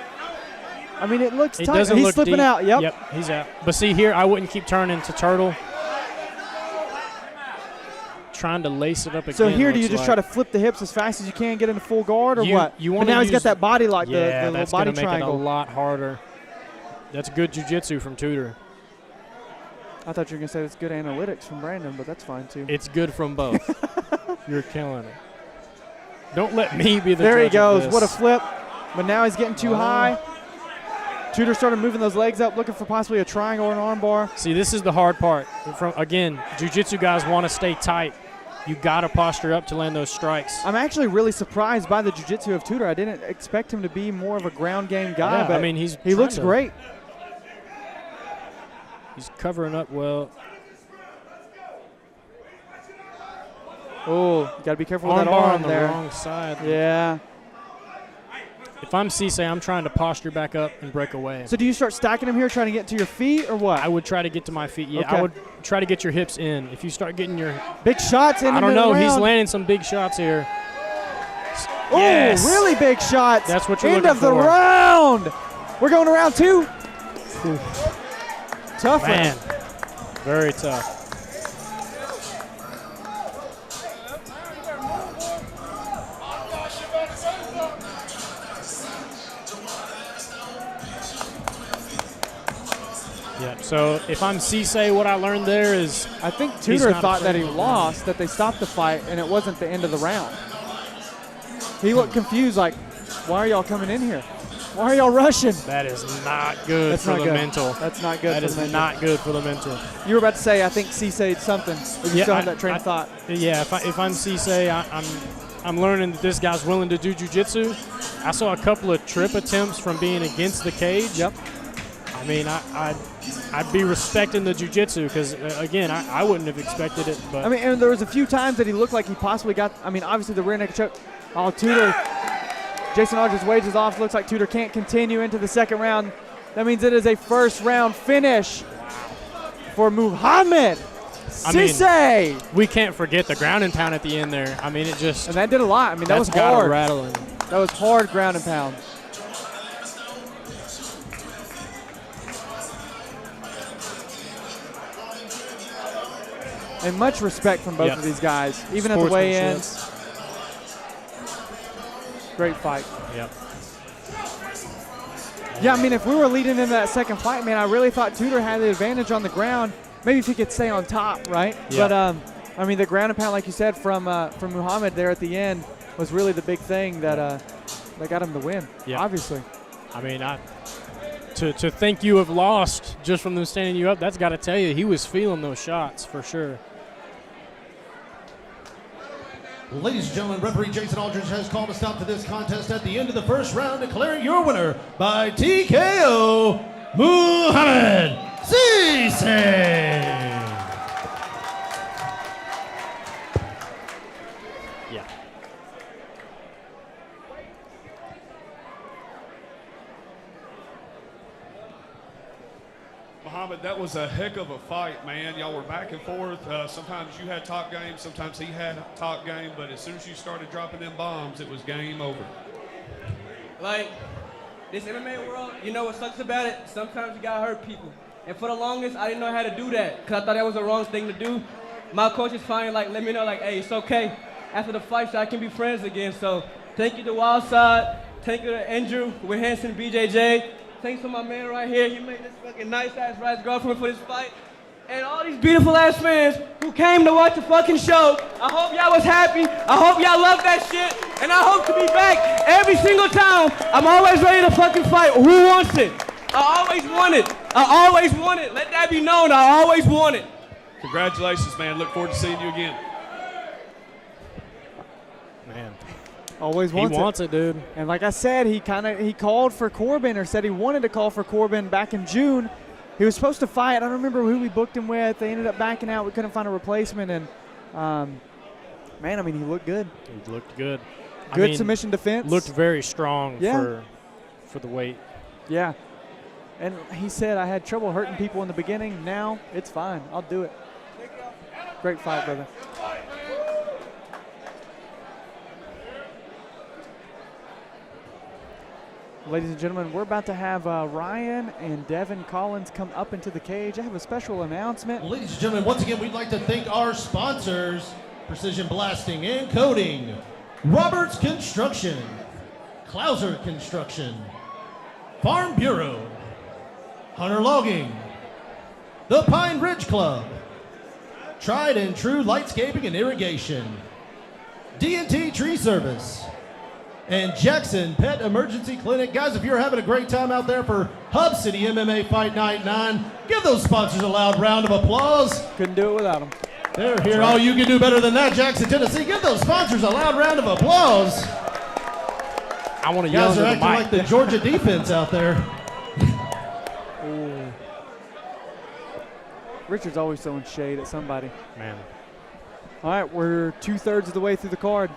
I mean, it looks It tight. doesn't He's look slipping deep. out. Yep. Yep, he's out. But see here, I wouldn't keep turning to turtle. Trying to lace it up again. So here, do you looks just like. try to flip the hips as fast as you can, get into full guard, or what? You But want now he's got that body lock, yeah, the that's little body gonna make triangle. it a lot harder. That's good jiu-jitsu from Tutor. I thought you were going to say it's good analytics from Brandon, but that's fine too. It's good from both. You're killing it. Don't let me be the There he judge of goes. this. What a flip. But now he's getting too high. Tutor started moving those legs up, looking for possibly a triangle or an arm bar. See, this is the hard part. Again, jiu-jitsu guys want to stay tight. You got to posture up to land those strikes. I'm actually really surprised by the jiu-jitsu of Tutor. I didn't expect him to be more of a ground game guy, Yeah, but I mean, he looks great. He's covering up well. Oh, got to be careful with Arm that bar arm on the there. wrong side. Yeah. If I'm Cisse, I'm trying to posture back up and break away. So do you start stacking him here, trying to get to your feet, or what? I would try to get to my feet. Yeah, Okay. I would try to get your hips in. If you start getting your big shots in. I don't know. He's landing. landing some big shots here. Oh, Yes. really big shots. That's what you're End looking of the for. round. We're going to round two. Tough Man, round. very tough. Yeah, so if I'm Cisse, what I learned there is I think he's Tutor not thought that afraid he of lost, that they stopped the fight, and it wasn't the end of the round. He looked confused, like, why are y'all coming in here? Why are y'all rushing? that is not good That's for not the good. mental. That's not good That for is the mental. not good for the mental. You were about to say, I think Cisse something. If you still have that train of thought. Yeah, if I'm Cisse, I'm learning that this guy's willing to do jiu-jitsu. I saw a couple of trip attempts from being against the cage. Yep. I mean, I'd be respecting the jiu-jitsu because, again, I wouldn't have expected it. But I mean, and there was a few times that he looked like he possibly got, I mean, obviously the rear naked choke. Oh, Tutor. Jason Hodges wages off. Looks like Tutor can't continue into the second round. That means it is a first round finish for Mouhamed. Cisse. we can't forget the ground and pound at the end there. I mean, it just. And that did a lot. I mean, that was got hard. it rattling. That was hard ground and pound. And much respect from both Yep. of these guys, even at the weigh-ins. Sportsmanship. Great fight. Yep. Yeah, I mean, if we were leading into that second fight, man, I really thought Tutor had the advantage on the ground. Maybe if he could stay on top, right? Yeah. But I mean, the ground and pound, like you said, from Mouhamed there at the end was really the big thing that got him the win. Yeah. Obviously. I mean, to think you have lost just from them standing you up, that's got to tell you he was feeling those shots for sure. Ladies and gentlemen, referee Jason Aldridge has called a stop to this contest at the end of the first round, declaring your winner by TKO, Mouhamed Cisse. Yeah. Mouhamed, that was a heck of a fight, man. Y'all were back and forth. Sometimes you had top game, sometimes he had top game, but as soon as you started dropping them bombs, it was game over. Like, this MMA world, you know what sucks about it? Sometimes you gotta hurt people. And for the longest, I didn't know how to do that, because I thought that was the wrong thing to do. My coaches finally, like, let me know, like, hey, it's okay. After the fight, so I can be friends again. So thank you to Wildside. Thank you to Andrew with Hanson BJJ. Thanks to my man right here. He made this fucking nice-ass rice girlfriend for this fight. And all these beautiful-ass fans who came to watch the fucking show. I hope y'all was happy. I hope y'all love that shit. And I hope to be back every single time. I'm always ready to fucking fight. Who wants it? I always want it. I always want it. Let that be known. I always want it. Congratulations, man. Look forward to seeing you again. Man. Always wants it, dude. And like I said, he called for Corban, or said he wanted to call for Corban back in June. He was supposed to fight. I don't remember who we booked him with. They ended up backing out. We couldn't find a replacement. And, man, I mean, he looked good. He looked good. Good submission defense. Looked very strong for the weight. Yeah. And he said, I had trouble hurting people in the beginning. Now it's fine. I'll do it. Great fight, brother. Ladies and gentlemen, we're about to have Ryan and Devin Collins come up into the cage. I have a special announcement. Ladies and gentlemen, once again, we'd like to thank our sponsors, Precision Blasting and Coating, Roberts Construction, Clouser Construction, Farm Bureau, Hunter Logging, the Pine Ridge Club, Tried and True Lightscaping and Irrigation, D&T Tree Service, and Jackson Pet Emergency Clinic. Guys, if you're having a great time out there for Hub City MMA Fight Night 9, give those sponsors a loud round of applause. Couldn't do it without them. They're here. All you can do better than that, Jackson, Tennessee. Give those sponsors a loud round of applause. I want to yell Guys into are the acting mic. like the Georgia defense out there. Ooh. Richard's always throwing shade at somebody. Man. All right, we're 2/3 of the way through the card.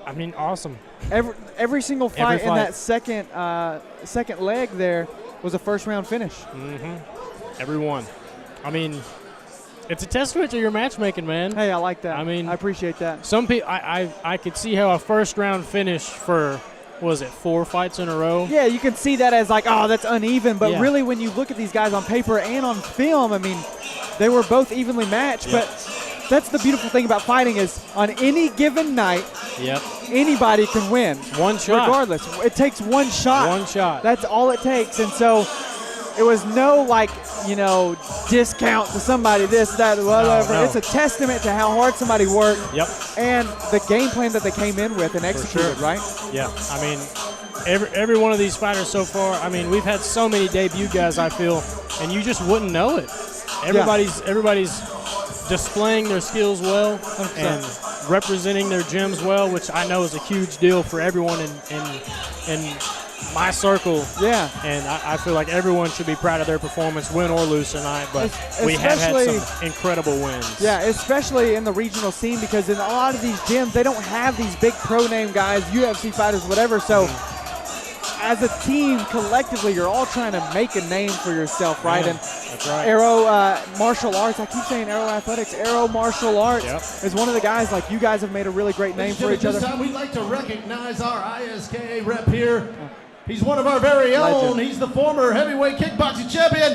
I mean, awesome. Every single fight in that second leg there was a first-round finish. Mm-hmm. Every one. I mean, it's a testament to your matchmaking, man. Hey, I like that. I mean, I appreciate that. Some people, I could see how a first-round finish for, what was it, 4 fights in a row? Yeah, you can see that as like, oh, that's uneven. But Yeah. really, when you look at these guys on paper and on film, I mean, they were both evenly matched. Yeah. But that's the beautiful thing about fighting is on any given night, anybody can win. One shot. Regardless. It takes one shot. One shot. That's all it takes. And so it was no, like, discount to somebody, this, that, whatever. No. It's a testament to how hard somebody worked. Yep. And the game plan that they came in with and executed, right? Yeah. I mean, every one of these fighters so far, I mean, we've had so many debut guys, I feel, and you just wouldn't know it. Everybody's displaying their skills well 100%. and representing their gyms well, which I know is a huge deal for everyone in my circle. Yeah. And I feel like everyone should be proud of their performance, win or lose tonight, but we have had some incredible wins. Yeah, especially in the regional scene, because in a lot of these gyms, they don't have these big pro-name guys, UFC fighters, whatever. So as a team, collectively, you're all trying to make a name for yourself, right? Yeah, and that's right. Aero Martial Arts, I keep saying Aero Athletics, Aero Martial Arts is one of the guys, like, you guys have made a really great name for each other. This time we'd like to recognize our ISKA rep here. He's one of our very own. Legend. He's the former heavyweight kickboxing champion.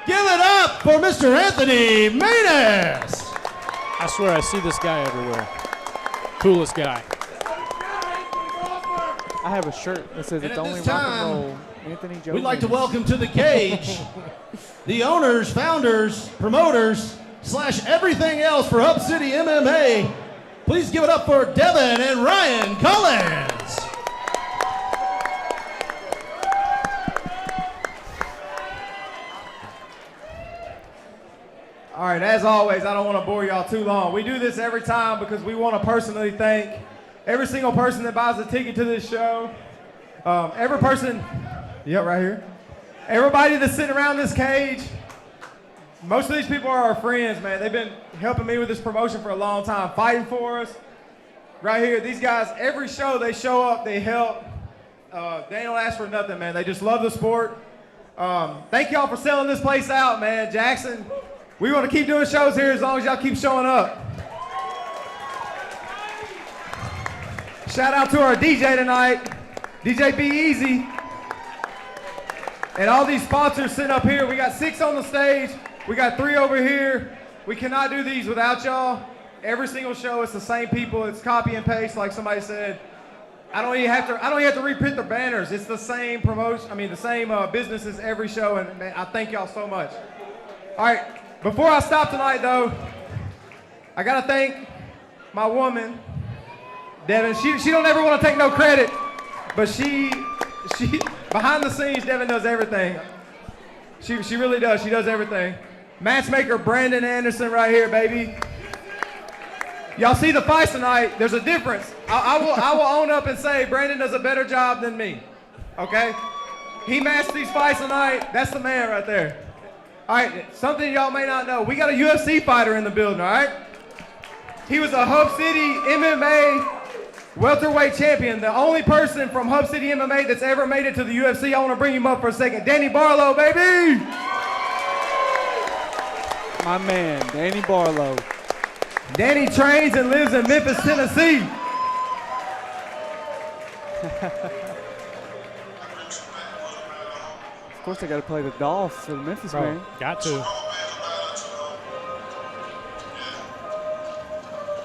Give it up for Mr. Anthony Maness. I swear I see this guy everywhere. Coolest guy. I have a shirt that says And it's at only this rock and time, roll. Anthony Joe. We'd like to welcome to the cage the owners, founders, promoters, / everything else for Hub City MMA. Please give it up for Devin and Ryan Collins. All right, as always, I don't want to bore y'all too long. We do this every time because we want to personally thank every single person that buys a ticket to this show. Every person, right here. Everybody that's sitting around this cage. Most of these people are our friends, man. They've been helping me with this promotion for a long time, fighting for us. Right here, these guys, every show they show up, they help. They don't ask for nothing, man. They just love the sport. Thank y'all for selling this place out, man. Jackson, we want to keep doing shows here as long as y'all keep showing up. Shout out to our DJ tonight, DJ Be Easy. And all these sponsors sitting up here. We got 6 on the stage. We got 3 over here. We cannot do these without y'all. Every single show, it's the same people. It's copy and paste, like somebody said. I don't even have to reprint the banners. It's the same promotion. I mean, the same businesses every show. And man, I thank y'all so much. All right, before I stop tonight, though, I gotta thank my woman, Devin. She don't ever want to take no credit, but she behind the scenes, Devin does everything. She really does. She does everything. Matchmaker Brandon Anderson right here, baby. Y'all see the fights tonight. There's a difference. I will own up and say Brandon does a better job than me. Okay? He matched these fights tonight. That's the man right there. All right, something y'all may not know. We got a UFC fighter in the building, all right? He was a Hub City MMA welterweight champion, the only person from Hub City MMA that's ever made it to the UFC. I want to bring him up for a second. Danny Barlow, baby! My man, Danny Barlow. Danny trains and lives in Memphis, Tennessee. Of course, I got to play the Dolph for the Memphis man. Got to.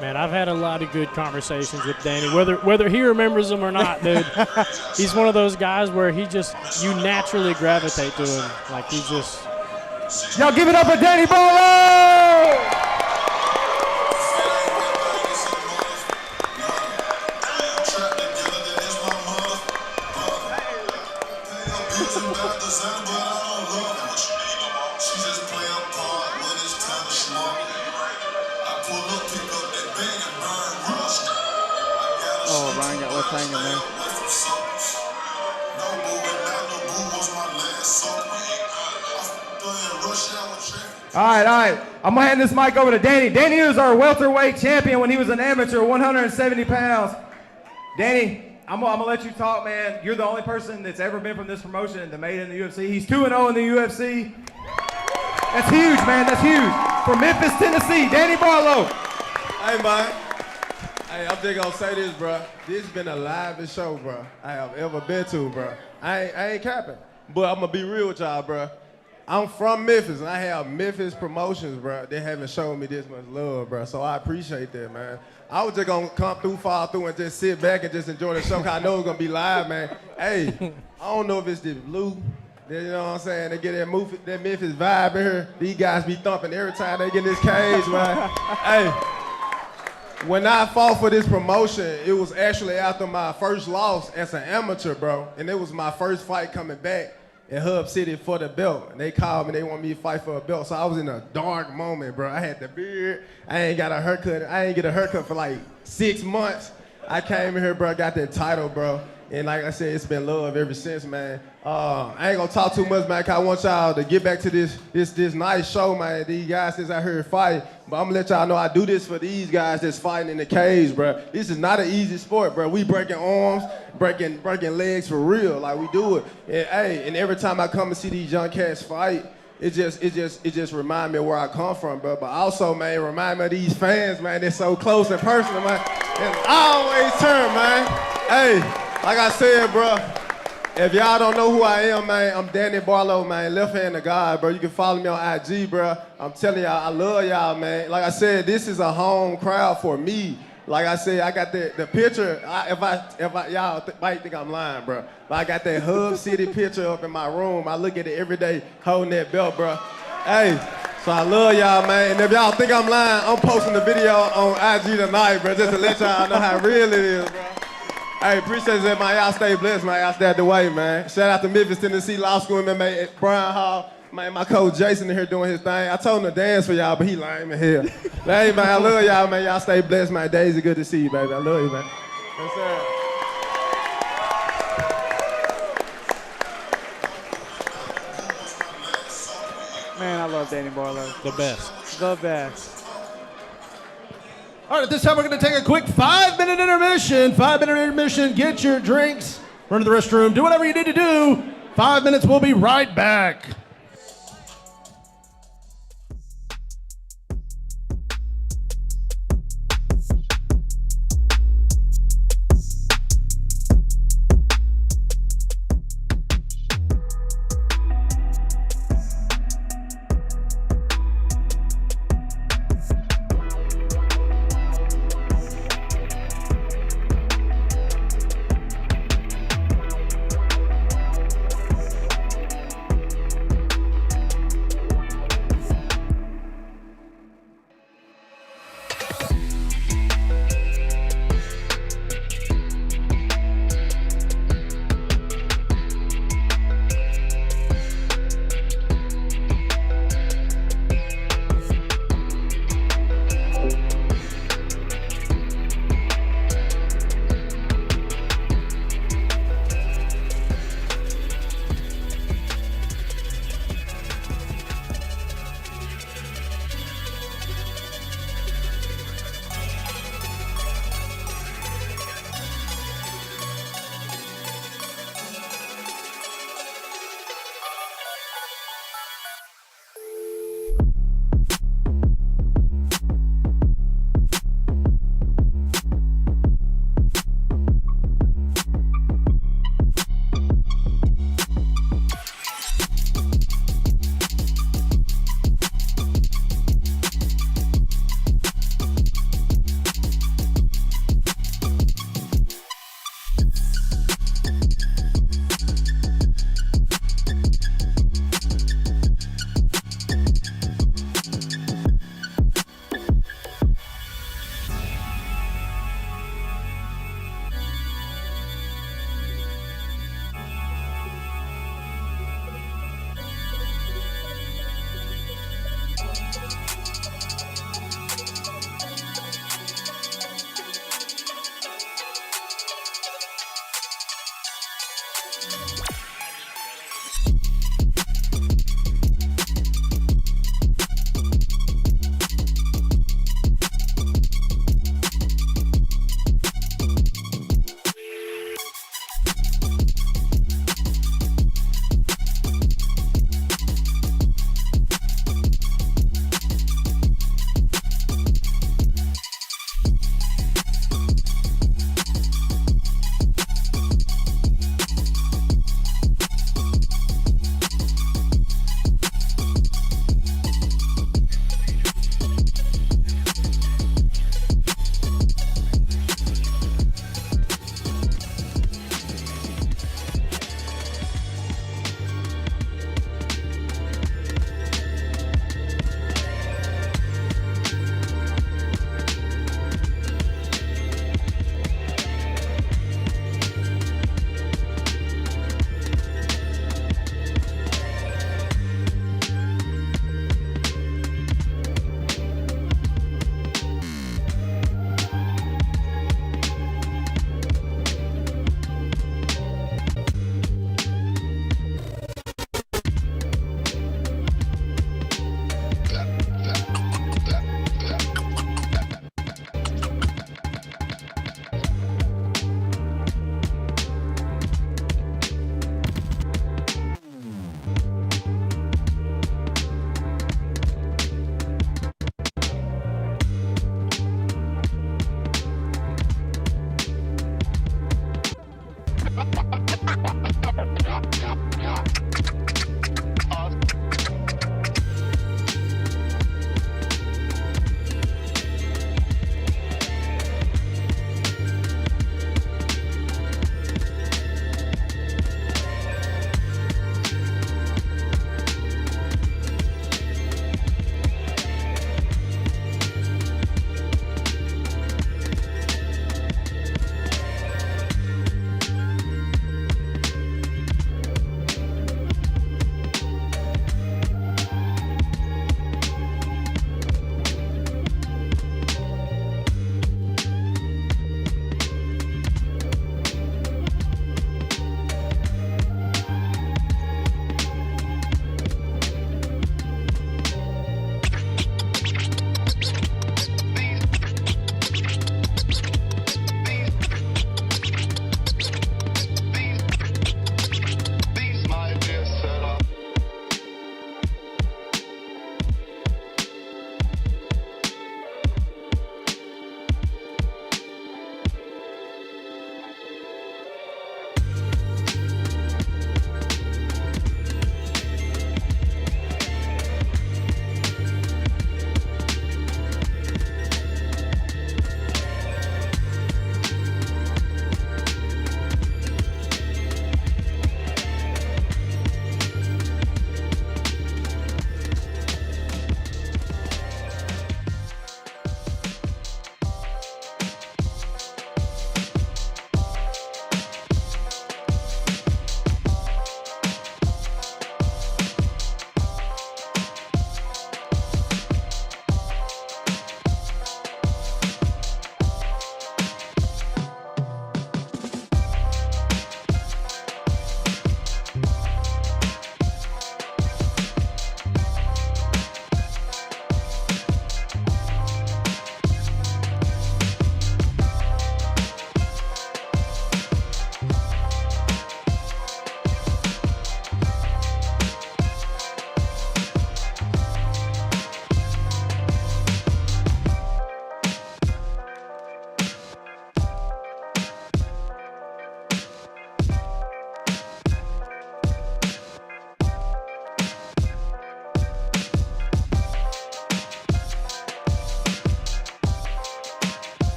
Man, I've had a lot of good conversations with Danny, whether he remembers them or not, dude. He's one of those guys where you naturally gravitate to him. Like, he just... Y'all give it up for Danny Barlow! Oh, Ryan got left hanging there. All right. I'm going to hand this mic over to Danny. Danny was our welterweight champion when he was an amateur, 170 pounds. Danny, I'm going to let you talk, man. You're the only person that's ever been from this promotion that made it in the UFC. He's 2-0 in the UFC. That's huge, man. That's huge. From Memphis, Tennessee, Danny Barlow. Hey, man. Hey, I'm just going to say this, bro. This has been the livest show, bro, I have ever been to, bro. I ain't capping. But I'm going to be real with y'all, bro. I'm from Memphis, and I have Memphis promotions, bro. They haven't shown me this much love, bro. So I appreciate that, man. I was just going to come through, fall through, and just sit back and just enjoy the show, because I know it's going to be live, man. Hey, I don't know if it's the blue. You know what I'm saying? They get that Memphis vibe in here. These guys be thumping every time they get in this cage, man. Hey, when I fought for this promotion, it was actually after my first loss as an amateur, bro. And it was my first fight coming back in Hub City for the belt. And they called me, they want me to fight for a belt. So I was in a dark moment, bro. I had the beard. I ain't got a haircut. I ain't get a haircut for like 6 months. I came in here, bro, got that title, bro. And like I said, it's been love ever since, man. I ain't gonna talk too much, man, because I want y'all to get back to this nice show, man. These guys that's out here fighting. But I'm gonna let y'all know I do this for these guys that's fighting in the cage, bro. This is not an easy sport, bro. We breaking arms, breaking legs for real, like we do it. And hey, and every time I come and see these young cats fight, it just remind me of where I come from, bro. But also, man, remind me of these fans, man. They're so close and personal, man. And always turn, man. Hey, like I said, bro. If y'all don't know who I am, man, I'm Danny Barlow, man, left hand of God, bro. You can follow me on IG, bro. I'm telling y'all, I love y'all, man. Like I said, this is a home crowd for me. Like I said, I got the picture. Y'all might think I'm lying, bro. But I got that Hub City picture up in my room. I look at it every day, holding that belt, bro. Hey, so I love y'all, man. And if y'all think I'm lying, I'm posting the video on IG tonight, bro, just to let y'all know how real it is, bro. Hey, appreciate it, man. Y'all stay blessed, man. Y'all stay out the way, man. Shout out to Memphis, Tennessee Law School MMA at Bryan Hall. Man, my coach Jason in here doing his thing. I told him to dance for y'all, but he lame in here. Hey, man, I love y'all, man. Y'all stay blessed, man. Daisy, good to see you, baby. I love you, man. Yes, sir. Man, I love Danny Barlow. The best. The best. All right, at this time, we're going to take a quick 5-minute intermission. 5-minute intermission. Get your drinks, run to the restroom, do whatever you need to do. 5 minutes, we'll be right back.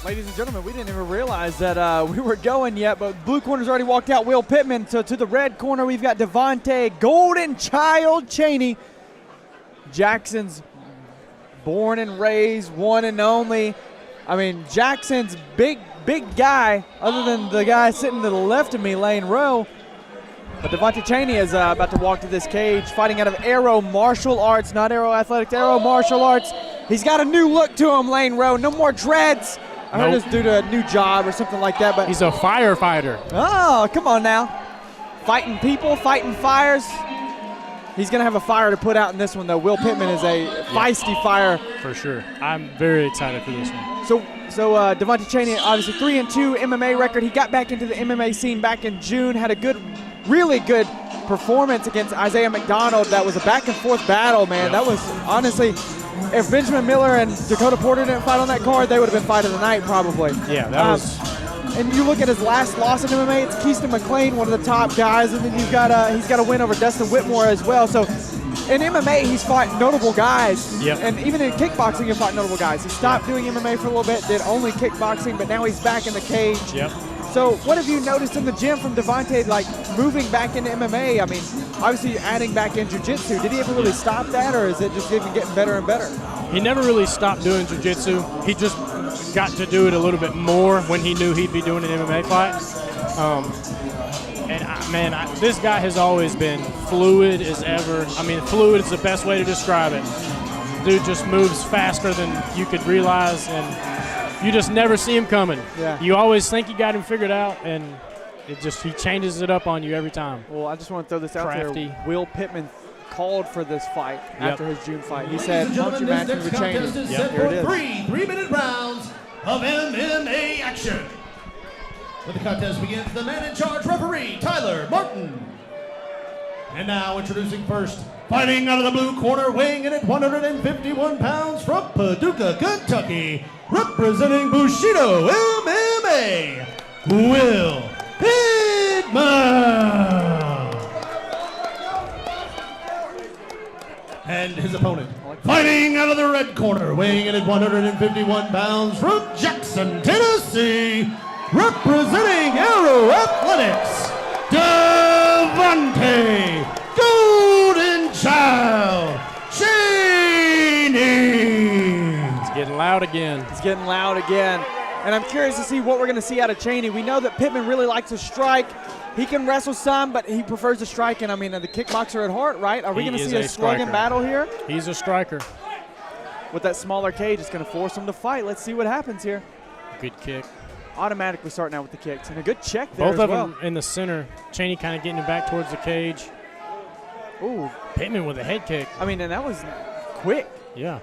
Ladies and gentlemen, we didn't even realize that we were going yet, but blue corner's already walked out. Will Pittman. So to the red corner, we've got Devante, Golden Child Chaney. Jackson's born and raised, one and only. I mean, Jackson's big guy, other than the guy sitting to the left of me, Lane Rowe. But Devante Chaney is about to walk to this cage, fighting out of Aero Martial Arts, not Aero Athletics, Aero Martial Arts. He's got a new look to him, Lane Rowe. No more dreads. I heard it's due to a new job or something like that. But he's a firefighter. Oh, come on now. Fighting people, fighting fires. He's going to have a fire to put out in this one, though. Will Pittman is a feisty fire. For sure. I'm very excited for this one. So Devante Chaney, obviously 3-2 MMA record. He got back into the MMA scene back in June, had a really good performance against Isaiah McDonald. That was a back-and-forth battle, man. That was, honestly, if Benjamin Miller and Dakota Porter didn't fight on that card, they would have been fight of the night probably. Yeah, that was. And you look at his last loss in MMA, it's Keaston McLean, one of the top guys, and then he's got a win over Dustin Whitmore as well. So in MMA, he's fought notable guys. Yep. And even in kickboxing, he fought notable guys. He stopped doing MMA for a little bit, did only kickboxing, but now he's back in the cage. Yep. So what have you noticed in the gym from Devante, like moving back into MMA? I mean, obviously adding back in jiu-jitsu. Did he ever really stop that, or is it just even getting better and better? He never really stopped doing jiu-jitsu. He just got to do it a little bit more when he knew he'd be doing an MMA fight. This guy has always been fluid as ever. I mean, fluid is the best way to describe it. Dude just moves faster than you could realize, and you just never see him coming. Yeah. You always think you got him figured out, and he changes it up on you every time. Well, I just want to throw this out Crafty. there. Will Pittman called for this fight after his June fight. He Ladies said, and punch your gentlemen, match this with next contest Chaney. is set Here it for is. 3 3-minute rounds of MMA action. When the contest begins, the man in charge, referee Tyler Martin. And now introducing first, fighting out of the blue corner, weighing in at 151 pounds from Paducah, Kentucky, representing Bushido MMA, Will Pittman. And his opponent, fighting out of the red corner, weighing in at 151 pounds from Jackson, Tennessee, representing Aero Athletics, Devante Golden Child Chaney. It's getting loud again. It's getting loud again. And I'm curious to see what we're going to see out of Chaney. We know that Pittman really likes to strike. He can wrestle some, but he prefers to strike. And I mean, the kickboxer at heart, right? Are we going to see a slugging battle here? He's a striker. With that smaller cage, it's going to force him to fight. Let's see what happens here. Good kick. Automatically starting out with the kicks. And a good check there Both as of well. them in the center. Chaney kind of getting him back towards the cage. Ooh. Pittman with a head kick. I mean, and that was quick. Yeah.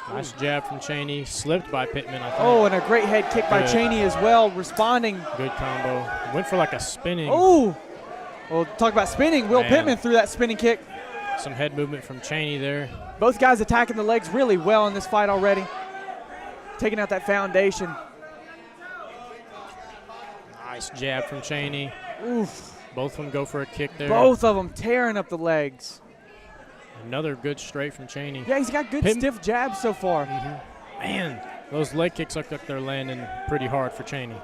Nice jab from Chaney. Slipped by Pittman, I think. Oh, and a great head kick by Chaney as well, responding. Good combo. Went for like a spinning. Oh! Well, talk about spinning. Will Pittman threw that spinning kick. Some head movement from Chaney there. Both guys attacking the legs really well in this fight already. Taking out that foundation. Nice jab from Chaney. Oof. Both of them go for a kick there. Both of them tearing up the legs. Another good straight from Chaney. Yeah, he's got good stiff jabs so far. Man, those leg kicks look like they're landing pretty hard for Chaney.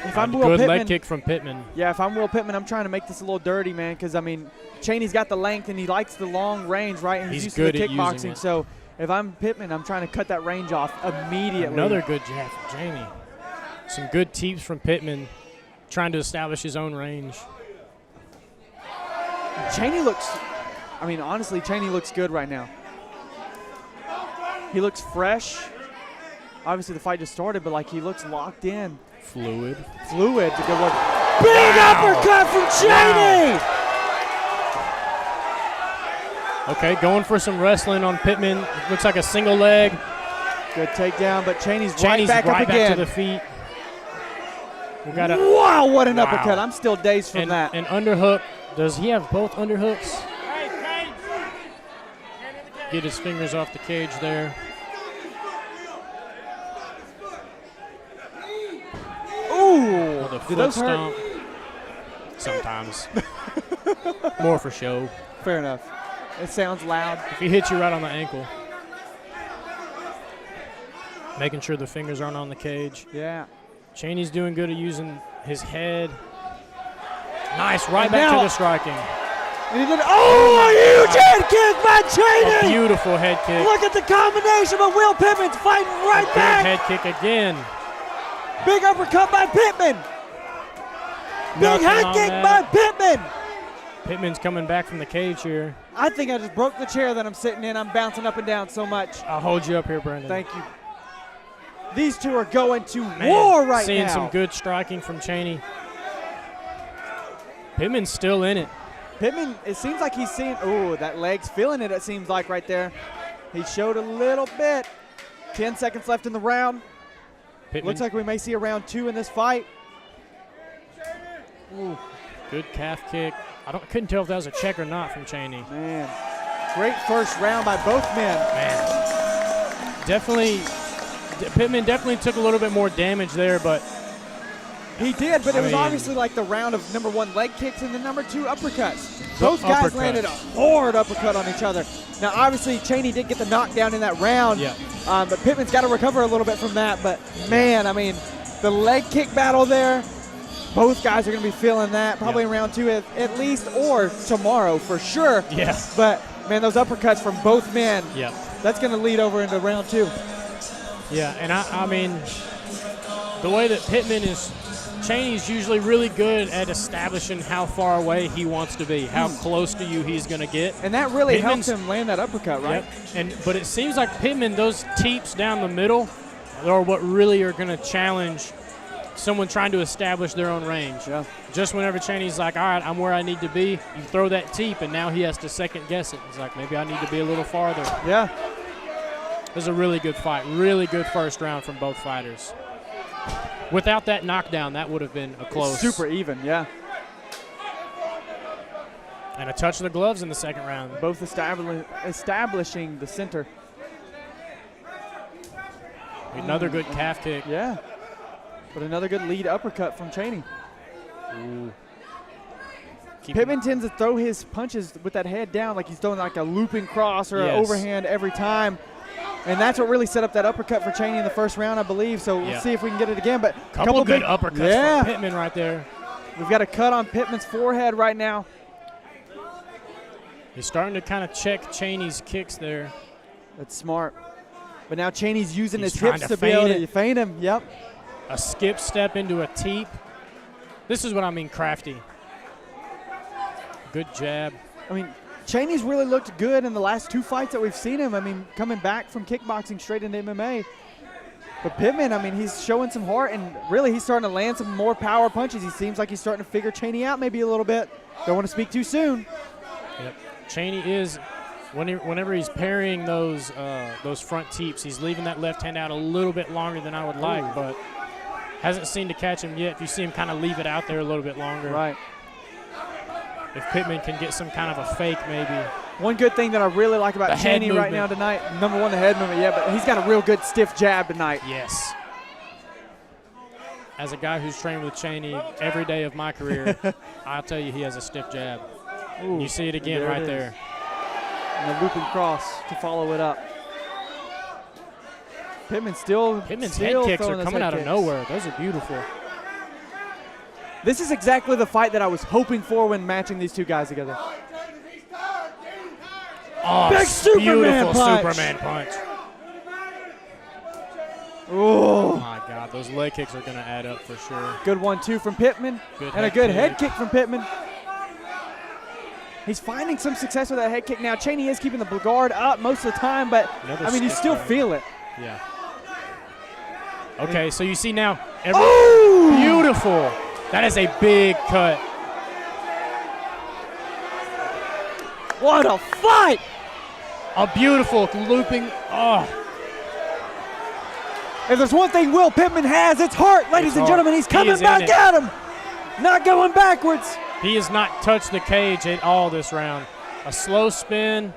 If I'm Will good Pittman, leg kick from Pittman. Yeah, if I'm Will Pittman, I'm trying to make this a little dirty, man, because, I mean, Chaney's got the length and he likes the long range, right? And he's used good to the at using kickboxing. it. So if I'm Pittman, I'm trying to cut that range off immediately. Another good jab from Chaney. Some good teeps from Pittman, trying to establish his own range. Chaney looks, I mean, honestly, Chaney looks good right now. He looks fresh. Obviously, the fight just started, but, like, he looks locked in. Fluid. Fluid, a good word. Big uppercut from Chaney! Wow. Okay, going for some wrestling on Pittman. Looks like a single leg. Good takedown, but Chaney's right back up back again. to the feet. We got wow, what an uppercut. I'm still dazed from that. An underhook. Does he have both underhooks? Get his fingers off the cage there. Ooh, The did foot those stomp. hurt? Sometimes. More for show. Fair enough. It sounds loud. If he hits you right on the ankle. making sure the fingers aren't on the cage. Yeah. Chaney's doing good at using his head. Nice, right back to the striking. And he did, a huge head kick by Chaney! A beautiful head kick. Look at the combination, but Will Pittman's fighting right back. Big head kick again. Big uppercut by Pittman. Big head kick by Pittman. Pittman's coming back from the cage here. I think I just broke the chair that I'm sitting in. I'm bouncing up and down so much. I'll hold you up here, Brandon. Thank you. These two are going to war right now. Seeing some good striking from Chaney. Pittman's still in it. Pittman, it seems like he's seeing, that leg's feeling it seems like right there. He showed a little bit. 10 seconds left in the round. Pittman. Looks like we may see a round 2 in this fight. Ooh, good calf kick. Couldn't tell if that was a check or not from Chaney. Man, great first round by both men. Man, Pittman definitely took a little bit more damage there, but he did, but it was obviously like the round of number 1 leg kicks and the number 2 uppercuts. Both guys landed a hard uppercut on each other. Now, obviously, Chaney did get the knockdown in that round, but Pittman's got to recover a little bit from that. But, man, I mean, the leg kick battle there, both guys are going to be feeling that probably in round 2 at least, or tomorrow for sure. Yeah. But, man, those uppercuts from both men, yeah, that's going to lead over into round 2. Yeah, and I mean, the way that Pittman is, Chaney's usually really good at establishing how far away he wants to be, how close to you he's going to get. And that really helps him land that uppercut, right? Yep. But it seems like Pittman, those teeps down the middle are what really are going to challenge someone trying to establish their own range. Yeah. Just whenever Chaney's like, all right, I'm where I need to be, you throw that teep, and now he has to second guess it. He's like, maybe I need to be a little farther. Yeah. It was a really good fight. Really good first round from both fighters. Without that knockdown, that would have been a close. Super even, yeah. And a touch of the gloves in the second round. Both establishing the center. Another good calf kick. Yeah. But another good lead uppercut from Chaney. Ooh. Pittman tends to throw his punches with that head down like he's throwing like a looping cross or an overhand every time. And that's what really set up that uppercut for Chaney in the first round, I believe. So we'll see if we can get it again. But couple good uppercuts from Pittman right there. We've got a cut on Pittman's forehead right now. He's starting to kind of check Chaney's kicks there. That's smart. But now Chaney's using his hips to be able to feint him. Yep. A skip step into a teep. This is what I mean, crafty. Good jab. I mean, Chaney's really looked good in the last 2 fights that we've seen him. I mean, coming back from kickboxing straight into MMA. But Pittman, I mean, he's showing some heart, and really he's starting to land some more power punches. He seems like he's starting to figure Chaney out maybe a little bit. Don't want to speak too soon. Yep. Chaney is, whenever he's parrying those front teeps, he's leaving that left hand out a little bit longer than I would like, but hasn't seemed to catch him yet. If you see him kind of leave it out there a little bit longer. Right. If Pittman can get some kind of a fake maybe. One good thing that I really like about Chaney right now tonight, number 1, the head movement, but he's got a real good stiff jab tonight. Yes. As a guy who's trained with Chaney every day of my career, I'll tell you he has a stiff jab. Ooh, you see it again right there. And a looping cross to follow it up. Pittman's head kicks are coming out of nowhere. Those are beautiful. This is exactly the fight that I was hoping for when matching these two guys together. Oh, big Superman punch. Superman punch. Oh my God, those leg kicks are going to add up for sure. Good 1-2 from Pittman, and a good head kick from Pittman. He's finding some success with that head kick now. Chaney is keeping the guard up most of the time, but I mean, you still feel it. Yeah. Okay, so you see now. Beautiful. That is a big cut. What a fight! A beautiful looping. Oh. If there's one thing Will Pittman has, it's heart, ladies and gentlemen. He's coming back at him. Not going backwards. He has not touched the cage at all this round. A slow spin.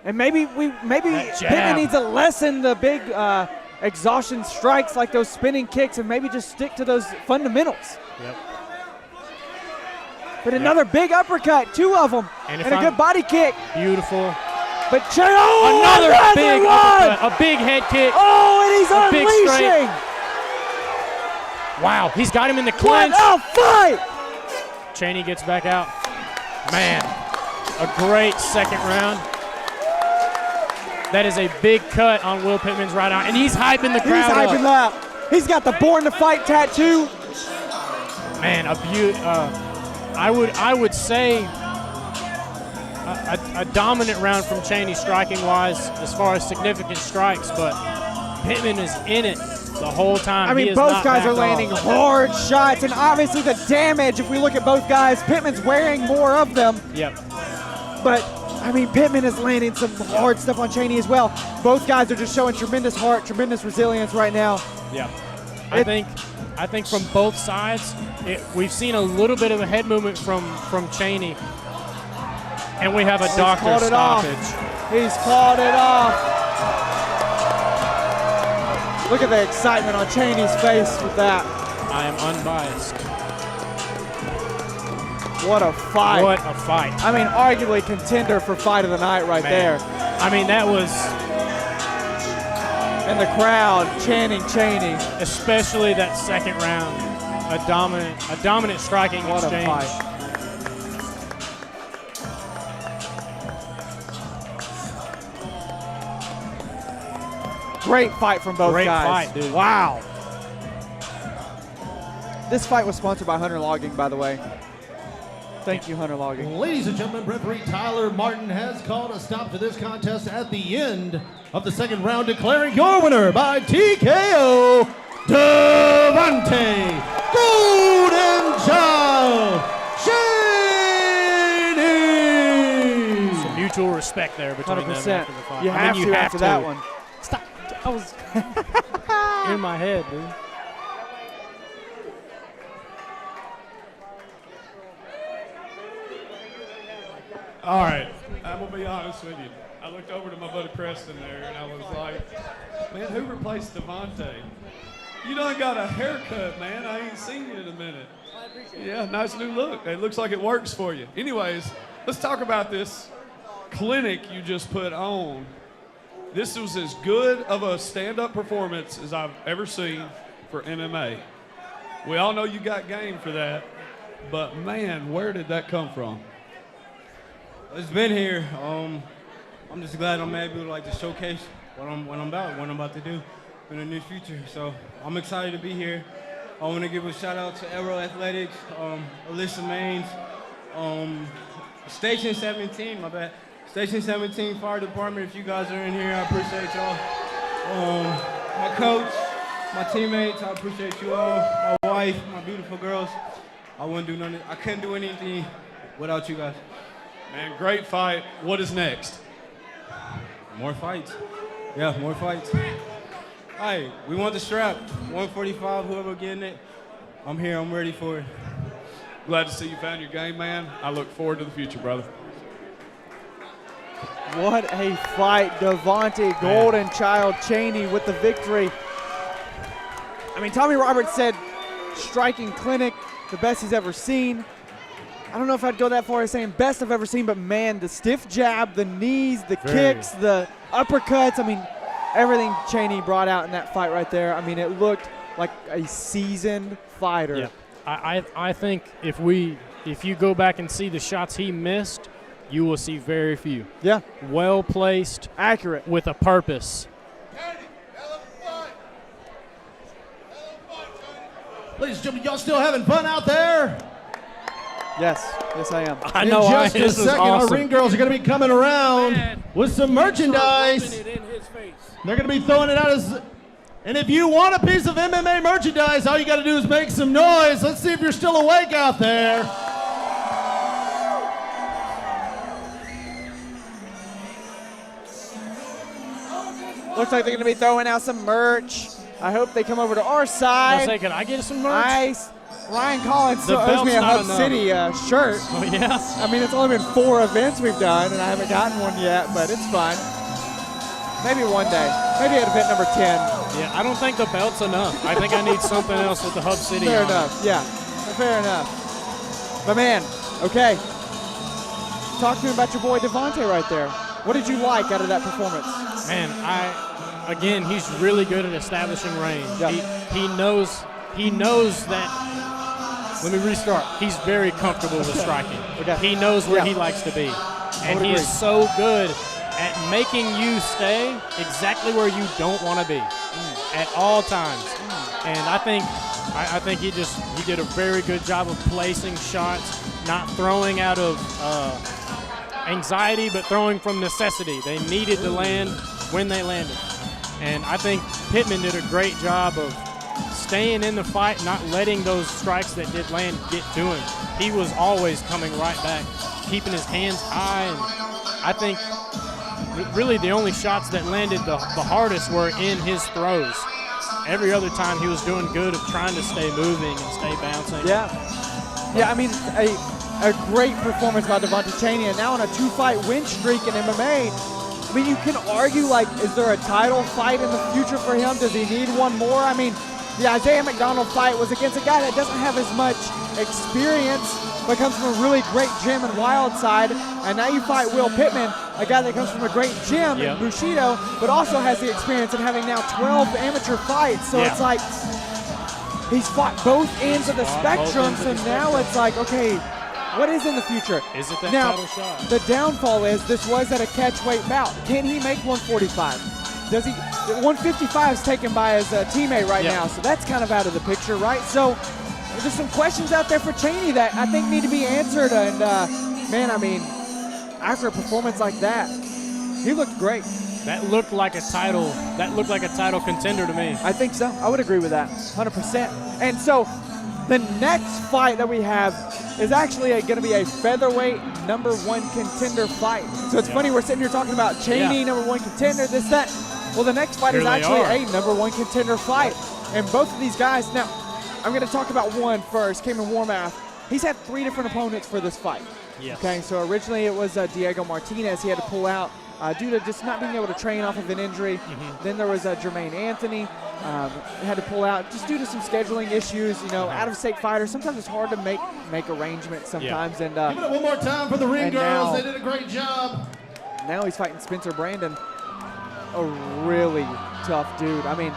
And maybe Pittman needs to lessen the big exhaustion strikes like those spinning kicks and maybe just stick to those fundamentals. Yep. But another big uppercut, 2 of them, and a good body kick. Beautiful. But another big uppercut, a big head kick. Oh, and he's a big unleashing. Wow, he's got him in the clinch. What a fight! Chaney gets back out. Man, a great second round. That is a big cut on Will Pittman's right arm, and he's hyping the crowd up. He's hyping up. He's got the Born to Fight tattoo. Man, I would say a dominant round from Chaney striking-wise as far as significant strikes, but Pittman is in it the whole time. I mean, both guys are landing hard shots, and obviously the damage, if we look at both guys, Pittman's wearing more of them. Yep. But, I mean, Pittman is landing some hard stuff on Chaney as well. Both guys are just showing tremendous heart, tremendous resilience right now. Yeah. I think from both sides, we've seen a little bit of a head movement from Chaney, and we have a doctor stoppage. He's called it off. Look at the excitement on Chaney's face with that. I am unbiased. What a fight. What a fight. I mean, arguably contender for fight of the night right there. I mean, that was... And the crowd chanting Chaney. Especially that second round. A dominant striking exchange. What a fight. Great fight from both guys. Great fight, dude. Wow. This fight was sponsored by Hunter Logging, by the way. Thank you, Hunter Logging. Ladies and gentlemen, referee Tyler Martin has called a stop to this contest at the end of the second round, declaring your winner by TKO, Devante Golden Child Chaney. Some mutual respect there between 100%. them after the fight. You have to after that one. Stop. I was in my head, dude. All right, I'm going to be honest with you. I looked over to my buddy Preston there, and I was like, man, who replaced Devante? You done got a haircut, man. I ain't seen you in a minute. I appreciate it. Yeah, nice new look. It looks like it works for you. Anyways, let's talk about this clinic you just put on. This was as good of a stand-up performance as I've ever seen for MMA. We all know you got game for that, but man, where did that come from? It's been here. I'm just glad I'm able to to showcase what I'm about to do in the near future. So I'm excited to be here. I want to give a shout out to Aero Athletics, Alyssa Maines, Station 17. My bad. Station 17 Fire Department. If you guys are in here, I appreciate y'all. My coach, my teammates, I appreciate you all. My wife, my beautiful girls. I couldn't do anything without you guys. Man, great fight. What is next? More fights. Yeah, more fights. Hey, we want the strap. 145, whoever getting it. I'm here. I'm ready for it. Glad to see you found your game, man. I look forward to the future, brother. What a fight. Devante Golden Child Chaney with the victory. I mean, Tommy Roberts said striking clinic, the best he's ever seen. I don't know if I'd go that far as saying best I've ever seen, but man, the stiff jab, the knees, the kicks, the uppercuts, I mean, everything Chaney brought out in that fight right there. I mean, it looked like a seasoned fighter. Yeah. I think if you go back and see the shots he missed, you will see very few. Yeah. Well placed. Accurate. With a purpose. Ladies and gentlemen, y'all still having fun out there? Yes, I am. I know. In just a second, awesome. our ring girls are going to be coming around with some merchandise. They're going to be throwing it out and if you want a piece of MMA merchandise, all you got to do is make some noise. Let's see if you're still awake out there. Looks like they're going to be throwing out some merch. I hope they come over to our side. Can I get some merch? Nice. Ryan Collins still owes me a Hub City shirt. Oh, yeah? I mean, it's only been 4 events we've done, and I haven't gotten one yet, but it's fine. Maybe one day. Maybe at event number 10. Yeah, I don't think the belt's enough. I think I need something else with the Hub City. Fair on enough, it. yeah. Fair enough. But, man, okay. Talk to me about your boy Devante right there. What did you like out of that performance? Man, again, he's really good at establishing range. Yep. He knows that. Let me restart. He's very comfortable with striking. Okay. He knows where he likes to be, and he is so good at making you stay exactly where you don't want to be at all times. And I think he did a very good job of placing shots, not throwing out of anxiety, but throwing from necessity. They needed to land when they landed. And I think Pittman did a great job of staying in the fight, not letting those strikes that did land get to him. He was always coming right back, keeping his hands high. And I think really the only shots that landed the hardest were in his throws. Every other time he was doing good of trying to stay moving and stay bouncing. Yeah, I mean, a great performance by Devante Chaney, and now on a 2-fight win streak in MMA. I mean, you can argue, like, is there a title fight in the future for him? Does he need one more? I mean, the Isaiah McDonald fight was against a guy that doesn't have as much experience, but comes from a really great gym in Whiteside. And now you fight Will Pittman, a guy that comes from a great gym in Bushido, but also has the experience in having now 12 amateur fights. So it's like he's fought both ends of the spectrum. So now it's like, okay, what is in the future? Is it that now, title shot? The downfall is this was at a catchweight bout. Can he make 145? Does he? 155 is taken by his teammate right now, so that's kind of out of the picture, right? So there's some questions out there for Chaney that I think need to be answered. And man, I mean, after a performance like that, he looked great. That looked like a title. That looked like a title contender to me. I think so. I would agree with that, 100%. And so the next fight that we have is actually going to be a featherweight #1 contender fight. So it's funny, we're sitting here talking about Chaney, #1 contender, this, that. Well, the next fight is actually a #1 contender fight. And both of these guys, now, I'm going to talk about one first, Kaemon Warmath. He's had 3 different opponents for this fight. Yes. Okay, so originally it was Diego Martinez. He had to pull out due to just not being able to train off of an injury. Then there was Jermaine Anthony. Had to pull out just due to some scheduling issues. You know, out-of-state fighters. Sometimes it's hard to make arrangements sometimes. And give it up one more time for the ring girls. They did a great job. Now he's fighting Spencer Brandon, a really tough dude. I mean,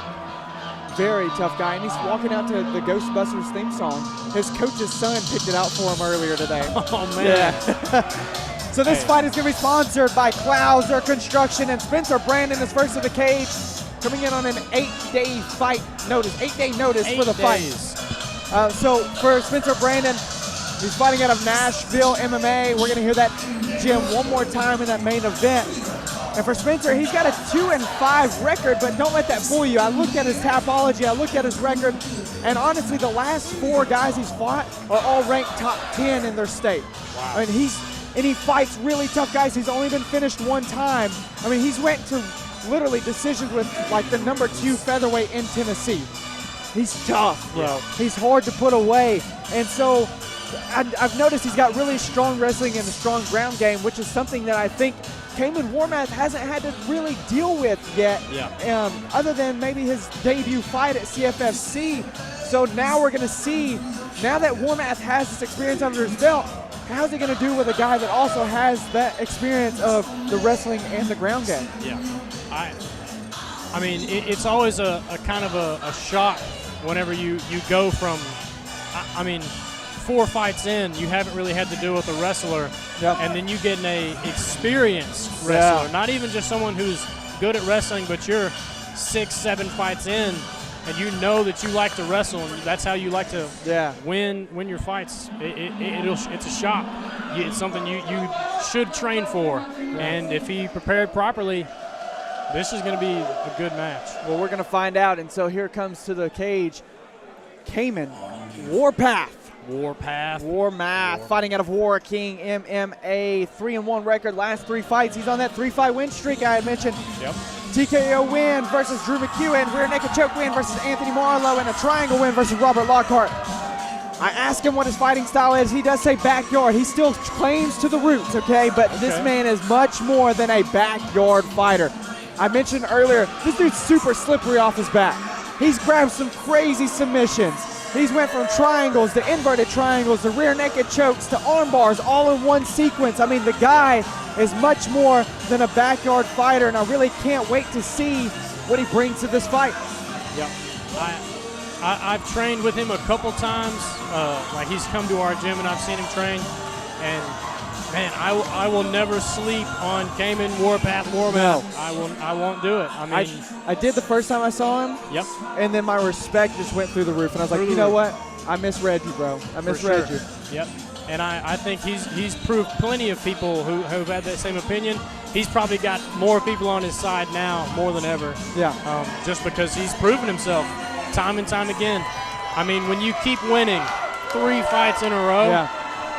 very tough guy. And he's walking out to the Ghostbusters theme song. His coach's son picked it out for him earlier today. Oh, man. Yeah. So this fight is going to be sponsored by Klauser Construction, and Spencer Brandon is first to the cage, coming in on an 8-day fight notice, 8-day notice for the fight. So for Spencer Brandon, he's fighting out of Nashville MMA. We're going to hear that gym one more time in that main event. And for Spencer, he's got a 2-5 record, but don't let that fool you. I looked at his Tapology, I looked at his record, and honestly, the last 4 guys he's fought are all ranked top 10 in their state. Wow. I mean, he fights really tough guys. He's only been finished 1 time. I mean, he's went to literally decisions with like the #2 featherweight in Tennessee. He's tough, bro. Yeah. He's hard to put away. And so I've noticed he's got really strong wrestling and a strong ground game, which is something that I think Kaemon Warmath hasn't had to really deal with yet, other than maybe his debut fight at CFFC. So now we're going to see, now that Warmath has this experience under his belt, how's he going to do with a guy that also has that experience of the wrestling and the ground game? Yeah. I mean, it's always a kind of a shock whenever you go from, I mean, 4 fights in, you haven't really had to deal with a wrestler, and then you get an experienced wrestler, not even just someone who's good at wrestling, but you're 6-7 fights in, and you know that you like to wrestle, and that's how you like to win your fights. It's a shock. It's something you should train for, and if he prepared properly, this is going to be a good match. Well, we're going to find out, and so here comes to the cage, Kaemon Warmath. Warmath, fighting out of War King MMA, 3-1 record, last 3 fights. He's on that 3-fight win streak I had mentioned. TKO win versus Drew McEwen, rear naked choke win versus Anthony Marlowe, and a triangle win versus Robert Lockhart. I asked him what his fighting style is. He does say backyard. He still claims to the roots, okay? But this man is much more than a backyard fighter. I mentioned earlier, this dude's super slippery off his back. He's grabbed some crazy submissions. He's went from triangles to inverted triangles to rear naked chokes to arm bars all in one sequence. I mean, the guy is much more than a backyard fighter, and I really can't wait to see what he brings to this fight. Yep. I've trained with him a couple times. Like he's come to our gym and I've seen him train. And man, I will never sleep on Kaemon, Warmath. No. I won't do it. I mean, I did the first time I saw him. Yep. And then my respect just went through the roof, and I was like, you know what? I misread you, bro. I misread you. Yep. And I think he's proved plenty of people who've had that same opinion. He's probably got more people on his side now more than ever. Yeah. Just because he's proven himself time and time again. I mean, when you keep winning 3 fights in a row. Yeah.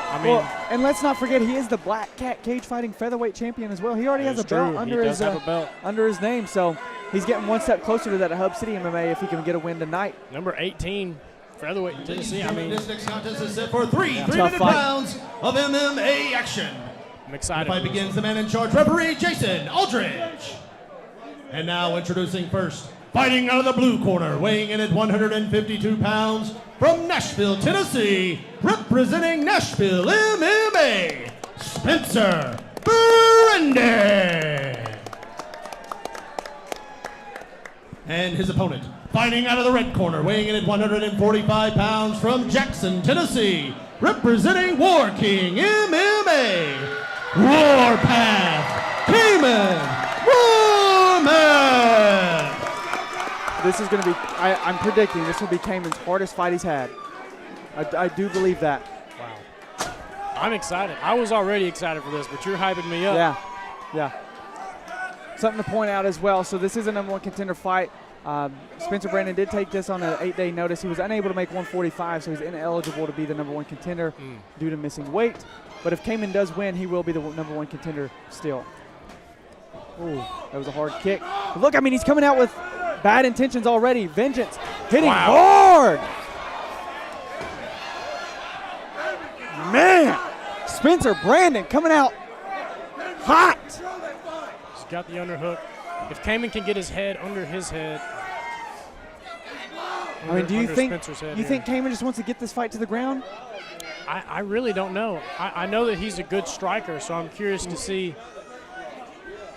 I mean, well, and let's not forget, he is the Black Cat cage fighting featherweight champion as well. He already has a belt under his name, so he's getting one step closer to that at Hub City MMA if he can get a win tonight. Number 18, featherweight in Tennessee. I mean, this next contest is set for 3-minute rounds of MMA action. I'm excited. The fight begins. The man in charge, referee Jason Aldridge. And now introducing first, fighting out of the blue corner, weighing in at 152 pounds, from Nashville, Tennessee, representing Nashville MMA, Spencer Brandon. And his opponent, fighting out of the red corner, weighing in at 145 pounds, from Jackson, Tennessee, representing War King MMA, Warpath, Kaemon, Warmath. This is going to be, I'm predicting this will be Kaemon's hardest fight he's had. I do believe that. Wow. I'm excited. I was already excited for this, but you're hyping me up. Yeah. Something to point out as well. So this is a number 1 contender fight. Spencer Brandon did take this on an 8-day notice. He was unable to make 145, so he's ineligible to be the number 1 contender due to missing weight. But if Kaemon does win, he will be the number 1 contender still. Ooh, that was a hard kick. But look, I mean, he's coming out with bad intentions already. Vengeance hitting hard. Man, Spencer Brandon coming out hot. He's got the underhook. If Kaemon can get his head under his head. I mean, do you think think Kaemon just wants to get this fight to the ground? I really don't know. I know that he's a good striker, so I'm curious to see.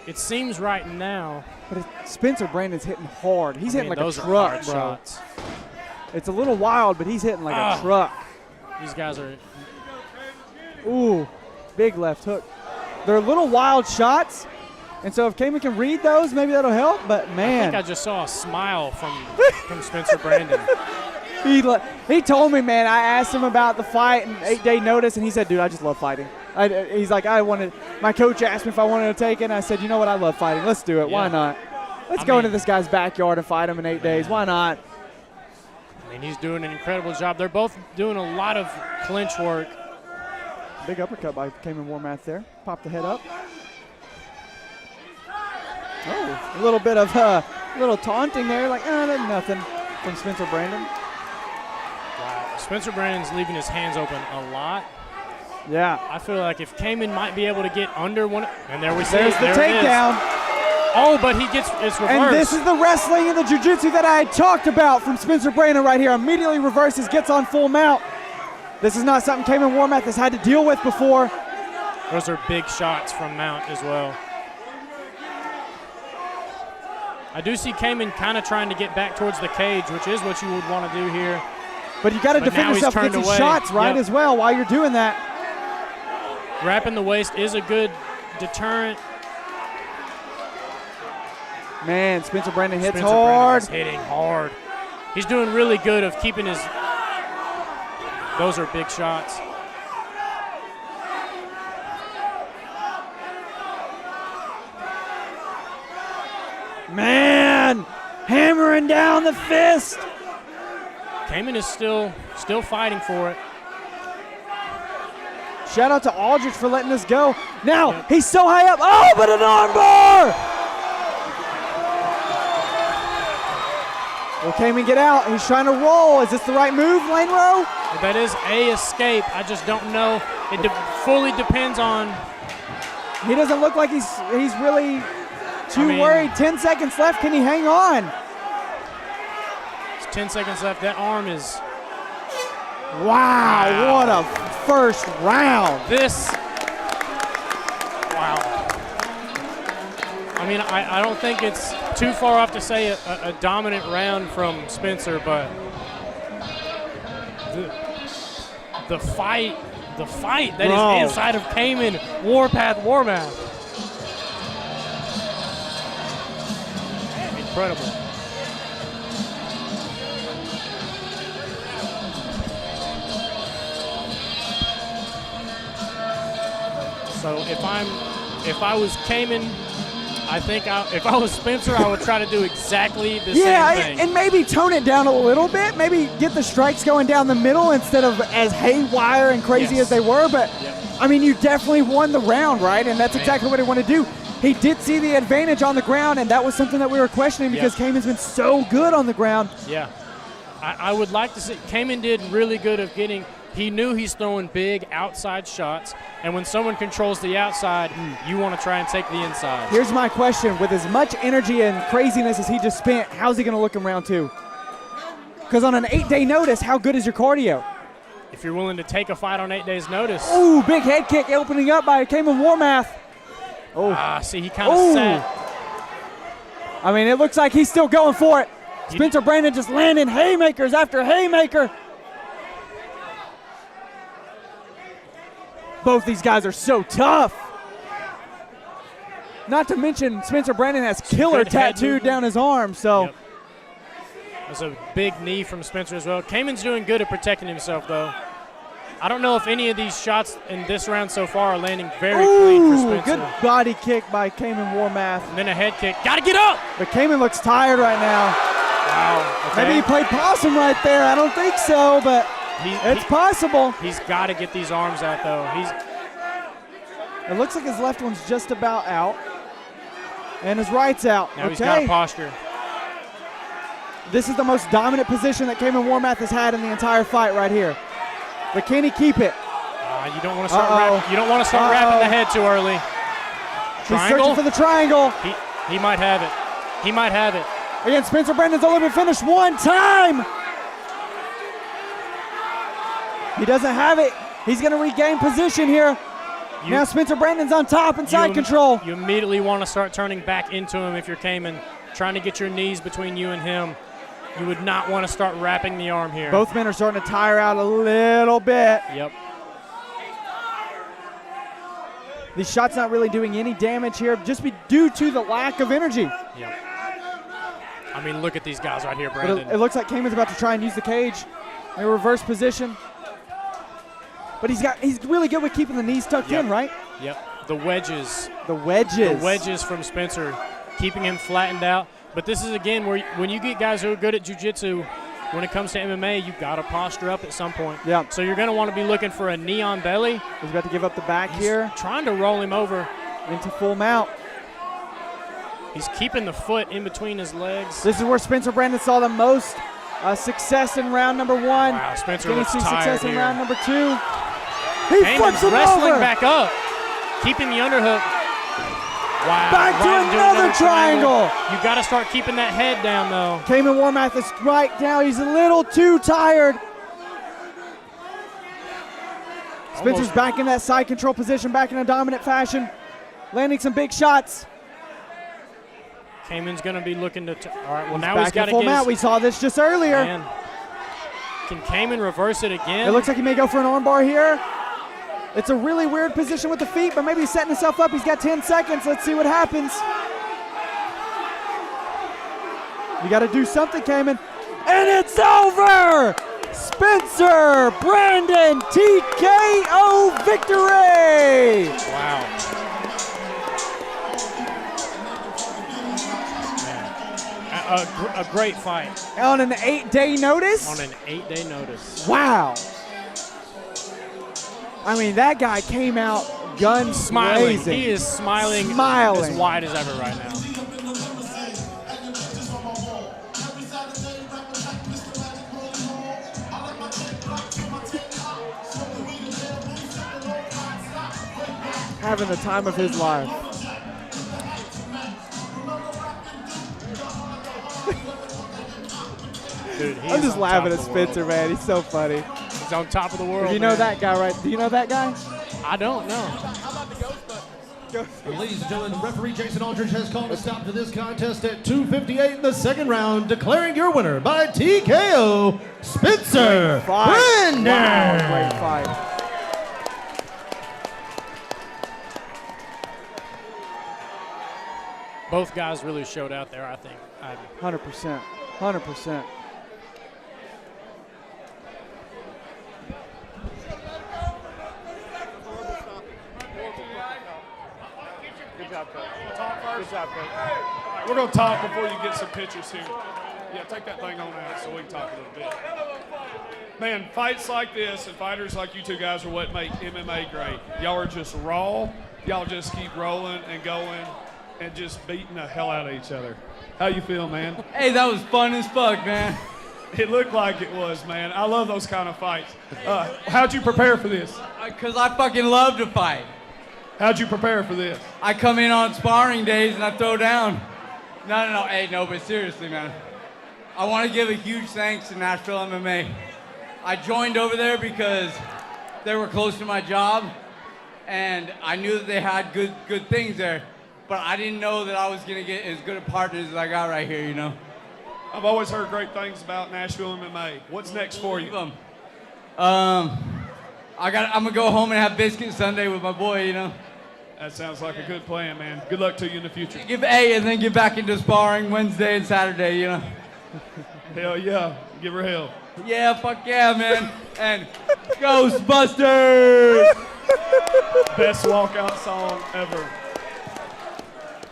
It seems right now. But Spencer Brandon's hitting hard. He's hitting like a those truck, are hard bro. Shots. It's a little wild, but he's hitting like a truck. These guys are. Ooh, big left hook. They're little wild shots, and so if Kaemon can read those, maybe that'll help. But man, I think I just saw a smile from Spencer Brandon. He told me, man. I asked him about the fight and 8-day notice, and he said, "Dude, I just love fighting." He's like, my coach asked me if I wanted to take it, and I said, you know what, I love fighting. Let's do it. Yeah. Why not? Let's go into this guy's backyard and fight him in 8 days. Why not? I mean, he's doing an incredible job. They're both doing a lot of clinch work. Big uppercut by Kaemon Warmath there. Pop the head up. Oh, a little bit of little taunting there, like, nothing from Spencer Brandon. Wow. Spencer Brandon's leaving his hands open a lot. Yeah. I feel like if Kaemon might be able to get under one, and there we see There's the takedown. Oh, but it's reversed. And this is the wrestling and the jiu-jitsu that I had talked about from Spencer Brandon right here. Immediately reverses, gets on full mount. This is not something Kaemon Warmath has had to deal with before. Those are big shots from mount as well. I do see Kaemon kind of trying to get back towards the cage, which is what you would want to do here. But you got to defend yourself against these shots, right, as well, while you're doing that. Wrapping the waist is a good deterrent. Man, Spencer Brandon hits hard. Spencer Brandon is hitting hard. He's doing really good of keeping his. Those are big shots. Man, hammering down the fist. Kaemon is still fighting for it. Shout out to Aldridge for letting this go. Now, he's so high up. Oh, but an armbar! Will Kaemon get out? He's trying to roll. Is this the right move, Lane Rowe? That is a escape. I just don't know. It fully depends on. He doesn't look like he's really too worried. 10 seconds left. Can he hang on? It's 10 seconds left. That arm is Wow, what a first round. Wow. I mean, I don't think it's too far off to say a dominant round from Spencer, but the fight that is inside of Kaemon, Warmath. Incredible. So if I was Kaemon, I think if I was Spencer, I would try to do exactly the same thing. And maybe tone it down a little bit. Maybe get the strikes going down the middle instead of as haywire and crazy as they were. But, I mean, you definitely won the round, right? And that's exactly what he wanted to do. He did see the advantage on the ground, and that was something that we were questioning because Kaemon's been so good on the ground. Yeah. I would like to see – Kaemon did really good of getting – he knew he's throwing big outside shots, and when someone controls the outside, you want to try and take the inside. Here's my question. With as much energy and craziness as he just spent, how's he going to look in round 2? Because on an 8-day notice, how good is your cardio? If you're willing to take a fight on 8 days' notice. Ooh, big head kick opening up by Kaemon Warmath. Oh, see, he kind of sat. I mean, it looks like he's still going for it. Spencer Brandon just landing haymakers after haymaker. Both these guys are so tough. Not to mention, Spencer Brandon has killer tattooed down his arm. So There's a big knee from Spencer as well. Kaemon's doing good at protecting himself, though. I don't know if any of these shots in this round so far are landing very clean for Spencer. Good body kick by Kaemon Warmath. And then a head kick. Got to get up! But Kaemon looks tired right now. Wow. Okay. Maybe he played possum right there. I don't think so, but it's possible. He's got to get these arms out, though. It looks like his left one's just about out. And his right's out. Now he's got a posture. This is the most dominant position that Kaemon Warmath has had in the entire fight right here. But can he keep it? You don't want to start. You don't want to start wrapping the head too early. Triangle. He's searching for the triangle. He might have it. He might have it. Again, Spencer Brandon's only been finished one time. He doesn't have it. He's going to regain position here. Now Spencer Brandon's on top and side control. You immediately want to start turning back into him if you're Kaemon, trying to get your knees between you and him. You would not want to start wrapping the arm here. Both men are starting to tire out a little bit. Yep. These shots not really doing any damage here, just due to the lack of energy. Yep. I mean, look at these guys right here, Brandon. It looks like Kaemon's about to try and use the cage in a reverse position. But he's really good with keeping the knees tucked in, right? Yep. The wedges. The wedges. The wedges from Spencer, keeping him flattened out. But this is, again, where when you get guys who are good at jiu-jitsu, when it comes to MMA, you've got to posture up at some point. Yeah. So you're going to want to be looking for a knee on belly. He's about to give up the back here. Trying to roll him over. Into full mount. He's keeping the foot in between his legs. This is where Spencer Brandon saw the most success in round number 1. Wow, Spencer Can he looks see tired success in here. round number 2? He flips him wrestling over. back up, keeping the underhook. Wow. Back to another triangle. You got to start keeping that head down, though. Kaemon Warmath is right now. He's a little too tired. Spencer's back in that side control position, back in a dominant fashion, landing some big shots. Kaemon's going to be looking to. All right. Well, now back he's got to full get. mount. We saw this just earlier. Man. Can Kaemon reverse it again? It looks like he may go for an armbar here. It's a really weird position with the feet, but maybe he's setting himself up. He's got 10 seconds. Let's see what happens. You got to do something, Kaemon. And it's over! Spencer Brandon TKO victory! Wow. Man. A great fight. On an 8-day notice? On an 8-day notice. Wow. I mean, that guy came out gun smiling. blazing. He is smiling as wide as ever right now. Having the time of his life. Dude, I'm just laughing at Spencer, man. He's so funny. He's on top of the world. You know that guy, right? Do you know that guy? I don't know. Ladies and gentlemen, referee Jason Aldridge has called a stop to this contest at 2:58 in the second round, declaring your winner by TKO, Spencer Brandon. Wow, great fight. Both guys really showed out there, I think. 100%. 100%. Good job, Coach. Talk first. Good job, Coach. All right, we're going to talk before you get some pictures here. Yeah, take that thing on out so we can talk a little bit. Man, fights like this and fighters like you two guys are what make MMA great. Y'all are just raw. Y'all just keep rolling and going and just beating the hell out of each other. How you feel, man? Hey, that was fun as fuck, man. It looked like it was, man. I love those kind of fights. How'd you prepare for this? Because I fucking love to fight. How'd you prepare for this? I come in on sparring days and I throw down. No. Hey, no, but seriously, man. I want to give a huge thanks to Nashville MMA. I joined over there because they were close to my job, and I knew that they had good things there, but I didn't know that I was going to get as good a partners as I got right here, you know? I've always heard great things about Nashville MMA. What's next for you? I'm going to go home and have biscuit Sunday with my boy, you know? That sounds like a good plan, man. Good luck to you in the future. And then get back into sparring Wednesday and Saturday, you know? Hell yeah. Give her hell. Yeah, fuck yeah, man. And Ghostbusters! Best walkout song ever.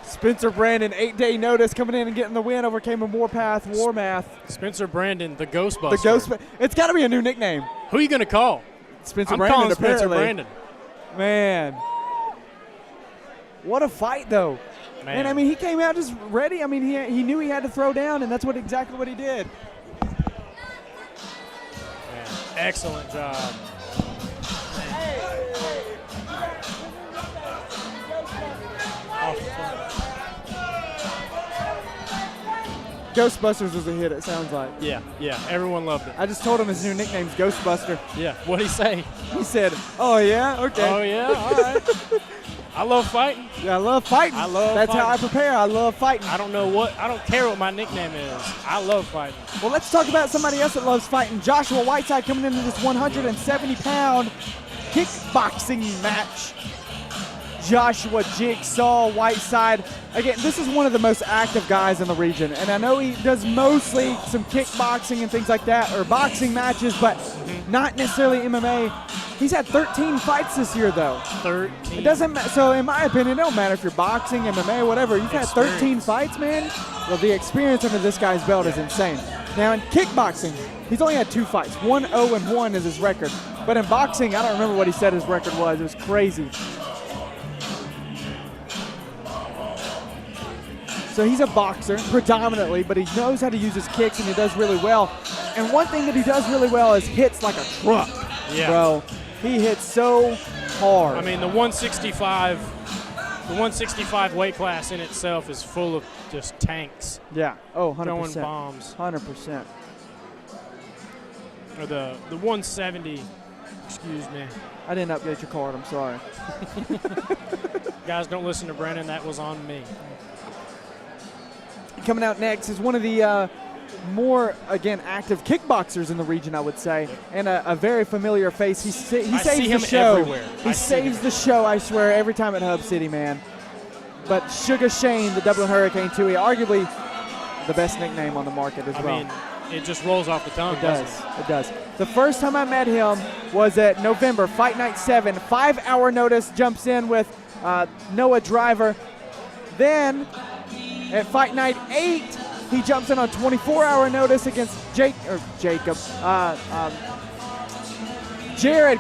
Spencer Brandon, 8-day notice, coming in and getting the win over Kaemon Warmath. Spencer Brandon, the Ghostbuster. It's got to be a new nickname. Who are you going to call? Spencer I'm Brandon, calling apparently. Spencer Brandon. Man. What a fight, though. Man. And I mean, he came out just ready. I mean, he knew he had to throw down, and that's exactly what he did. Man, excellent job. Ghostbusters was a hit, it sounds like. Yeah, everyone loved it. I just told him his new nickname's Ghostbuster. Yeah, what'd he say? He said, oh, yeah? Okay. Oh, yeah? All right. I love fighting. Yeah, I love fighting. That's how I prepare. I love fighting. I don't care what my nickname is. I love fighting. Well, let's talk about somebody else that loves fighting. Joshua Whiteside coming into this 170-pound kickboxing match. Joshua Jigsaw Whiteside. Again, this is one of the most active guys in the region, and I know he does mostly some kickboxing and things like that, or boxing matches, but not necessarily MMA. He's had 13 fights this year, though. 13. It doesn't matter. So, in my opinion, it don't matter if you're boxing, MMA, whatever. You've had 13 fights, man. Well, the experience under this guy's belt is insane. Now, in kickboxing, he's only had 2 fights. 1-0-1 is his record. But in boxing, I don't remember what he said his record was. It was crazy. So he's a boxer predominantly, but he knows how to use his kicks, and he does really well. And one thing that he does really well is hits like a truck, bro. He hits so hard. I mean, the 165 weight class in itself is full of just tanks. Yeah. Oh, 100%. Throwing bombs. 100%. Or the 170. Excuse me. I didn't update your card. I'm sorry. Guys, don't listen to Brandon. That was on me. Coming out next is one of the more, again, active kickboxers in the region, I would say, and a very familiar face. He saves the show. Everywhere. He saves the show, I swear, every time at Hub City, man. But Sugar Shane, the Dublin Hurricane Tuohy, arguably the best nickname on the market as well. I mean, it just rolls off the tongue. It does. It does. The first time I met him was at November, Fight Night 7. 5-hour notice, jumps in with Noah Driver. Then at Fight Night 8, he jumps in on 24-hour notice against Jared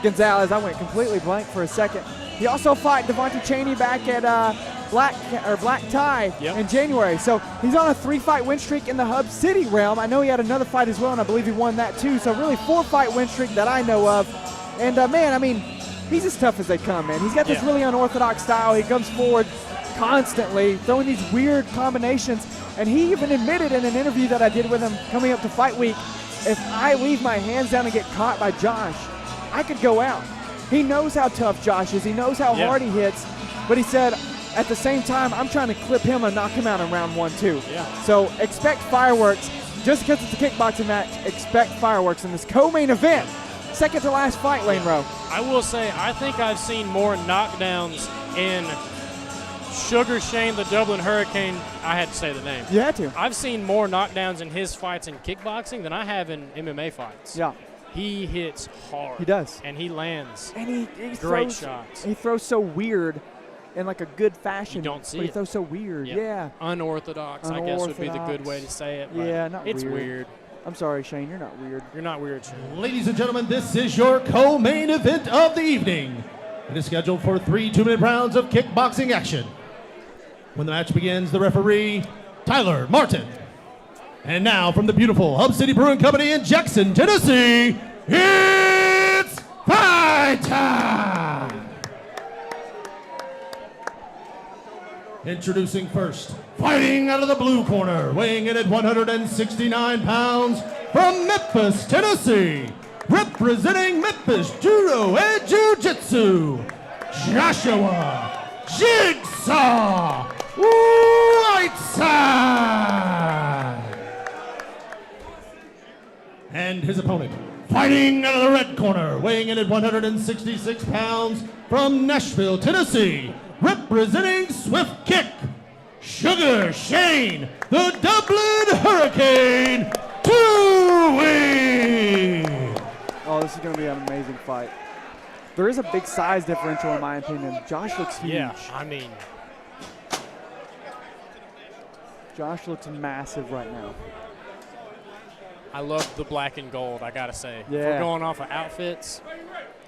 Gonzalez. I went completely blank for a second. He also fought Devante Chaney back at Black Tie in January. So he's on a 3-fight win streak in the Hub City realm. I know he had another fight as well, and I believe he won that too. So really 4-fight win streak that I know of. And man, I mean, he's as tough as they come, man. He's got this really unorthodox style. He comes forward constantly, throwing these weird combinations. And he even admitted in an interview that I did with him coming up to fight week if I leave my hands down and get caught by Josh, I could go out. He knows how tough Josh is. He knows how hard he hits. But he said, at the same time, I'm trying to clip him and knock him out in round 1, too. Yeah. So expect fireworks. Just because it's a kickboxing match, expect fireworks in this co-main event. Second to last fight, Lane Rowe. I will say, I think I've seen more knockdowns in Sugar Shane, the Dublin Hurricane. I had to say the name. You had to. I've seen more knockdowns in his fights in kickboxing than I have in MMA fights. Yeah. He hits hard. He does. And he lands And he great throws, shots. He throws so weird in like a good fashion. You don't see but it. He throws so weird. Yep. Yeah. Unorthodox, I guess would be the good way to say it. But Yeah, not it's weird. weird. I'm sorry, Shane. You're not weird. You're not weird, Shane. Ladies and gentlemen, this is your co-main event of the evening. It is scheduled for 3 2-minute rounds of kickboxing action. When the match begins, the referee, Tyler Martin. And now from the beautiful Hub City Brewing Company in Jackson, Tennessee, it's fight time! Introducing first, fighting out of the blue corner, weighing in at 169 pounds, from Memphis, Tennessee, representing Memphis Judo and Jiu-Jitsu, Joshua Jigsaw Whiteside. And his opponent, fighting out of the red corner, weighing in at 166 pounds, from Nashville, Tennessee, representing Swift Kick, Sugar Shane, the Dublin Hurricane, Tuohy. Oh, this is going to be an amazing fight. There is a big size differential, in my opinion. Josh looks huge. Yeah, I mean, Josh looks massive right now. I love the black and gold, I gotta say. Yeah. If we're going off of outfits,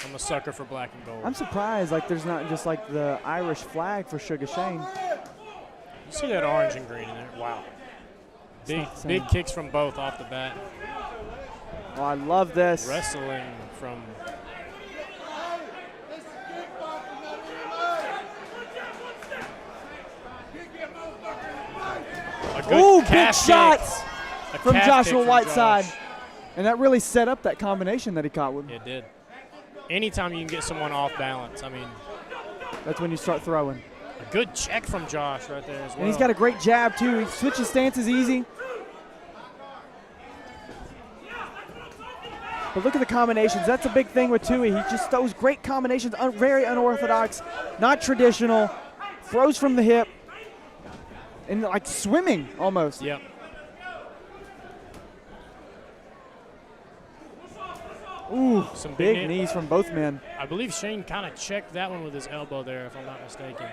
I'm a sucker for black and gold. I'm surprised, like, there's not just like the Irish flag for Sugar Shane. You see that orange and green in there? Wow. Big kicks from both off the bat. Oh, I love this. Wrestling from. Ooh, big calf shots kick. A from calf Joshua kick from Whiteside. Josh. And that really set up that combination that he caught with. It did. Anytime you can get someone off balance, I mean. That's when you start throwing. A good check from Josh right there as well. And he's got a great jab, too. He switches stances easy. But look at the combinations. That's a big thing with Tuohy. He just throws great combinations, very unorthodox, not traditional, throws from the hip, and like swimming almost. Yep. Ooh, Some big knees from both men. I believe Shane kind of checked that one with his elbow there, if I'm not mistaken.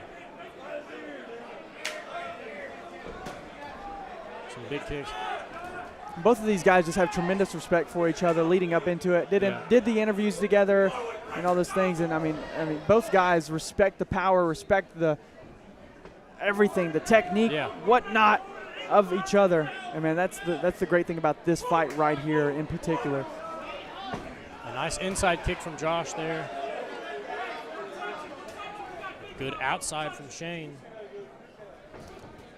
Some big kicks. Both of these guys just have tremendous respect for each other leading up into it. Did the interviews together and all those things. And I mean, both guys respect the power, respect the everything, the technique, whatnot of each other. I mean, that's the great thing about this fight right here in particular. A nice inside kick from Josh there. Good outside from Shane.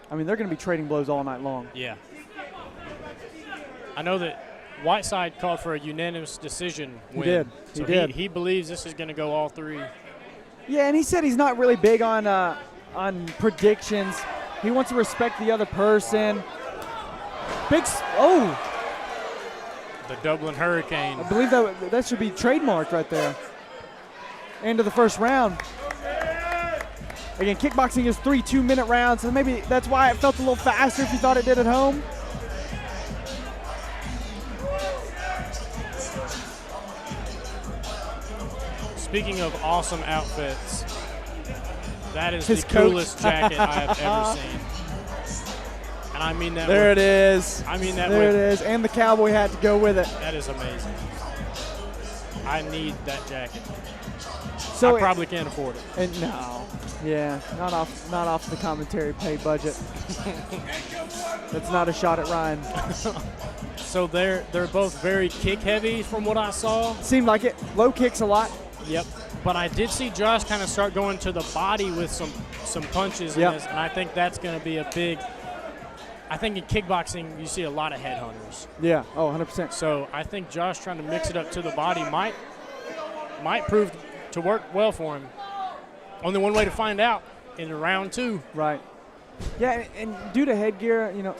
I mean, they're going to be trading blows all night long. Yeah. I know that Whiteside called for a unanimous decision win. He did. He believes this is going to go all three. Yeah, and he said he's not really big on predictions. He wants to respect the other person. The Dublin Hurricane. I believe that should be trademarked right there. End of the first round. Again, kickboxing is 3 2-minute rounds, so maybe that's why it felt a little faster if you thought it did at home. Speaking of awesome outfits, that is His the coat. coolest jacket I have ever seen. And I mean that. There it is. I mean that. There it is, and the cowboy hat to go with it. That is amazing. I need that jacket. So I probably can't afford it. And no, yeah, not off the commentary pay budget. That's not a shot at Ryan. So they're both very kick heavy from what I saw. Seemed like it. Low kicks a lot. Yep. But I did see Josh kind of start going to the body with some punches in this, and I think that's going to be a I think in kickboxing you see a lot of headhunters. Yeah. Oh, 100%. So I think Josh trying to mix it up to the body might prove to work well for him. Only one way to find out in round 2. Right. Yeah, and due to headgear, you know,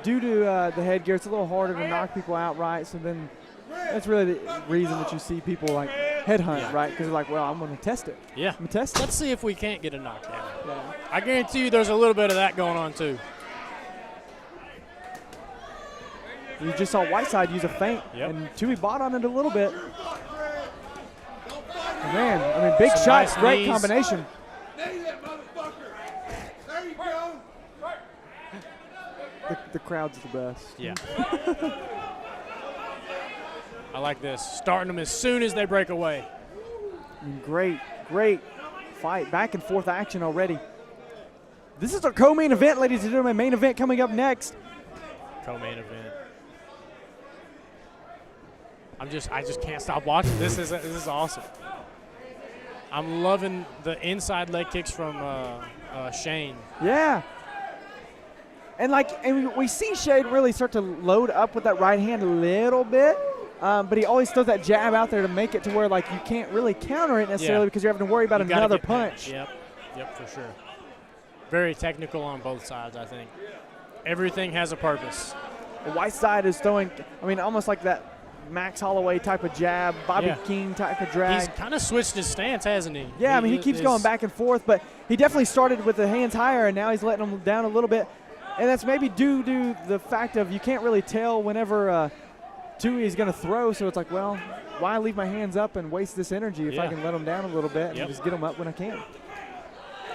due to the headgear, it's a little harder to knock people out, right? So then that's really the reason that you see people like headhunt, right? Because they're like, well, I'm going to test it. Yeah. I'm going to test it. Let's see if we can't get a knockdown. Yeah. I guarantee you there's a little bit of that going on too. You just saw Whiteside use a feint, and Tuohy bought on it a little bit. Man, I mean, big Some shots, nice great knees. combination. The crowd's the best. Yeah. I like this. Starting them as soon as they break away. I mean, great fight. Back and forth action already. This is our co-main event, ladies and gentlemen. Main event coming up next. Co-main event. I just can't stop watching. This is awesome. I'm loving the inside leg kicks from Shane. Yeah. And we see Shade really start to load up with that right hand a little bit, but he always throws that jab out there to make it to where like you can't really counter it necessarily because you're having to worry about another punch. Yep, for sure. Very technical on both sides, I think. Everything has a purpose. Whiteside is throwing, I mean, almost like that Max Holloway type of jab, Bobby King type of drag. He's kind of switched his stance, hasn't he? Yeah, I mean, he keeps going back and forth, but he definitely started with the hands higher, and now he's letting them down a little bit. And that's maybe due to the fact of you can't really tell whenever Tuohy is going to throw, so it's like, well, why leave my hands up and waste this energy if I can let them down a little bit and just get them up when I can.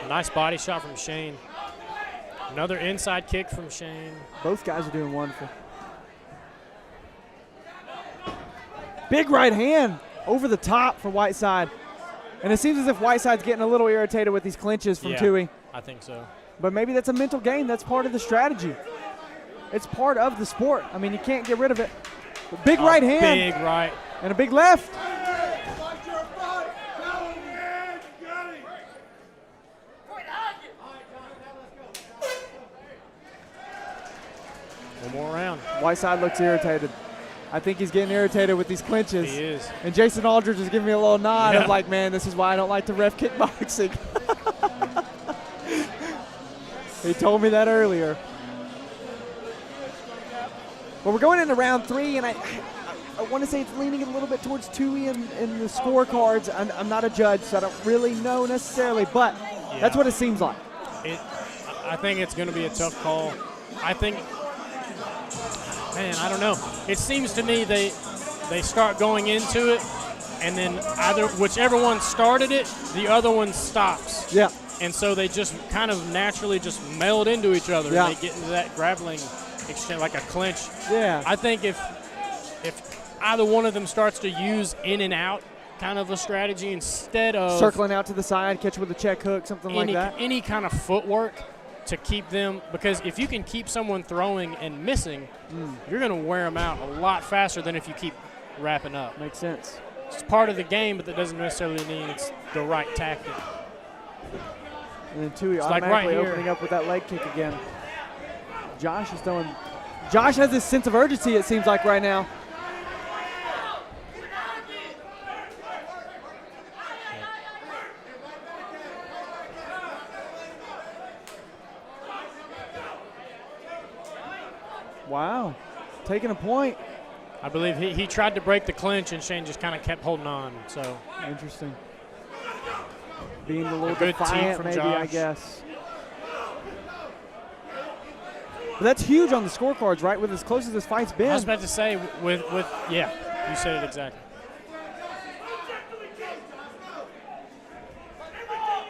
A nice body shot from Shane. Another inside kick from Shane. Both guys are doing wonderful. Big right hand over the top for Whiteside. And it seems as if Whiteside's getting a little irritated with these clinches from Tuohy. I think so. But maybe that's a mental game. That's part of the strategy. It's part of the sport. I mean, you can't get rid of it. But big right hand. Big right. And a big left. One more round. Whiteside looks irritated. I think he's getting irritated with these clinches. He is. And Jason Aldridge is giving me a little nod of like, man, this is why I don't like to ref kickboxing. He told me that earlier. Well, we're going into round 3, and I want to say it's leaning a little bit towards Tuohy in the scorecards. I'm not a judge, so I don't really know necessarily, but that's what it seems like. I think it's going to be a tough call. I think, man, I don't know. It seems to me they start going into it, and then either whichever one started it, the other one stops. Yeah. And so they just kind of naturally just meld into each other. Yeah. And they get into that grappling exchange, like a clinch. Yeah. I think if either one of them starts to use in and out kind of a strategy instead of circling out to the side, catch with a check hook, something like that. Any kind of footwork to keep them, because if you can keep someone throwing and missing, you're going to wear them out a lot faster than if you keep wrapping up. Makes sense. It's part of the game, but that doesn't necessarily mean it's the right tactic. And then Tuohy like automatically right here. opening up with that leg kick again. Josh is throwing. Josh has this sense of urgency, it seems like, right now. Wow. Taking a point. I believe he tried to break the clinch, and Shane just kind of kept holding on. So interesting. Being a little good team defiant, from maybe, Josh. I guess. But that's huge on the scorecards, right? With as close as this fight's been. I was about to say, with yeah, you said it exactly.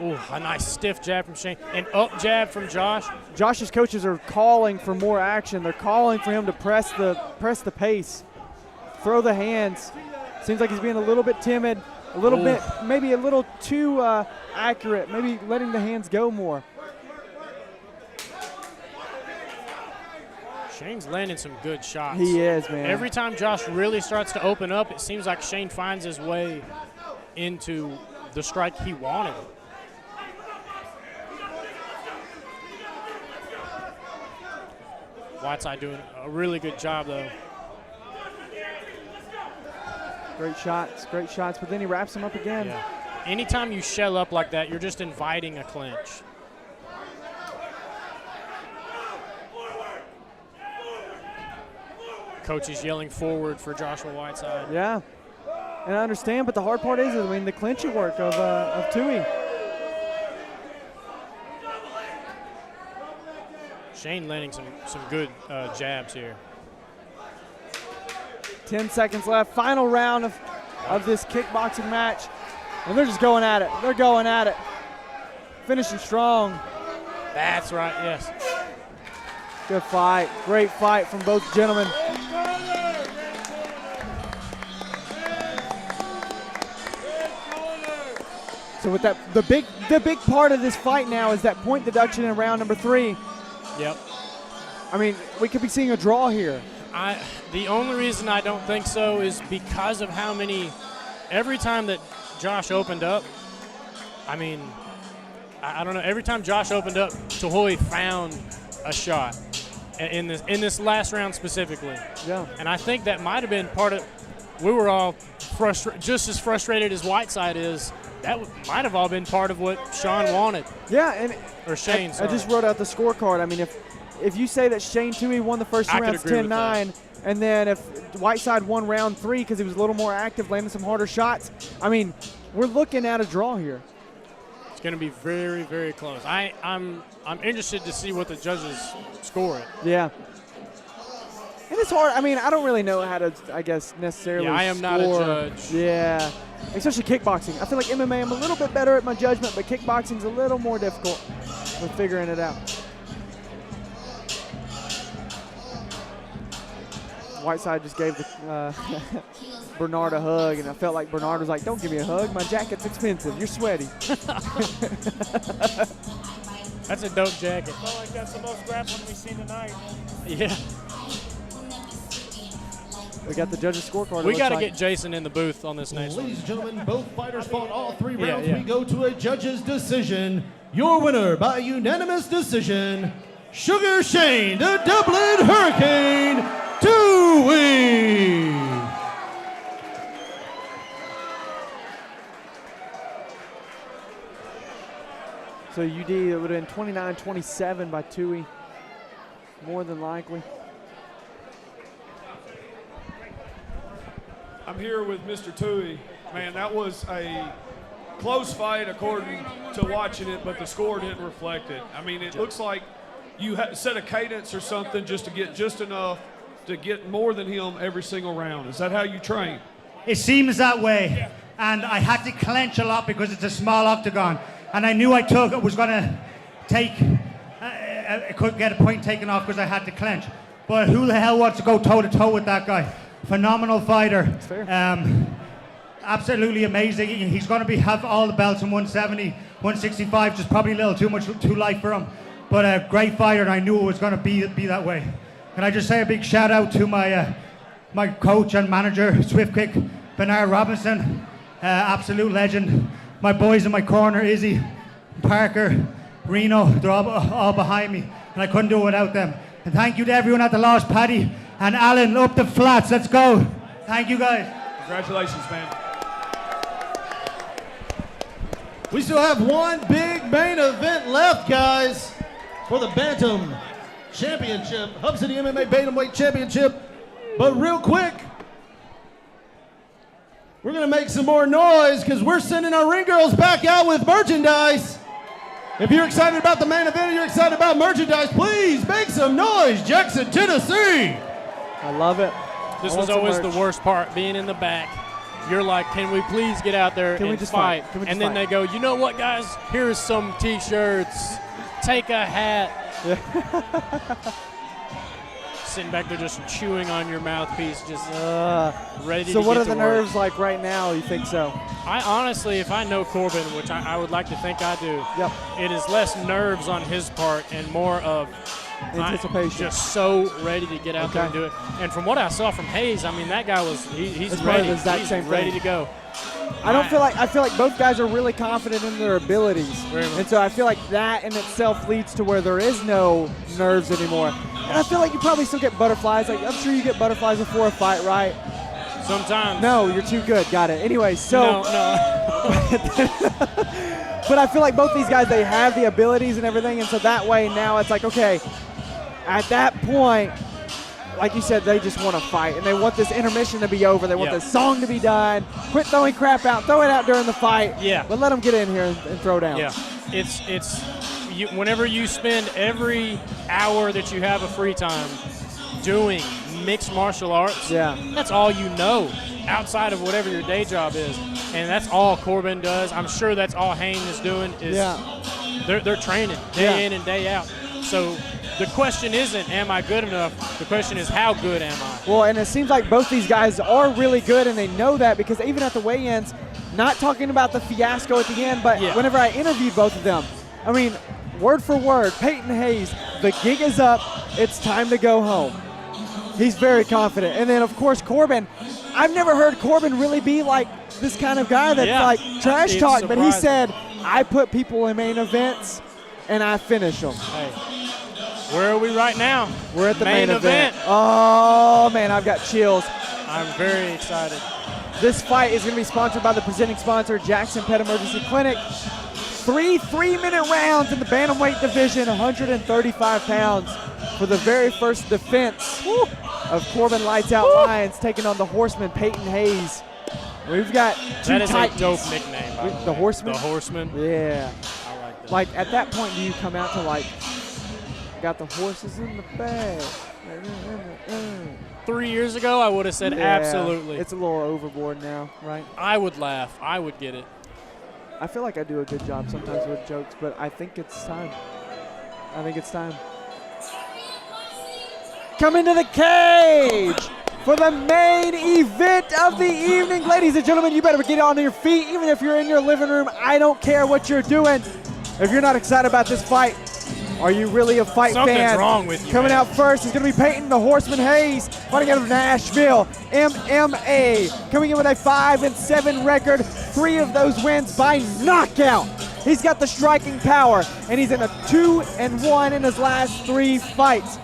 Ooh, a nice stiff jab from Shane. An up jab from Josh. Josh's coaches are calling for more action. They're calling for him to press the pace, throw the hands. Seems like he's being a little bit timid, a little bit, maybe a little too accurate, maybe letting the hands go more. Shane's landing some good shots. He is, man. Every time Josh really starts to open up, it seems like Shane finds his way into the strike he wanted. Whiteside doing a really good job, though. Great shots, but then he wraps him up again. Yeah. Anytime you shell up like that, you're just inviting a clinch. Coach is yelling forward for Joshua Whiteside. Yeah, and I understand, but the hard part is, I mean, the clinching work of Tuohy. Shane landing some good jabs here. 10 seconds left, final round of this kickboxing match. And they're just going at it. They're going at it. Finishing strong. That's right, yes. Good fight. Great fight from both gentlemen. So with that, the big part of this fight now is that point deduction in round number 3. Yep. I mean, we could be seeing a draw here. The only reason I don't think so is because of how many, every time that Josh opened up, I mean, I don't know, every time Josh opened up, Tuohy found a shot in this last round specifically. Yeah. And I think that might have been part of, we were all just as frustrated as Whiteside is. That might have all been part of what Sean wanted. Yeah, or Shane, I just wrote out the scorecard. I mean, if you say that Shane Tuohy won the first 2 rounds 10-9, and then if Whiteside won round 3 because he was a little more active, landing some harder shots, I mean, we're looking at a draw here. It's going to be very, very close. I'm interested to see what the judges score it. Yeah. And it's hard. I mean, I don't really know how to, I guess, necessarily I am not a judge. Yeah. Especially kickboxing. I feel like MMA, I'm a little bit better at my judgment, but kickboxing's a little more difficult with figuring it out. Whiteside just gave the Bernard a hug, and I felt like Bernard was like, don't give me a hug. My jacket's expensive. You're sweaty. That's a dope jacket. I feel like that's the most grappling we've seen tonight. Yeah. We got the judges' scorecard. We got to get Jason in the booth on this next one. Ladies and gentlemen, both fighters fought all 3 Yeah, rounds. yeah. We go to a judge's decision. Your winner by unanimous decision, Sugar Shane, the Dublin Hurricane, Tuohy. So UD, it would have been 29-27 by Tuohy, more than likely. I'm here with Mr. Tuohy. Man, that was a close fight according to watching it, but the score didn't reflect it. I mean, it looks like you set a cadence or something just to get just enough to get more than him every single round. Is that how you train? It seems that way. And I had to clench a lot because it's a small octagon. And I knew I was going to I could get a point taken off because I had to clench. But who the hell wants to go toe-to-toe with that guy? Phenomenal fighter. Absolutely amazing. He's going to have all the belts in 170, 165, just probably a little too light for him. But a great fighter, and I knew it was going to be that way. Can I just say a big shout out to my coach and manager, Swift Kick, Bernard Robinson, absolute legend. My boys in my corner, Izzy, Parker, Reno, they're all behind me, and I couldn't do it without them. And thank you to everyone at the Lost Paddy, and Alan, up the flats, let's go. Thank you guys. Congratulations, man. We still have one big main event left, guys, for the Bantam Championship, Hub City MMA Bantamweight Championship. But real quick, we're gonna make some more noise because we're sending our ring girls back out with merchandise. If you're excited about the main event or you're excited about merchandise, please make some noise, Jackson, Tennessee. I love it. This was always the worst part, being in the back. You're like, can we please get out there and just fight? fight? Can we just And then fight? they go, you know what, guys? Here's some T-shirts. Take a hat. Sitting back there just chewing on your mouthpiece, just ready to get to So what are the work. nerves like right now, you think so? I honestly, if I know Corban, which I would like to think I do, it is less nerves on his part and more of anticipation. Just so ready to get out there and do it. And from what I saw from Hayes, I mean, that guy was he's It's ready. probably the exact He's same ready thing. to go. I feel like both guys are really confident in their abilities. Very much. And so I feel like that in itself leads to where there is no nerves anymore. And I feel like you probably still get butterflies. Like, I'm sure you get butterflies before a fight, right? Sometimes. No, you're too good. Got it. Anyway, so. No. But I feel like both these guys, they have the abilities and everything, and so that way now it's like, okay, at that point, like you said, they just want to fight, and they want this intermission to be over. They want this song to be done. Quit throwing crap out. Throw it out during the fight. Yeah. But let them get in here and throw down. Yeah. It's whenever you spend every hour that you have of free time doing mixed martial arts, that's all you know outside of whatever your day job is. And that's all Corban does. I'm sure that's all Haynes is doing. They're training day in and day out. So the question isn't, am I good enough? The question is, how good am I? Well, and it seems like both these guys are really good, and they know that because even at the weigh-ins, not talking about the fiasco at the end, but whenever I interviewed both of them, I mean, word for word, Payton Hayes, the gig is up. It's time to go home. He's very confident. And then, of course, Corban. I've never heard Corban really be like this kind of guy that's like trash talk, but he said, I put people in main events, and I finish them. Hey, where are we right now? We're at the main event. Oh, man, I've got chills. I'm very excited. This fight is going to be sponsored by the presenting sponsor, Jackson Pet Emergency Clinic. 3 3-minute rounds in the bantamweight division, 135 pounds for the very first defense of Corban Lights Out Lyons taking on the Horseman, Payton Hayes. We've got two That is titans. a dope nickname, by The Horseman? The Horseman. Yeah. I like that. Like, at that point, do you come out to, like, got the horses in the bag? 3 years ago, I would have said absolutely. It's a little overboard now, right? I would laugh. I would get it. I feel like I do a good job sometimes with jokes, but I think it's time. I think it's time. Come into the cage for the main event of the evening. Ladies and gentlemen, you better get on your feet, even if you're in your living room. I don't care what you're doing. If you're not excited about this fight, are you really a fight fan? Something's wrong with you, Coming man. out first is going to be Payton, the Horseman Hayes, fighting out of Nashville, MMA. Coming in with a 5-7 record, 3 of those wins by knockout. He's got the striking power, and he's in a 2-1 in his last 3 fights.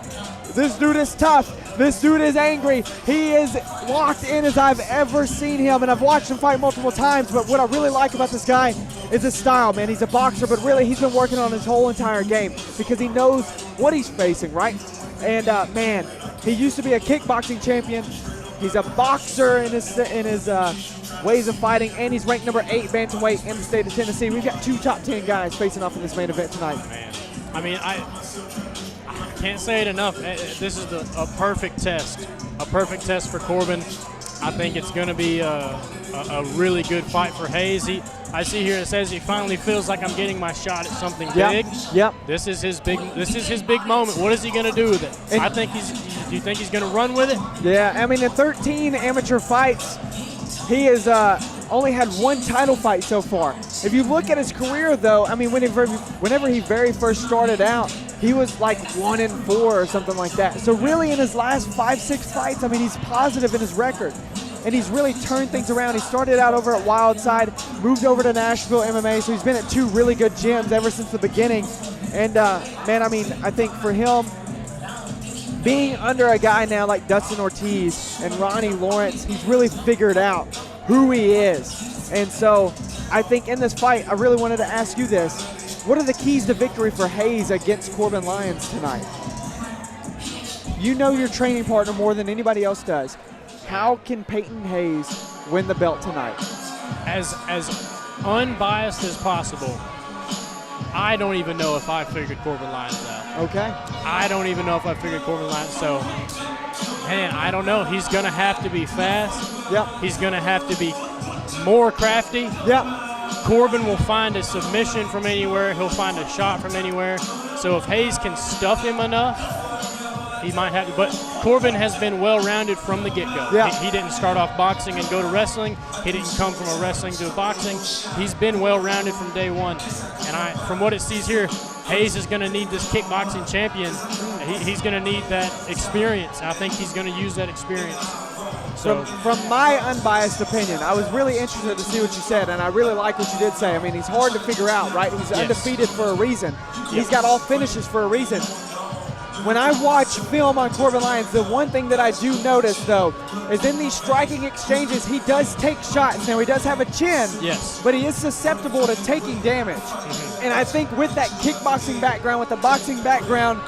This dude is tough. This dude is angry. He is locked in as I've ever seen him, and I've watched him fight multiple times, but what I really like about this guy is his style, man. He's a boxer, but really he's been working on his whole entire game because he knows what he's facing, right? And, man, he used to be a kickboxing champion. He's a boxer in his ways of fighting, and he's ranked number 8 bantamweight in the state of Tennessee. We've got 2 top 10 guys facing off in this main event tonight. Man, I mean, I can't say it enough. This is a perfect test. A perfect test for Corban. I think it's going to be a really good fight for Hayes. I see here it says he finally feels like I'm getting my shot at something big. Yep. This is his big moment. What is he going to do with it? And do you think he's going to run with it? Yeah, I mean, in 13 amateur fights, he has only had 1 title fight so far. If you look at his career, though, I mean, whenever he very first started out, he was like 1-4 or something like that. So really, in his last 5-6 fights, I mean, he's positive in his record. And he's really turned things around. He started out over at Whiteside, moved over to Nashville MMA, so he's been at 2 really good gyms ever since the beginning. And, man, I mean, I think for him, being under a guy now like Dustin Ortiz and Ronnie Lawrence, he's really figured out who he is. And so I think in this fight, I really wanted to ask you this. What are the keys to victory for Hayes against Corban Lyons tonight? You know your training partner more than anybody else does. How can Payton Hayes win the belt tonight? As unbiased as possible, I don't even know if I figured Corban Lyons out. Okay. I don't even know if I figured Corban Lyons. So, man, I don't know. He's going to have to be fast. Yep. He's going to have to be more crafty. Yep. Corban will find a submission from anywhere. He'll find a shot from anywhere. So if Hayes can stuff him enough, he might have to. But Corban has been well-rounded from the get-go. Yeah. He didn't start off boxing and go to wrestling. He didn't come from a wrestling to a boxing. He's been well-rounded from day one. And from what it sees here, Hayes is going to need this kickboxing champion. He's going to need that experience. I think he's going to use that experience. So From my unbiased opinion, I was really interested to see what you said, and I really like what you did say. I mean, he's hard to figure out, right? He's undefeated for a reason. He's got all finishes for a reason. when I watch film on Corban Lyons, the one thing that I do notice, though, is in these striking exchanges, he does take shots. Now, he does have a chin, yes, but he is susceptible to taking damage. And I think with that kickboxing background, with the boxing background,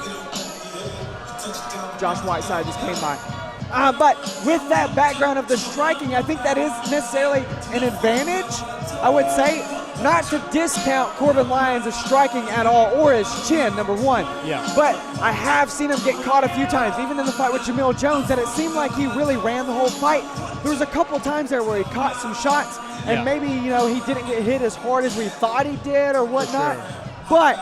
Josh Whiteside just came by. But with that background of the striking, I think that is necessarily an advantage, I would say. Not to discount Corban Lyons' striking at all, or his chin, number one. Yeah. But I have seen him get caught a few times, even in the fight with Jamil Jones, that it seemed like he really ran the whole fight. There was a couple times there where he caught some shots, and maybe, you know, he didn't get hit as hard as we thought he did or whatnot. But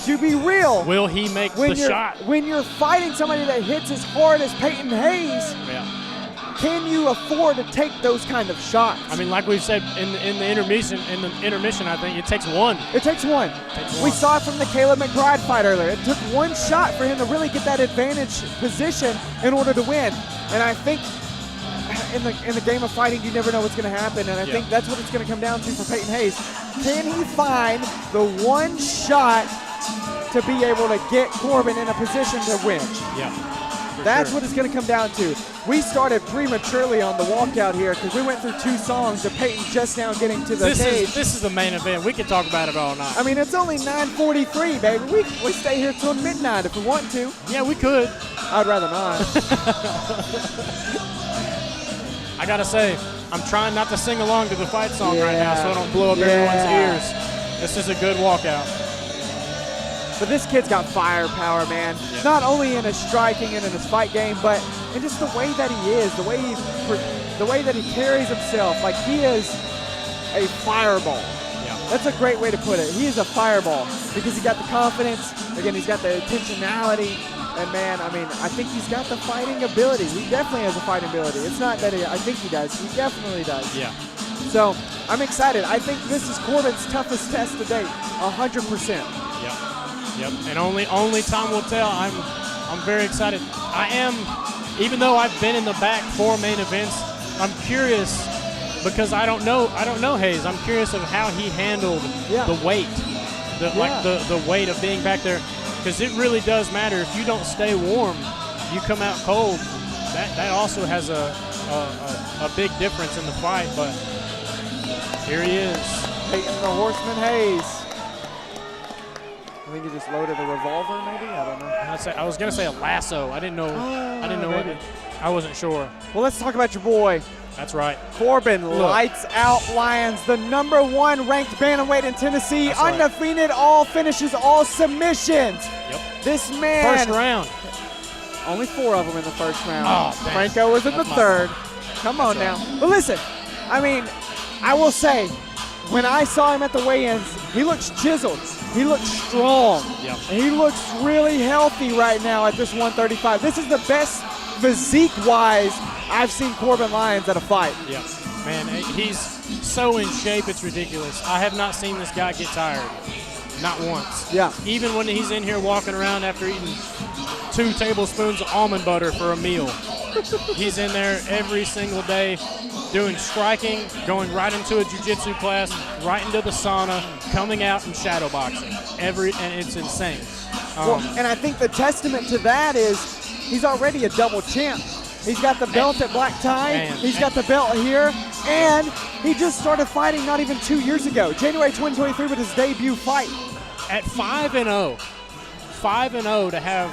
to be real, will he make the shot? When you're fighting somebody that hits as hard as Payton Hayes, can you afford to take those kind of shots? I mean, like we've said in the intermission, I think it takes one. It takes one. We saw it from the Caleb McBride fight earlier. It took one shot for him to really get that advantage position in order to win. And I think in the game of fighting, you never know what's going to happen. And I think that's what it's going to come down to for Payton Hayes. Can he find the one shot to be able to get Corban in a position to win? Yeah. That's what it's going to come down to. We started prematurely on the walkout here because we went through 2 songs of Payton just now getting to the cage. This is the main event. We can talk about it all night. I mean, it's only 9:43, baby. We stay here till midnight if we want to. Yeah, we could. I'd rather not. I got to say, I'm trying not to sing along to the fight song right now so I don't blow up everyone's ears. This is a good walkout. But this kid's got firepower, man. Yeah. Not only in his striking and in his fight game, but in just the way that he is, the way that he carries himself. Like, he is a fireball. Yeah. That's a great way to put it. He is a fireball because he got the confidence. Again, he's got the intentionality. And, man, I mean, I think he's got the fighting ability. He definitely has a fighting ability. It's not that I think he does. He definitely does. Yeah. So, I'm excited. I think this is Corban's toughest test to date, 100%. Yep, and only time will tell. I'm very excited. I am, even though I've been in the back for main events, I'm curious because I don't know Hayes. I'm curious of how he handled the weight, the weight of being back there, because it really does matter. If you don't stay warm, you come out cold. That also has a big difference in the fight. But here he is, Payton the Horseman Hayes. I think he just loaded a revolver, maybe? I don't know. I was gonna say a lasso. I didn't know. I didn't know maybe. I wasn't sure. Well, let's talk about your boy. That's right. Corban lights out Lyons, the #1 ranked bantamweight in Tennessee, undefeated, all finishes, all submissions. Yep. This man. First round. Only 4 of them in the first round. Oh, dang. Franco was in the third. Come on now. But listen, I mean, I will say, when I saw him at the weigh-ins, he looks chiseled. He looks strong. Yep. And he looks really healthy right now at this 135. This is the best physique-wise I've seen Corban Lyons at a fight. Yeah, man, he's so in shape, it's ridiculous. I have not seen this guy get tired, not once. Yeah. Even when he's in here walking around after eating 2 tablespoons of almond butter for a meal. He's in there every single day doing striking, going right into a jiu-jitsu class, right into the sauna, coming out and shadow boxing. And it's insane. Well, and I think the testament to that is he's already a double champ. He's got the belt at black tie. He's got the belt here. And he just started fighting not even 2 years ago. January 2023 with his debut fight. At 5-0. 5-0 to have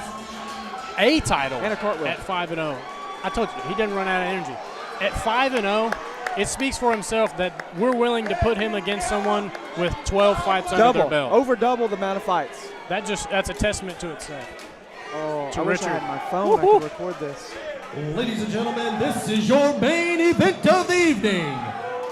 a title. And a cartwheel. At 5-0. I told you, he doesn't run out of energy. At 5-0, it speaks for himself that we're willing to put him against someone with 12 fights under their belt. Over double the amount of fights. That's a testament to itself. Oh, to I wish I Richard. had my phone. I could record this. Ladies and gentlemen, this is your main event of the evening.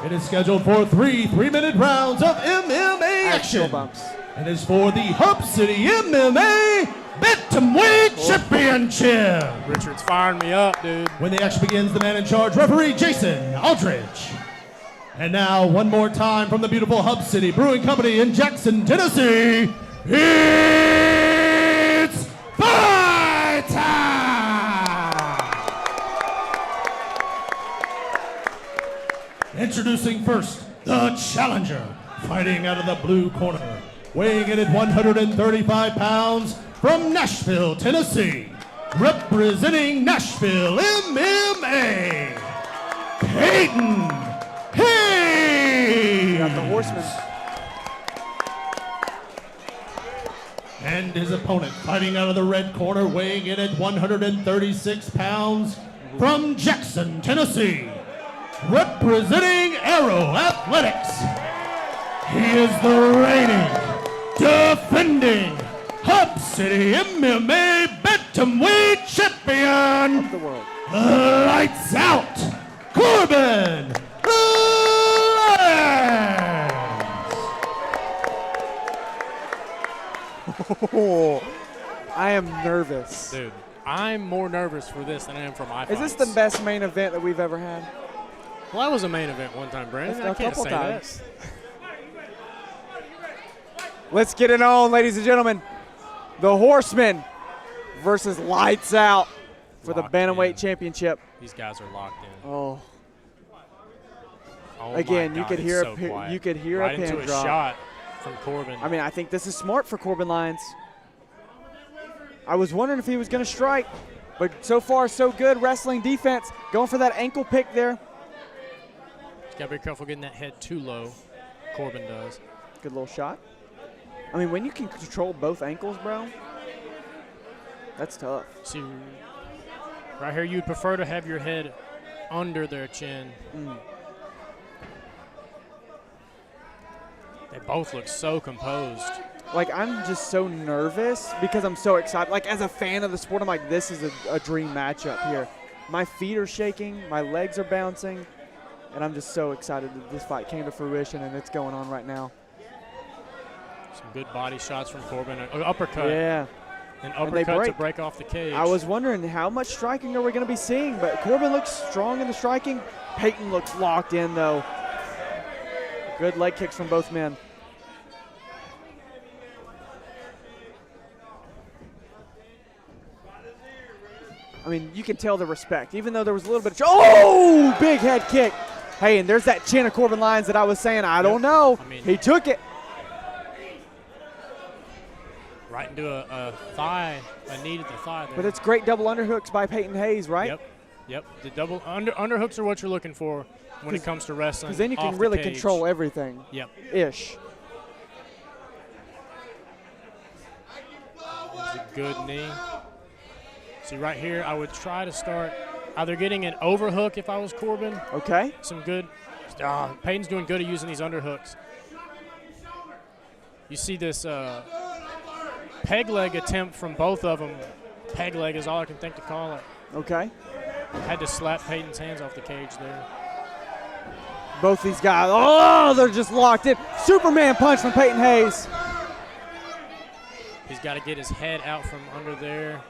It is scheduled for 3 3-minute rounds of MMA action. Bumps. And is for the Hub City MMA Bantamweight Championship. Richard's firing me up, dude. When the action begins, the man in charge, referee Jason Aldridge. And now, one more time from the beautiful Hub City Brewing Company in Jackson, Tennessee, it's fight time! Introducing first, the challenger, fighting out of the blue corner, weighing in at 135 pounds, from Nashville, Tennessee, representing Nashville MMA, Payton Hayes. Got the Horseman. And his opponent fighting out of the red corner, weighing in at 136 pounds, from Jackson, Tennessee, representing Arrow Athletics. He is the reigning, defending Hub City MMA Bantamweight Champion of the world. Lights out, Corban Oh, I am nervous. Dude, I'm more nervous for this than I am for my Is this fights. the best main event that we've ever had? Well, that was a main event one time, Brandon. I A can't couple say times. Let's get it on, ladies and gentlemen. The Horseman versus Lights Out for the Bantamweight Championship. These guys are locked in. Oh. Oh Again, my you God, could it's hear so quiet. you could hear right a pin into drop. a shot from Corban. I mean, I think this is smart for Corban Lyons. I was wondering if he was going to strike, but so far so good. Wrestling defense, going for that ankle pick there. Just gotta be careful getting that head too low. Corban does. Good little shot. I mean, when you can control both ankles, bro, that's tough. See, right here, you'd prefer to have your head under their chin. They both look so composed. Like, I'm just so nervous because I'm so excited. Like, as a fan of the sport, I'm like, this is a dream matchup here. My feet are shaking, my legs are bouncing, and I'm just so excited that this fight came to fruition and it's going on right now. Some good body shots from Corban. An uppercut. Yeah. An And they uppercut to break. break off the cage. I was wondering how much striking are we going to be seeing, but Corban looks strong in the striking. Payton looks locked in, though. Good leg kicks from both men. I mean, you can tell the respect, even though there was a little bit of big head kick. Hey, and there's that chin of Corban Lyons that I was saying, I don't know. He took it. Right into a thigh, a knee to the thigh there. But it's great double underhooks by Payton Hayes, right? Yep. The double underhooks are what you're looking for when it comes to wrestling. Because then you can off really the cage. control everything. Yep. Ish. There's a good knee. See, right here, I would try to start either getting an overhook if I was Corban. Okay. Some good. Payton's doing good at using these underhooks. You see this peg leg attempt from both of them. Peg leg is all I can think to call it. Okay. Had to slap Payton's hands off the cage there. Both these guys, they're just locked in. Superman punch from Payton Hayes. He's got to get his head out from under there.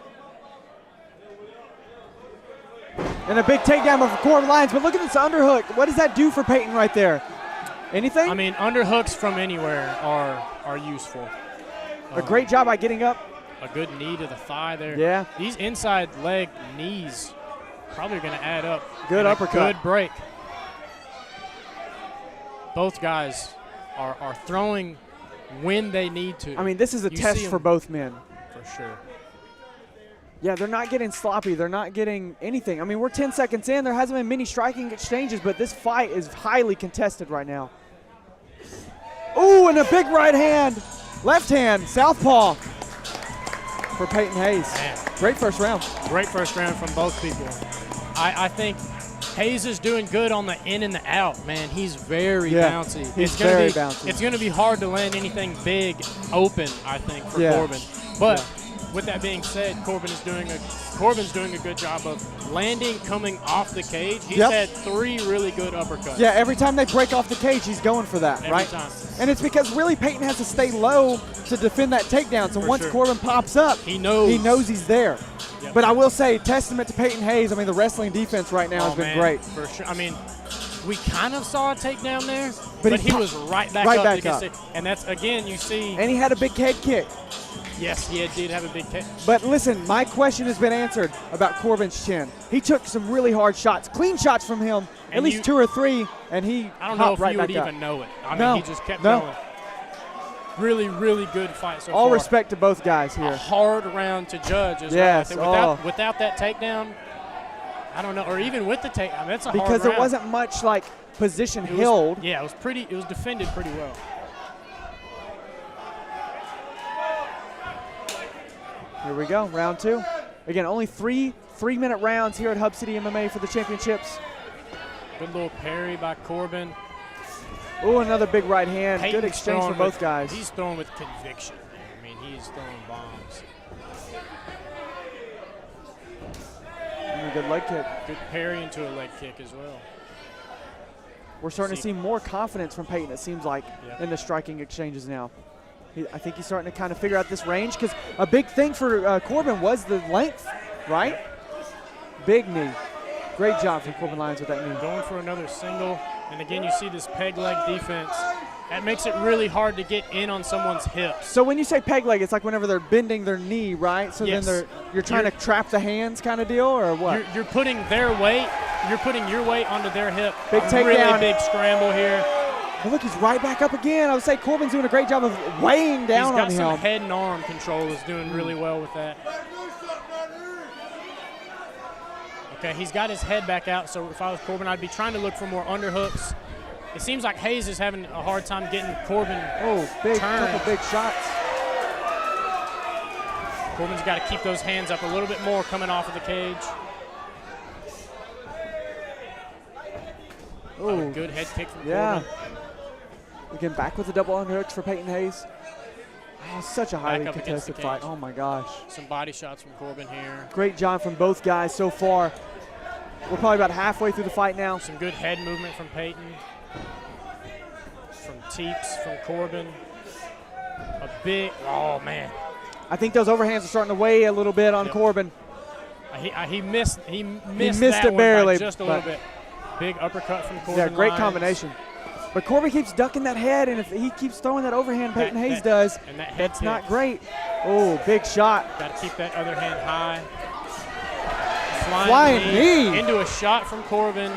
And a big takedown for Corban Lyons, but look at this underhook. What does that do for Payton right there? Anything? I mean, underhooks from anywhere are useful. A great job by getting up. A good knee to the thigh there. Yeah. These inside leg knees probably going to add up. Good And uppercut. A good break. Both guys are throwing when they need to. I mean, this is a You test see for 'em. both men. For sure. Yeah, they're not getting sloppy. They're not getting anything. I mean, we're 10 seconds in. There hasn't been many striking exchanges, but this fight is highly contested right now. Ooh, and a big right hand. Left hand, southpaw for Payton Hayes. Man. Great first round. Great first round from both people. I think Hayes is doing good on the in and the out, man. He's very bouncy. He's gonna very be, bouncy. It's going to be hard to land anything big open, I think, for Yeah. Corban. But with that being said, Corban's doing a good job of landing coming off the cage. He's Yep. had 3 really good uppercuts. Yeah, every time they break off the cage, he's going for that, Every right? time. And it's because really Payton has to stay low to defend that takedown. So For once sure. Corban pops up, He knows. he's there. Yep. But I will say, testament to Payton Hayes. I mean, the wrestling defense right now has been man, great. For sure. I mean, we kind of saw a takedown there, But but he he was right back right up. back against up. it. And that's, again, you see. And he had a big head kick. Yes, he did have a big kick. But listen, my question has been answered about Corban's chin. He took some really hard shots, clean shots from him, at And least 2 or 3, and he I don't know hopped if right you back would up. even know it. I mean, No, he just kept no. going. really, really good fight so far. All respect to both guys here. A hard round to judge as yes. well. Without that takedown, I don't know, or even with the takedown, that's a hard round. Because there wasn't much like position held. Yeah, it was defended pretty well. Here we go, round 2. Again, only three-minute rounds here at Hub City MMA for the championships. Good little parry by Corban. Oh, another big right hand. Payton's good exchange for both guys. He's throwing with conviction. I mean, he's throwing bombs. And a good leg kick. Good parry into a leg kick as well. We're starting to see more confidence from Payton, it seems like, in the striking exchanges now. I think he's starting to kind of figure out this range, because a big thing for Corban was the length, right? Big knee. Great job from Corban Lyons with that knee. Going for another single, and again, you see this peg leg defense. That makes it really hard to get in on someone's hips. So when you say peg leg, it's like whenever they're bending their knee, right? So yes. then you're trying to trap the hands kind of deal, or what? You're putting their weight, you're putting your weight onto their hip. Big takedown. Really big scramble here. Oh, look, he's right back up again. I would say Corban's doing a great job of weighing down on him. He's got some head and arm control. Is doing really well with that. Okay, he's got his head back out, so if I was Corban, I'd be trying to look for more underhooks. It seems like Hayes is having a hard time getting Corban couple big shots. Corban's got to keep those hands up a little bit more coming off of the cage. Oh, good head kick from Corban. Again, back with the double underhooks for Payton Hayes. Oh, such a highly contested fight. Oh, my gosh. Some body shots from Corban here. Great job from both guys so far. We're probably about halfway through the fight now. Some good head movement from Payton. From Teeps, from Corban. Oh, man. I think those overhands are starting to weigh a little bit on Corban. He missed it one barely, by just a little bit. Big uppercut from Corban. Yeah, great Lyons. Combination. But Corban keeps ducking that head, and if he keeps throwing that overhand Payton Hayes does, that's not great. Oh, big shot. Got to keep that other hand high. Flying knee. Into a shot from Corban.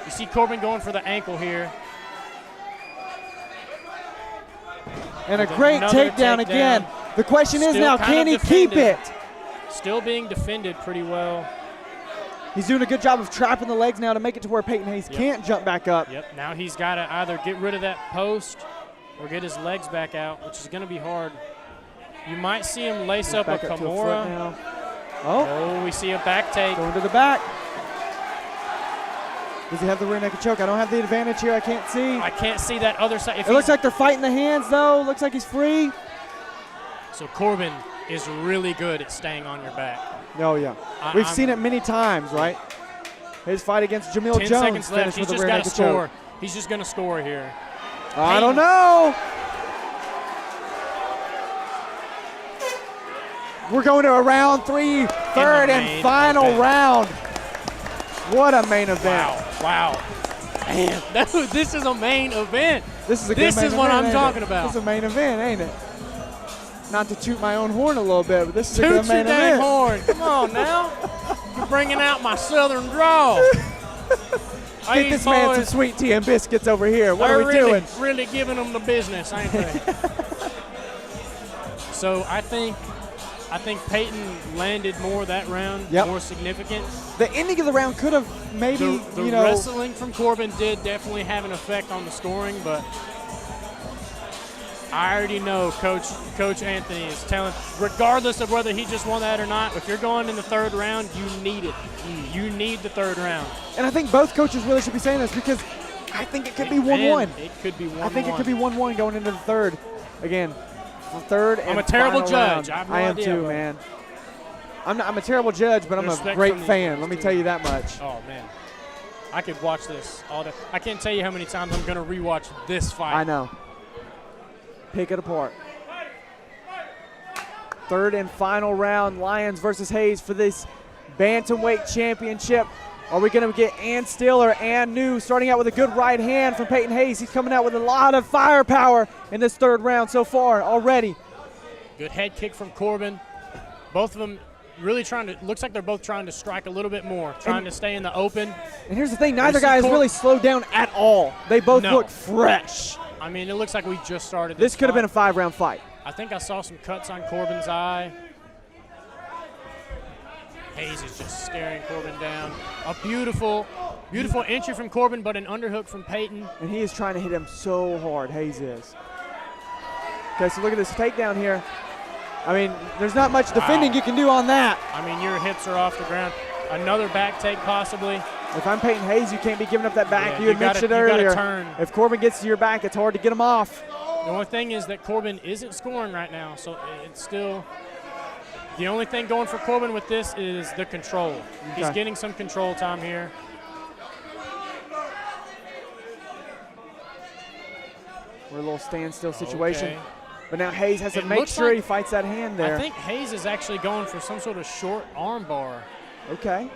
You see Corban going for the ankle here. And a great takedown again. The question is now, can he keep it? Still being defended pretty well. He's doing a good job of trapping the legs now to make it to where Payton Hayes can't jump back up. Yep, now he's got to either get rid of that post or get his legs back out, which is going to be hard. You might see him lace up a Kimura. Oh, we see a back take. Going to the back. Does he have the rear naked choke? I don't have the advantage here. I can't see. I can't see that other side. It looks like they're fighting the hands, though. Looks like he's free. So Corban is really good at staying on your back. Oh, yeah. We've seen it many times, right? His fight against Jamil 10 Jones seconds left. finished He's with a just rear got naked to score. choke. He's just going to score here. I don't know. We're going to a round 3, third and final round. What a main event. Wow. Man, this is a main event. This is a good main event, what I'm talking about. This is a main event, ain't it? Not to toot my own horn a little bit, but this is a Toot good main your dang event. horn. Come on now. You're bringing out my southern drawl. Get this man some sweet tea and biscuits over here. What are we doing? Really giving them the business, ain't they? So I think Payton landed more that round, more significant. The ending of the round could have maybe, the wrestling from Corban did definitely have an effect on the scoring, but I already know Coach Anthony is telling, regardless of whether he just won that or not, if you're going in the third round, you need it. You need the third round. And I think both coaches really should be saying this, because I think it could be 1-1. It could be 1-1. I think it could be 1-1 going into the third. Again, the third and I'm a terrible final judge. round. I have no I am idea, too, but man. I'm a terrible judge, but I'm a Respect great from fan. Let me tell you that much. Oh, man. I could watch this all day. I can't tell you how many times I'm going to rewatch this fight. I know. Pick it apart. Third and final round, Lyons versus Hayes for this Bantamweight Championship. Are we going to get Ann Still or Ann New? Starting out with a good right hand from Payton Hayes. He's coming out with a lot of firepower in this third round so far already. Good head kick from Corban. Both of them really looks like they're both trying to strike a little bit more, trying to stay in the open. And here's the thing, neither guy is really slowed down at all. They both look fresh. I mean, it looks like we just started This could have been a fight. 5-round fight. I think I saw some cuts on Corban's eye. Hayes is just staring Corban down. A beautiful entry from Corban, but an underhook from Payton. And he is trying to hit him so hard, Hayes is. Okay, so look at this takedown here. I mean, there's not much defending you can do on that. I mean, your hips are off the ground. Another back take possibly. If I'm Payton Hayes, you can't be giving up that back. Yeah, you had mentioned earlier. Turn. If Corban gets to your back, it's hard to get him off. The only thing is that Corban isn't scoring right now, so it's still the only thing going for Corban with this is the control. Okay. He's getting some control time here. We're a little standstill situation. Okay. But now Hayes has to It make looks sure like- he fights that hand there. I think Hayes is actually going for some sort of short arm bar. Okay.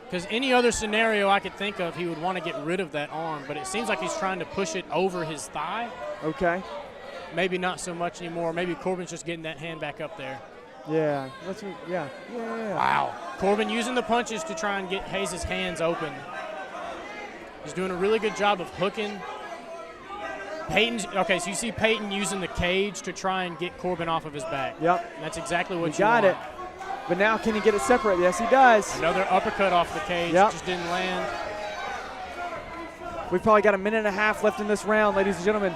Because any other scenario I could think of, he would want to get rid of that arm, but it seems like he's trying to push it over his thigh. Okay. Maybe not so much anymore. Maybe Corban's just getting that hand back up there. Yeah. Yeah. Wow. Corban using the punches to try and get Hayes' hands open. He's doing a really good job of hooking. Payton's, okay, so you see Payton using the cage to try and get Corban off of his back. Yep. And that's exactly what He got want. it. But now can he get it separate? Yes, he does. Another uppercut off the cage. Yep. Just didn't land. We've probably got a minute and a half left in this round, ladies and gentlemen.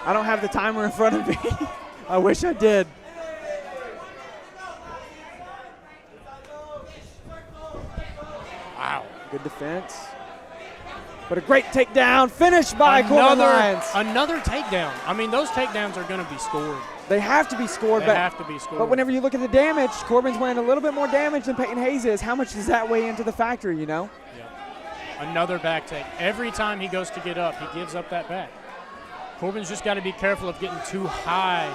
I don't have the timer in front of me. I wish I did. Wow. Good defense. But a great takedown. Finished by Corban Lyons. Another takedown. I mean, those takedowns are going to be scored. They have to be scored. They have to be scored. But whenever you look at the damage, Corban's wearing a little bit more damage than Payton Hayes is. How much does that weigh into the factor, you know? Yeah. Another back take. Every time he goes to get up, he gives up that back. Corban's just got to be careful of getting too high.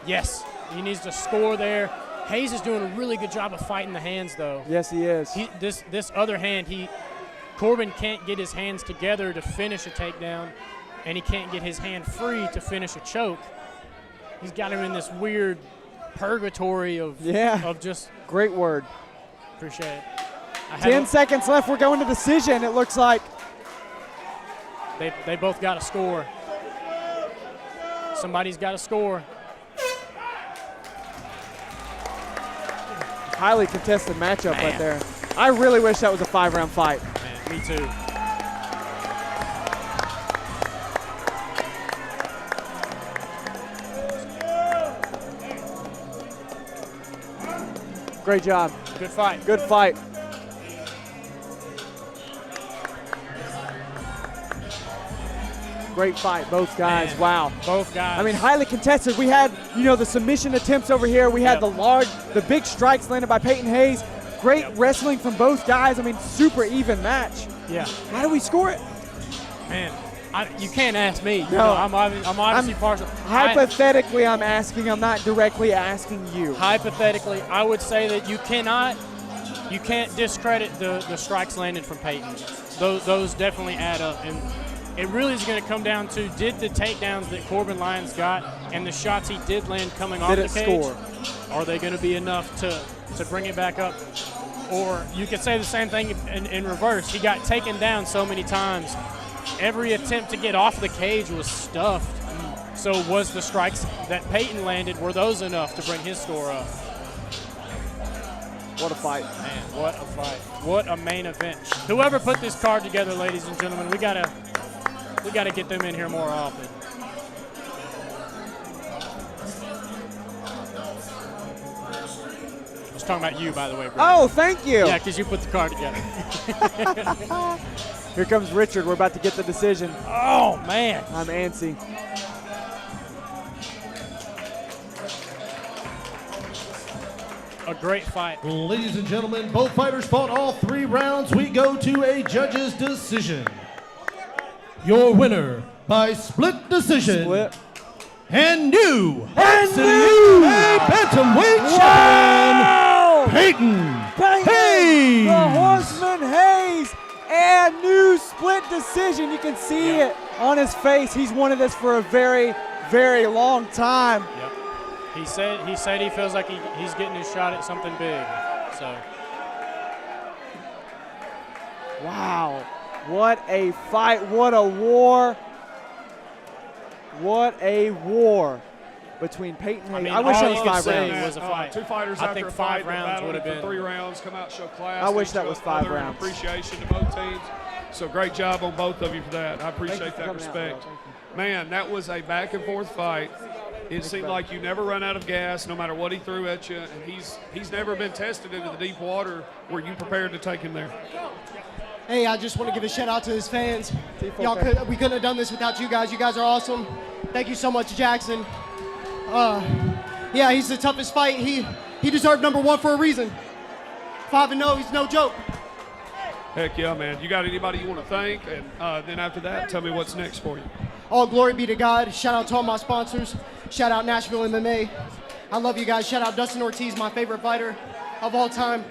Yes, he needs to score there. Hayes is doing a really good job of fighting the hands, though. Yes, he is. This other hand, Corban can't get his hands together to finish a takedown, and he can't get his hand free to finish a choke. He's got him in this weird purgatory of just. Great word. Appreciate it. 10 seconds left. We're going to decision, it looks like. They both got to score. Somebody's got to score. Highly contested matchup right there. I really wish that was a 5-round fight. Me too. Great job. Good fight. Good fight. Great fight, both guys. Man, wow. Both guys. I mean, highly contested. We had, the submission attempts over here. We had the big strikes landed by Payton Hayes. Great wrestling from both guys. I mean, super even match. Yeah. How do we score it? Man, you can't ask me. No. I'm obviously partial. Hypothetically, I'm asking. I'm not directly asking you. Hypothetically, I would say that you can't discredit the strikes landed from Payton. Those definitely add up. And it really is going to come down to, did the takedowns that Corban Lyons got and the shots he did land coming off the cage, are they going to be enough to bring it back up? Or you could say the same thing in reverse. He got taken down so many times. Every attempt to get off the cage was stuffed. So was the strikes that Payton landed, were those enough to bring his score up? What a fight. Man, what a fight. What a main event. Whoever put this card together, ladies and gentlemen, we gotta get them in here more often. I was talking about you, by the way, Brandon. Oh, thank you. Yeah, because you put the card together. Here comes Richard. We're about to get the decision. Oh, man. I'm antsy. A great fight. Ladies and gentlemen, both fighters fought all 3 rounds. We go to a judge's decision. Your winner by split decision. And new Hub City MMA bantamweight champion, Payton Hayes. The Horseman Hayes. And new split decision. You can see it on his face. He's wanted this for a very, very long time. Yep. He said he feels like he's getting his shot at something big. So. Wow. What a fight. What a war. What a war between Payton and Hayes. I wish that was 5 rounds. Was a fight. Two fighters I after think a 5 fight, rounds would have for been 3 rounds, come out, show class. I wish each that was 5 other, and rounds. appreciation to both teams. So great job on both of you for that. I appreciate that respect. Man, that was a back and forth fight. It seemed like you never run out of gas, no matter what he threw at you, and he's never been tested into the deep water. Were you prepared to take him there? Hey, I just want to give a shout out to his fans. We couldn't have done this without you guys. You guys are awesome. Thank you so much, Jackson. Yeah, he's the toughest fight. He deserved number 1 for a reason. 5-0, he's no joke. Heck yeah, man. You got anybody you want to thank? And then after that, tell me what's next for you. All glory be to God. Shout out to all my sponsors. Shout out Nashville MMA. I love you guys. Shout out Dustin Ortiz, my favorite fighter of all time.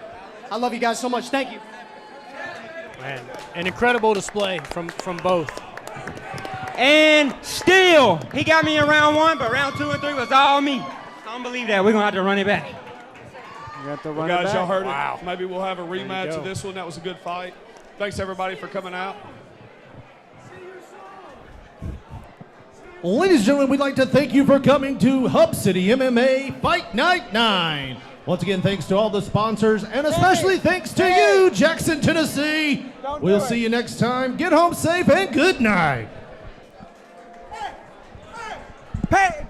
I love you guys so much. Thank you. Man, an incredible display from both. And still, he got me in round 1, but round 2 and 3 was all me. I don't believe that. We're going to have to run it back. You have to Well, run it guys, back. y'all heard Wow. it. Maybe we'll have a rematch go. of this one. That was a good fight. Thanks, everybody, for coming out. Ladies and gentlemen, we'd like to thank you for coming to Hub City MMA Fight Night 9. Once again, thanks to all the sponsors, and especially thanks to you, Jackson, Tennessee. We'll see you next time. Get home safe and good night. Hey!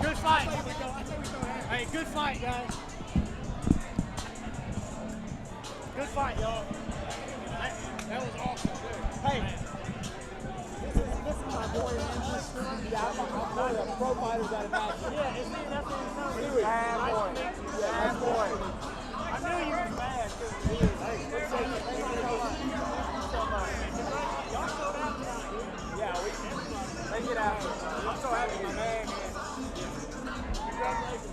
Good fight. Hey, good fight, guys. Good fight, y'all. That was awesome. Hey. This is my boy. Yeah, I'm one of the pro fighters that have matched. Yeah, it's me. That's what he's doing. Bad boy. I knew you were bad. Yeah, we make it happen. I'm so happy, my man. Congratulations.